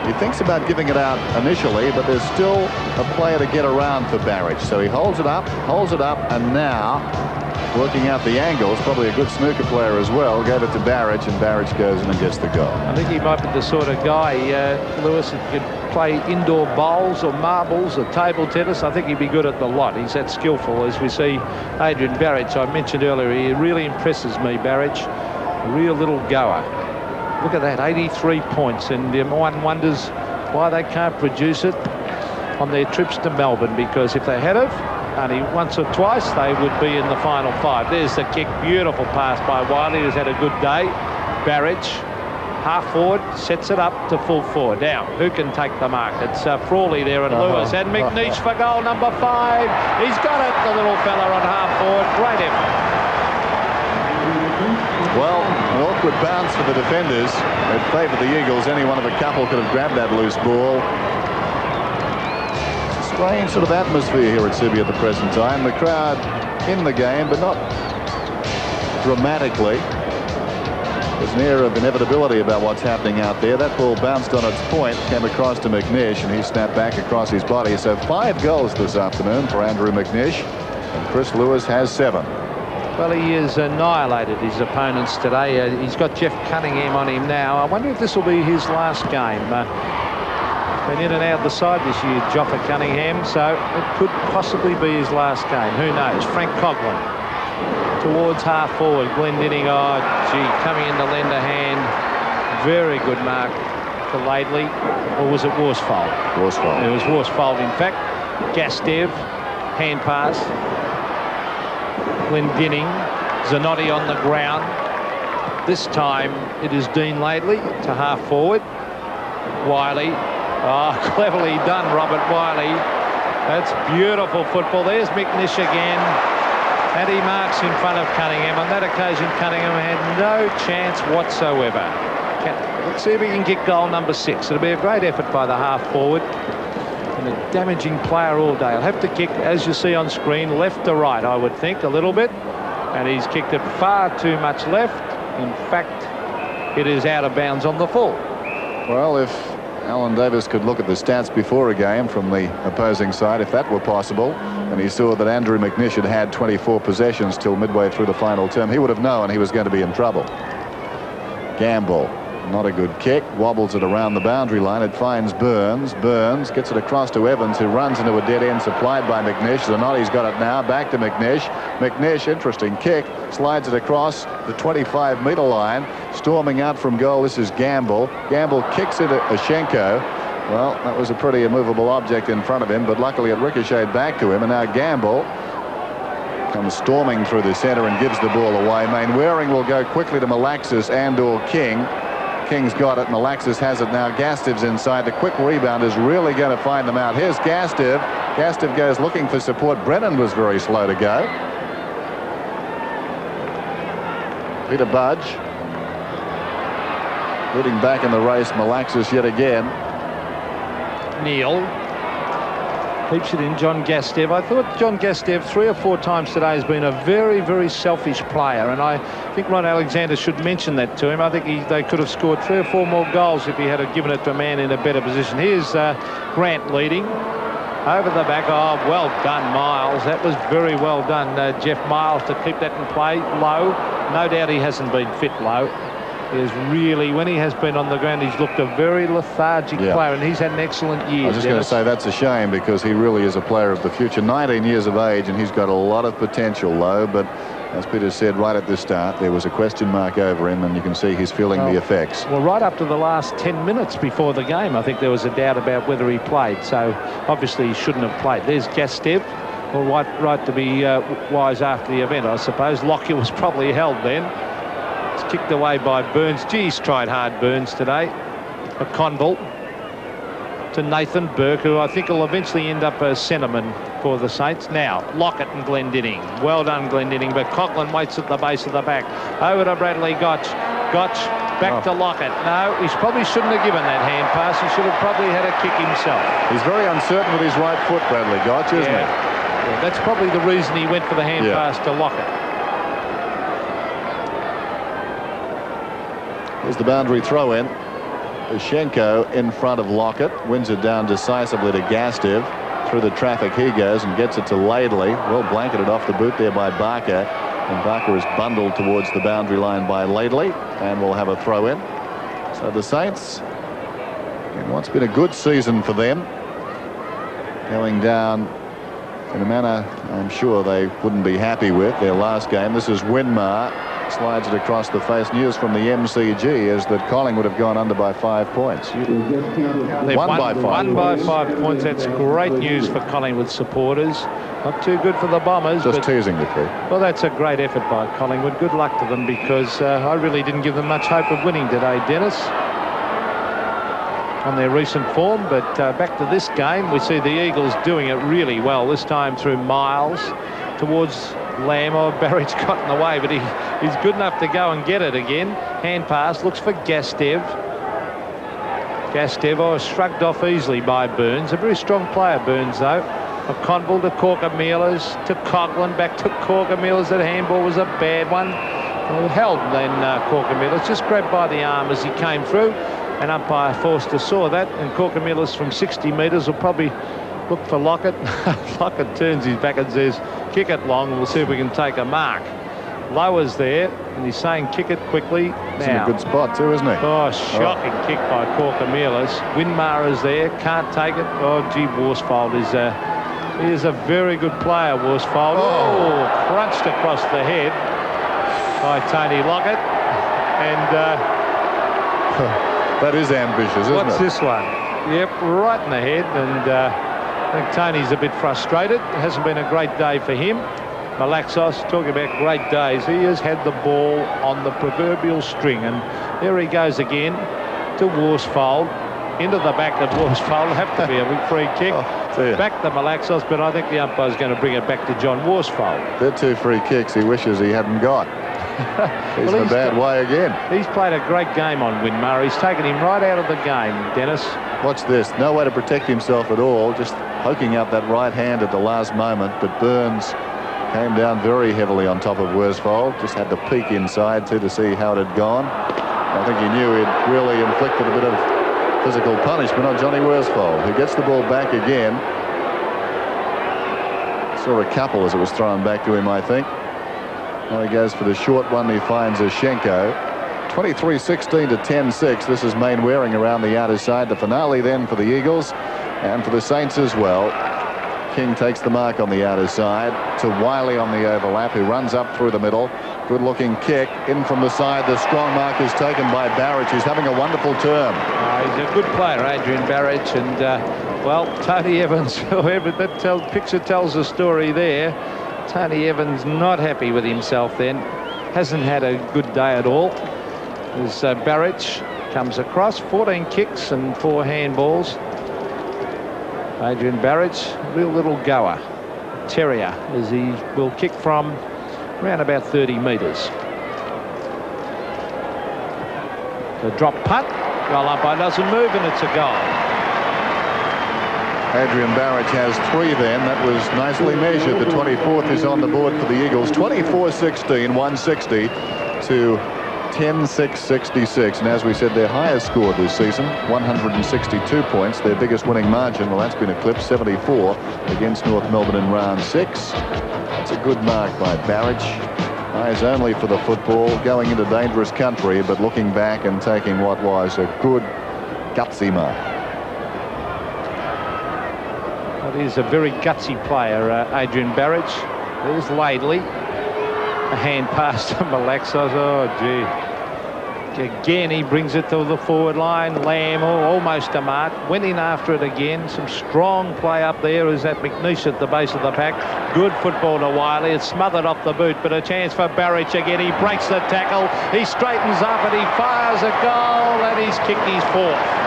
He thinks about giving it out initially, but there's still a player to get around for Barrage. So he holds it up, and now working out the angles, probably a good snooker player as well, gave it to Barrage, and Barrage goes in and gets the goal. I think he might be the sort of guy, Lewis, that could play indoor bowls or marbles or table tennis. I think he'd be good at the lot. He's that skillful, as we see Adrian Barrage. I mentioned earlier, he really impresses me, Barrage. A real little goer. Look at that, 83 points, and one wonders why they can't produce it on their trips to Melbourne, because if they had it only once or twice, they would be in the final 5. There's the kick, beautiful pass by Wiley, who's had a good day. Barrage, half forward, sets it up to full forward. Now, who can take the mark? It's Frawley there and Lewis, and McNeish for goal number 5. He's got it, the little fella on half forward. Great effort. Well, an awkward bounce for the defenders. It favoured the Eagles. Any one of a couple could have grabbed that loose ball. Strange sort of atmosphere here at Sydney at the present time. The crowd in the game, but not dramatically. There's an air of inevitability about what's happening out there. That ball bounced on its point, came across to McNeish, and he snapped back across his body. So 5 goals this afternoon for Andrew McNeish, and Chris Lewis has 7. Well, he has annihilated his opponents today. He's got Jeff Cunningham on him now. I wonder if this will be his last game. Been in and out the side this year, Joffa Cunningham, so it could possibly be his last game. Who knows? Frank Coughlin towards half forward. Glendinning, oh, gee, coming in to lend a hand. Very good mark to Laidley. Or was it Worsfold? Worsfold. It was Worsfold, in fact. Gastev, hand pass. Glendinning, Zanotti on the ground. This time it is Dean Laidley to half forward. Wiley. Oh, cleverly done, Robert Wiley. That's beautiful football. There's McNeish again. And he marks in front of Cunningham. On that occasion, Cunningham had no chance whatsoever. Let's see if he can get goal number 6. It'll be a great effort by the half forward. And a damaging player all day. He'll have to kick, as you see on screen, left to right, I would think, a little bit. And he's kicked it far too much left. In fact, it is out of bounds on the full. Well, if Alan Davis could look at the stats before a game from the opposing side, if that were possible, and he saw that Andrew McNeish had had 24 possessions till midway through the final term, he would have known he was going to be in trouble. Gamble, not a good kick, wobbles it around the boundary line. It finds Burns. Burns gets it across to Evans, who runs into a dead end supplied by McNeish. Zanotti's got it now, back to McNeish. McNeish, interesting kick, slides it across the 25-metre line. Storming out from goal, this is Gamble. Gamble kicks it at Ashenko. Well, that was a pretty immovable object in front of him, but luckily it ricocheted back to him, and now Gamble comes storming through the centre and gives the ball away. Mainwaring will go quickly to Malaxis and/or King. King's got it. Malaxis has it now. Gastev's inside. The quick rebound is really going to find them out. Here's Gastev. Gastev goes looking for support. Brennan was very slow to go. Peter-Budge leading back in the race. Malaxis yet again. Neil keeps it in. John Gastev. I thought John Gastev 3 or 4 times today has been a very, very selfish player, and I think Ron Alexander should mention that to him. I think they could have scored 3 or 4 more goals if he had given it to a man in a better position. Here's Grant leading over the back. Oh, well done, Miles. That was very well done, Jeff Miles, to keep that in play low. No doubt he hasn't been fit low. Is really, when he has been on the ground, he's looked a very lethargic player, and he's had an excellent year. I was just going to say that's a shame, because he really is a player of the future. 19 years of age, and he's got a lot of potential, though. But as Peter said right at the start, there was a question mark over him, and you can see he's feeling the effects. Well, right up to the last 10 minutes before the game, I think there was a doubt about whether he played. So obviously he shouldn't have played. There's Gastev. Well, right to be wise after the event, I suppose. Lockyer was probably held then. It's kicked away by Burns. Geez, tried hard, Burns, today. A Conville to Nathan Burke, who I think will eventually end up a centreman for the Saints. Now, Lockett and Glendinning. Well done, Glendinning, but Coughlin waits at the base of the back. Over to Bradley Gotch. Gotch back to Lockett. No, he probably shouldn't have given that hand pass. He should have probably had a kick himself. He's very uncertain with his right foot, Bradley Gotch, isn't he? Yeah, that's probably the reason he went for the hand pass to Lockett. Here's the boundary throw-in. Ashenko in front of Lockett. Wins it down decisively to Gastev. Through the traffic he goes and gets it to Laidley. Well blanketed off the boot there by Barker. And Barker is bundled towards the boundary line by Laidley. And we'll have a throw-in. So the Saints, in what's been a good season for them, going down in a manner I'm sure they wouldn't be happy with. Their last game. This is Winmar. slides it across the face. News from the MCG is that Collingwood have gone under by 5 points. They've won by 5 points. That's great news for Collingwood supporters. Not too good for the Bombers. Just teasing the crew. Well, that's a great effort by Collingwood. Good luck to them, because I really didn't give them much hope of winning today, Dennis, on their recent form. But back to this game, we see the Eagles doing it really well, this time through Miles towards Lamb. Oh, Barrett's got in the way, but he's good enough to go and get it again. Hand pass, looks for Gastev. Gastev shrugged off easily by Burns. A very strong player, Burns, though. McConville to Corker-Mealers to Coughlin, back to Corker-Mealers. That handball was a bad one. Held then Corker-Mealers, just grabbed by the arm as he came through, and umpire Forster saw that, and Corker-Mealers from 60 metres will probably look for Lockett. Lockett turns his back and says, kick it long, and we'll see if we can take a mark. Lower's there, and he's saying kick it quickly. He's in a good spot too, isn't he? Oh, shocking kick by Corker-Mealers. Winmar is there, can't take it. Oh, gee, Worsfold is he is a very good player, Worsfold. Oh, crunched across the head by Tony Lockett. And that is ambitious, isn't it? What's this one? Yep, right in the head. And I think Tony's a bit frustrated. It hasn't been a great day for him. Malaxos, talking about great days, he has had the ball on the proverbial string, and there he goes again to Worsfold, into the back of Worsfold. Have to be a big free kick. Back to Malaxos, but I think the umpire's going to bring it back to John Worsfold. They're 2 free kicks he wishes he hadn't got. He's in a bad way again. He's played a great game on Winmar. He's taken him right out of the game, Dennis. Watch this. No way to protect himself at all. Just poking out that right hand at the last moment, but Burns came down very heavily on top of Worsfold. Just had to peek inside to see how it had gone. I think he knew he'd really inflicted a bit of physical punishment on Johnny Worsfold, who gets the ball back again. Saw a couple as it was thrown back to him, I think. Now he goes for the short one. He finds Ashenko. 23-16 to 10-6. This is Mainwaring around the outer side. The finale then for the Eagles and for the Saints as well. King takes the mark on the outer side to Wiley on the overlap, who runs up through the middle. Good looking kick in from the side. The strong mark is taken by Barrett, who's having a wonderful term. He's a good player, Adrian Barrett, and well, Tony Evans, whoever that picture tells the story there. Tony Evans not happy with himself then. Hasn't had a good day at all. As Barrett comes across, 14 kicks and 4 handballs. Adrian Barrett, real little goer. Terrier, as he will kick from around about 30 metres. The drop punt. Goal umpire doesn't move, and it's a goal. Adrian Barrett has 3 then. That was nicely measured. The 24th is on the board for the Eagles. 24-16, 160 to 10-6-66. And as we said, their highest score this season, 162 points. Their biggest winning margin, well, that's been eclipsed, 74 against North Melbourne in round 6. That's a good mark by Barrett. Eyes only for the football, going into dangerous country, but looking back and taking what was a good, gutsy mark. Well, he's a very gutsy player, Adrian Barrett. There's Laidley. A hand pass to Malaxos. Oh, gee. Again, he brings it to the forward line. Lamb, almost a mark. Went in after it again. Some strong play up there. Is that McNeish at the base of the pack. Good football to Wiley. It's smothered off the boot, but a chance for Barrett again. He breaks the tackle. He straightens up and he fires a goal, and he's kicked his 4th.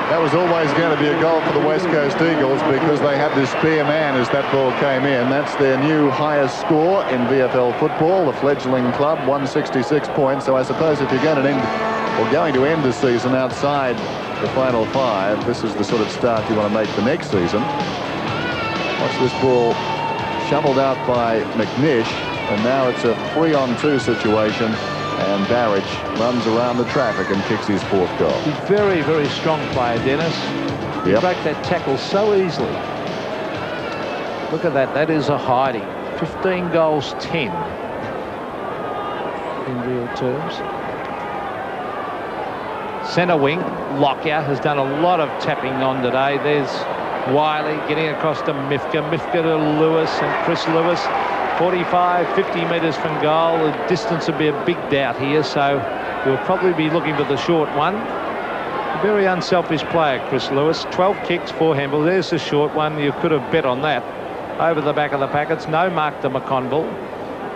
That was always going to be a goal for the West Coast Eagles because they had this spare man as that ball came in. That's their new highest score in VFL football, the fledgling club, 166 points. So I suppose if you're going to end the season outside the final 5, this is the sort of start you want to make the next season. Watch this ball shoveled out by McNeish, and now it's a 3-on-2 situation. And Barrett runs around the traffic and kicks his 4th goal. He's very, very strong player, Dennis. He broke that tackle so easily. Look at that. That is a hiding. 15 goals, 10 in real terms. Centre wing, Lockyer has done a lot of tapping on today. There's Wiley getting across to Mifka. Mifka to Lewis and Chris Lewis. 45, 50 metres from goal. The distance would be a big doubt here, so we'll probably be looking for the short one. A very unselfish player, Chris Lewis. 12 kicks, 4 handballs. There's the short one. You could have bet on that. Over the back of the packets. No mark to McConville.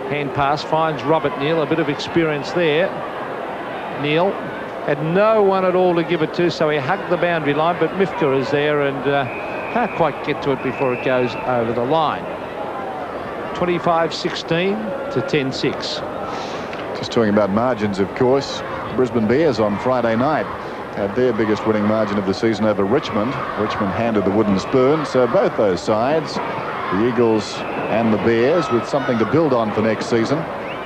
Hand pass finds Robert Neal. A bit of experience there. Neal had no one at all to give it to, so he hugged the boundary line, but Mifka is there and can't quite get to it before it goes over the line. 25-16 to 10-6. Just talking about margins, of course, Brisbane Bears on Friday night had their biggest winning margin of the season over Richmond. Richmond handed the wooden spoon, so both those sides, the Eagles and the Bears, with something to build on for next season.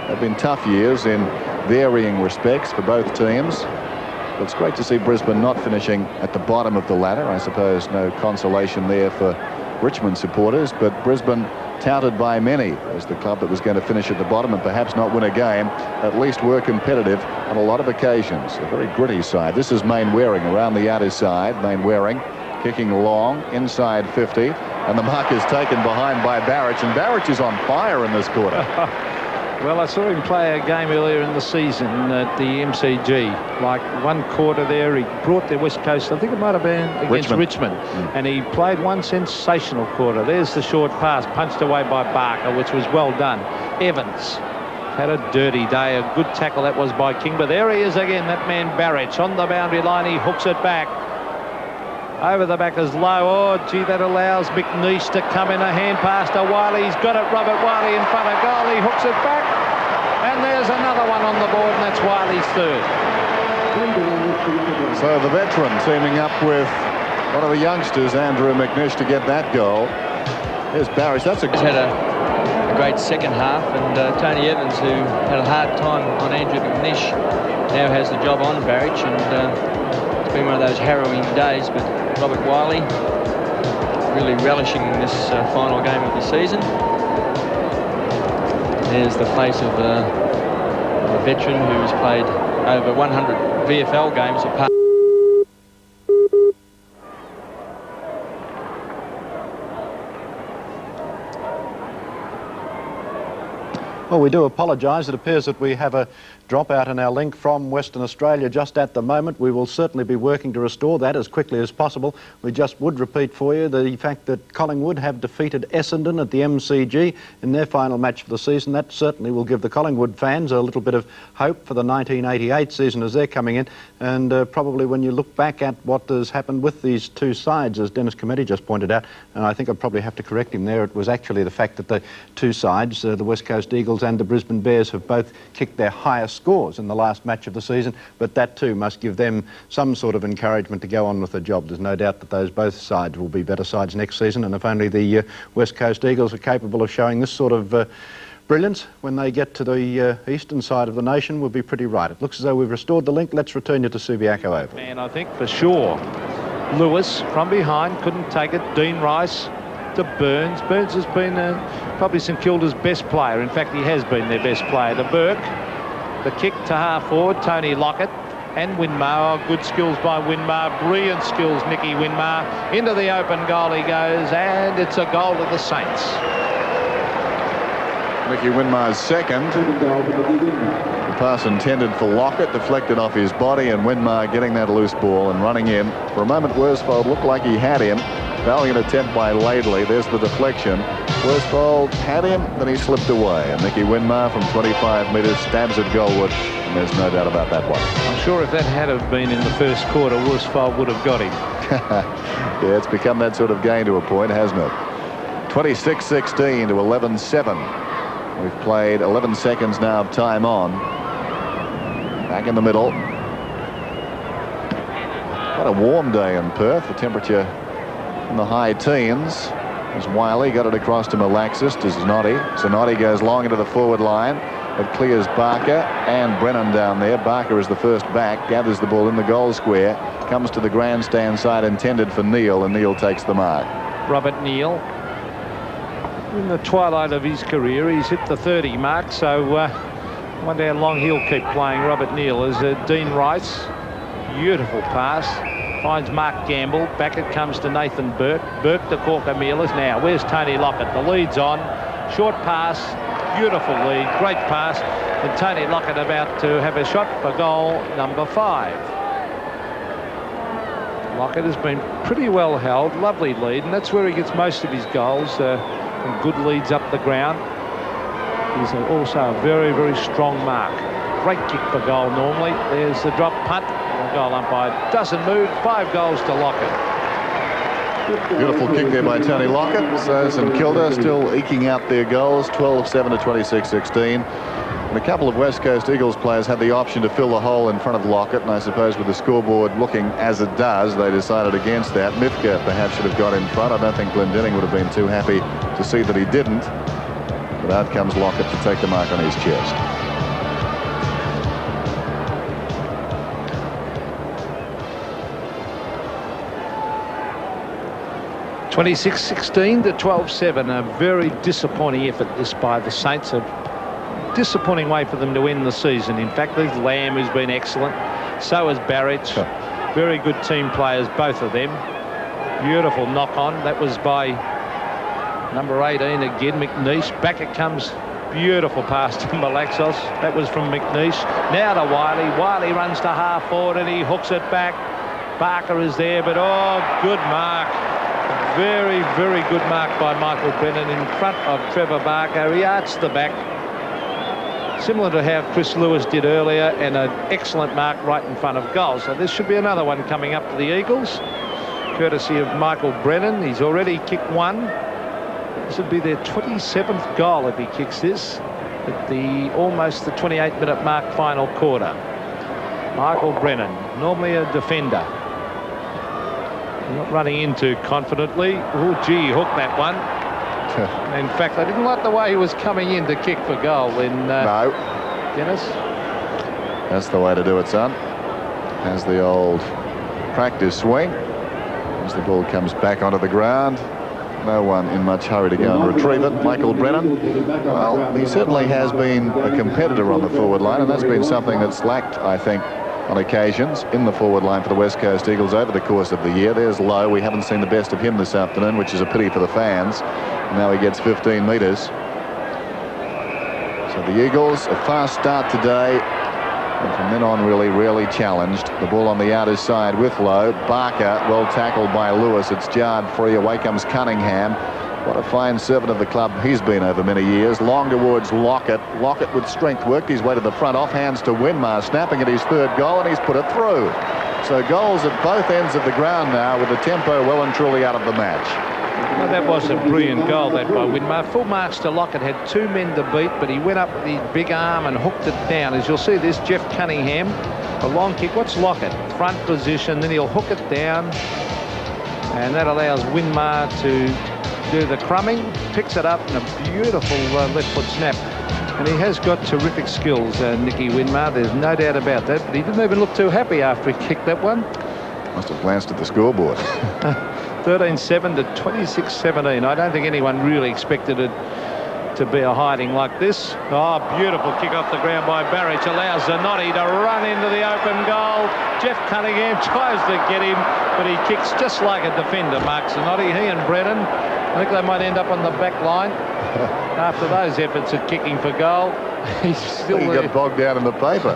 They've been tough years in varying respects for both teams. But it's great to see Brisbane not finishing at the bottom of the ladder. I suppose no consolation there for Richmond supporters, but Brisbane touted by many as the club that was going to finish at the bottom and perhaps not win a game, at least were competitive on a lot of occasions. A very gritty side. This is Main Waring around the outer side. Main Waring kicking long inside 50, and the mark is taken behind by Barrett, and Barrett is on fire in this quarter. Well, I saw him play a game earlier in the season at the MCG. Like one quarter there, he brought the West Coast, I think it might have been against Richmond. And he played one sensational quarter. There's the short pass, punched away by Barker, which was well done. Evans had a dirty day. A good tackle that was by King. But there he is again, that man Barrett on the boundary line. He hooks it back. Over the back is low. Oh, gee, that allows McNeish to come in. A hand pass to Wiley. He's got it. Robert Wiley in front of goal. He hooks it back. And there's another one on the board, and that's Wiley's third. So the veteran teaming up with one of the youngsters, Andrew McNeish, to get that goal. There's Barrett. That's He's had a great second half, and Tony Evans, who had a hard time on Andrew McNeish, now has the job on Barrett, and it's been one of those harrowing days, but Robert Wiley really relishing in this final game of the season. There's the face of a veteran who has played over 100 VFL games apart. Well, we do apologise. It appears that we have a dropout in our link from Western Australia just at the moment. We will certainly be working to restore that as quickly as possible. We just would repeat for you the fact that Collingwood have defeated Essendon at the MCG in their final match for the season. That certainly will give the Collingwood fans a little bit of hope for the 1988 season as they're coming in. And probably when you look back at what has happened with these two sides, as Dennis Cometti just pointed out, and I think I probably have to correct him there, it was actually the fact that the two sides, the West Coast Eagles and the Brisbane Bears, have both kicked their highest scores in the last match of the season, but that too must give them some sort of encouragement to go on with the job. There's no doubt that both sides will be better sides next season, and if only the West Coast Eagles are capable of showing this sort of brilliance when they get to the eastern side of the nation, we'll be pretty right. It looks as though we've restored the link. Let's return you to Subiaco Oval. Man, I think for sure. Lewis from behind, couldn't take it. Dean Rice to Burns. Burns has been probably St Kilda's best player. In fact, he has been their best player. To Burke. The kick to half forward, Tony Lockett and Winmar. Oh, good skills by Winmar. Brilliant skills, Nicky Winmar. Into the open goal he goes, and it's a goal to the Saints. Nicky Winmar's second. The pass intended for Lockett, deflected off his body, and Winmar getting that loose ball and running in. For a moment, Worsfold looked like he had him. Valiant attempt by Laidley. There's the deflection. Worsfold had him, then he slipped away. And Nicky Winmar from 25 metres stabs at goalward, and there's no doubt about that one. I'm sure if that had have been in the first quarter, Worsfold would have got him. Yeah, it's become that sort of game to a point, hasn't it? 26-16 to 11-7. We've played 11 seconds now of time on. Back in the middle. What a warm day in Perth. The temperature in the high teens. As Wiley got it across to Malaxis to Zanotti. Zanotti goes long into the forward line. It clears Barker and Brennan down there. Barker is the first back, gathers the ball in the goal square, comes to the grandstand side intended for Neal, and Neal takes the mark. Robert Neal, in the twilight of his career, he's hit the 30 mark, so wonder how long he'll keep playing. Robert Neal is Dean Rice. Beautiful pass. Finds Mark Gamble. Back it comes to Nathan Burke. Burke to Corker Mealis. Now, where's Tony Lockett? The lead's on. Short pass. beautiful lead, great pass, and Tony Lockett about to have a shot for goal number 5. Lockett has been pretty well held, lovely lead, and that's where he gets most of his goals, from good leads up the ground. He's also a very, very strong mark. Great kick for goal normally. There's the drop punt. The goal umpire doesn't move. 5 goals to Lockett. Beautiful kick there by Tony Lockett. So St Kilda still eking out their goals, 12-7 to 26-16. And a couple of West Coast Eagles players had the option to fill the hole in front of Lockett, and I suppose with the scoreboard looking as it does, they decided against that. Mithka perhaps should have got in front. I don't think Glendinning would have been too happy to see that he didn't. But out comes Lockett to take the mark on his chest. (26-16 to 12-7). A very disappointing effort this by the Saints. A disappointing way for them to end the season. In fact, Lamb has been excellent. So has Barrett. Very good team players, both of them. Beautiful knock on. That was by number 18 again, McNeish. Back it comes. Beautiful pass to Malaxos. That was from McNeish. Now to Wiley. Wiley runs to half forward and he hooks it back. Barker is there, but oh, good mark. Very, very good mark by Michael Brennan in front of Trevor Barker. He arched the back, similar to how Chris Lewis did earlier, and an excellent mark right in front of goal. So this should be another one coming up for the Eagles, courtesy of Michael Brennan. He's already kicked one. This would be their 27th goal if he kicks this at the almost the 28-minute mark, final quarter. Michael Brennan, normally a defender. Not running in too confidently. Oh, gee, hooked that one. In fact, I didn't like the way he was coming in to kick for goal. No. Dennis? That's the way to do it, son. Has the old practice swing. As the ball comes back onto the ground. No one in much hurry to go and retrieve it. Michael Brennan, well, he certainly has been a competitor on the forward line, and that's been something that's lacked, I think, on occasions in the forward line for the West Coast Eagles over the course of the year. There's Lowe. We haven't seen the best of him this afternoon, which is a pity for the fans. Now he gets 15 metres. So the Eagles, a fast start today, and from then on really challenged. The ball on the outer side with Lowe. Barker, well tackled by Lewis. It's jarred free. Away comes Cunningham. What a fine servant of the club he's been over many years. Long towards Lockett. Lockett with strength worked his way to the front. Off hands to Winmar, snapping at his 3rd goal, and he's put it through. So goals at both ends of the ground now, with the tempo well and truly out of the match. Well, that was a brilliant goal, that by Winmar. Full marks to Lockett, had 2 men to beat, but he went up with his big arm and hooked it down. As you'll see, this Jeff Cunningham, a long kick. What's Lockett? Front position, then he'll hook it down, and that allows Winmar to do the crumbing, picks it up, and a beautiful left foot snap. And he has got terrific skills, Nicky Winmar. There's no doubt about that. But he didn't even look too happy after he kicked that one. Must have glanced at the scoreboard. 13-7 to 26-17. I don't think anyone really expected it to be a hiding like this. Oh, beautiful kick off the ground by Barrett. Allows Zanotti to run into the open goal. Jeff Cunningham tries to get him, but he kicks just like a defender, Mark Zanotti. He and Brennan, I think they might end up on the back line after those efforts at kicking for goal. He's still he got bogged down in the paper.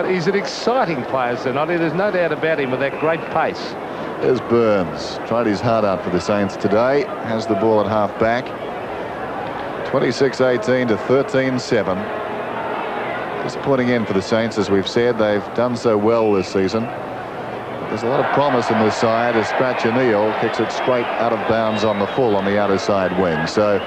He's an exciting player, Zanotti. There's no doubt about him with that great pace. There's Burns. Tried his heart out for the Saints today. Has the ball at half back. 26-18 to 13-7. Disappointing end for the Saints, as we've said. They've done so well this season. But there's a lot of promise in this side as Scratcher Neal kicks it straight out of bounds on the full on the outer side wing. So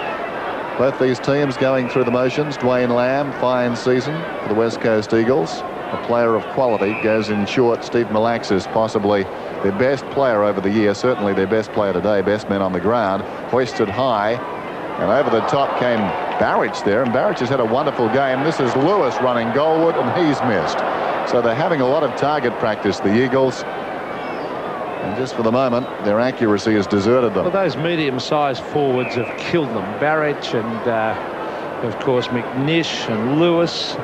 both these teams going through the motions. Dwayne Lamb, fine season for the West Coast Eagles. A player of quality goes in short. Steve Malaxis, possibly their best player over the year, certainly their best player today, best man on the ground, hoisted high. And over the top came Barrich there, and Barrich has had a wonderful game. This is Lewis running goalward, and he's missed. So they're having a lot of target practice, the Eagles. And just for the moment, their accuracy has deserted them. Well, those medium-sized forwards have killed them. Barrich and, of course, McNish and Lewis.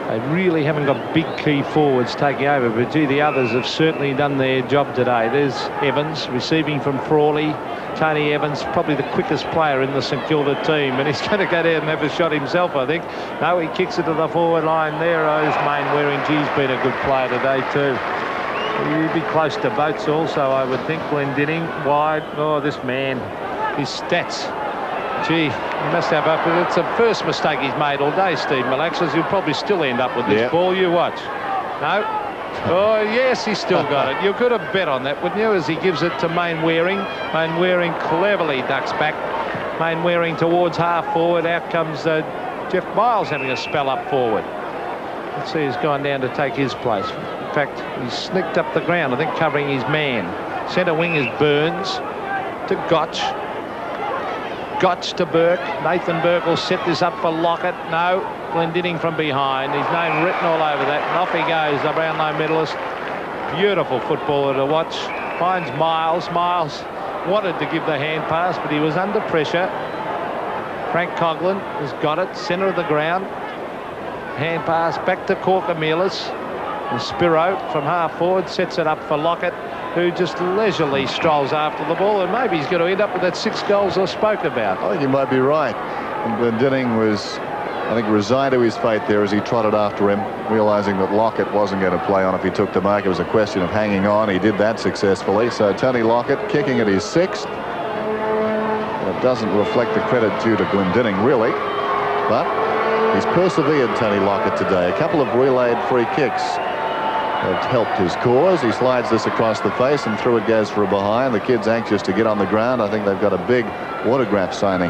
They really haven't got big key forwards taking over, but gee, the others have certainly done their job today. There's Evans receiving from Frawley. Tony Evans, probably the quickest player in the St Kilda team, and he's going to go down and have a shot himself, I think. No, he kicks it to the forward line there. Main Waring, he's been a good player today too. He'd be close to votes also, I would think. Glendinning wide. Oh, this man, his stats. Gee, he must have up. It's the first mistake he's made all day, Steve Malaxas. He'll probably still end up with this ball. You watch. No. Oh, yes, he's still got it. You could have bet on that, wouldn't you, as he gives it to Main Waring. Main Waring cleverly ducks back. Main Waring towards half forward. Out comes Jeff Miles having a spell up forward. Let's see, he's gone down to take his place. In fact, he's sneaked up the ground, I think, covering his man. Centre wing is Burns to Gotch. Gotch to Burke. Nathan Burke will set this up for Lockett. No. Glendinning from behind. His name written all over that. And off he goes, the Brownlow medalist. Beautiful footballer to watch. Finds Miles. Miles wanted to give the hand pass, but he was under pressure. Frank Coughlin has got it. Centre of the ground. Hand pass back to Corker-Mealis. And Spiro from half forward sets it up for Lockett, who just leisurely strolls after the ball, and maybe he's going to end up with that 6 goals I spoke about. I think you might be right. And Glendinning was, I think, resigned to his fate there as he trotted after him, realising that Lockett wasn't going to play on if he took the mark. It was a question of hanging on. He did that successfully. So Tony Lockett kicking at his 6th. And it doesn't reflect the credit due to Glendinning, really. But he's persevered, Tony Lockett, today. A couple of relayed free kicks have helped his cause. He slides this across the face and through it goes for a behind. The kid's anxious to get on the ground. I think they've got a big autograph signing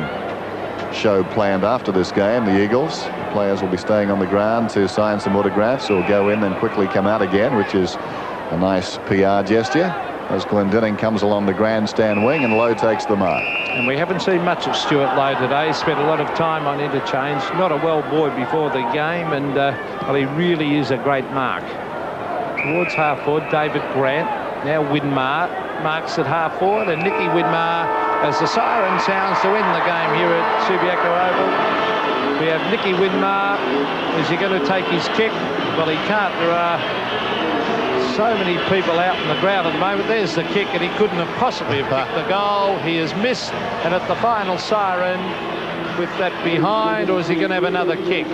show planned after this game, the Eagles. The players will be staying on the ground to sign some autographs or go in and quickly come out again, which is a nice PR gesture, as Glendinning comes along the grandstand wing and Lowe takes the mark. And we haven't seen much of Stuart Lowe today. He spent a lot of time on interchange. Not a well boy before the game, and well, he really is a great mark. Towards half forward, David Grant. Now Widmar marks at half forward, and Nicky Widmar, as the siren sounds to end the game here at Subiaco Oval. We have Nicky Widmar. Is he going to take his kick? Well, he can't. There are so many people out on the ground at the moment. There's the kick, and he couldn't have possibly have kicked the goal. He has missed, and at the final siren, with that behind, or is he going to have another kick?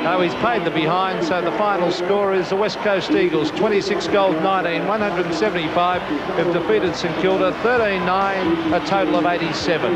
No, he's paid the behind, so the final score is the West Coast Eagles 26 goals 19, 175 have defeated St Kilda 13-9, a total of 87.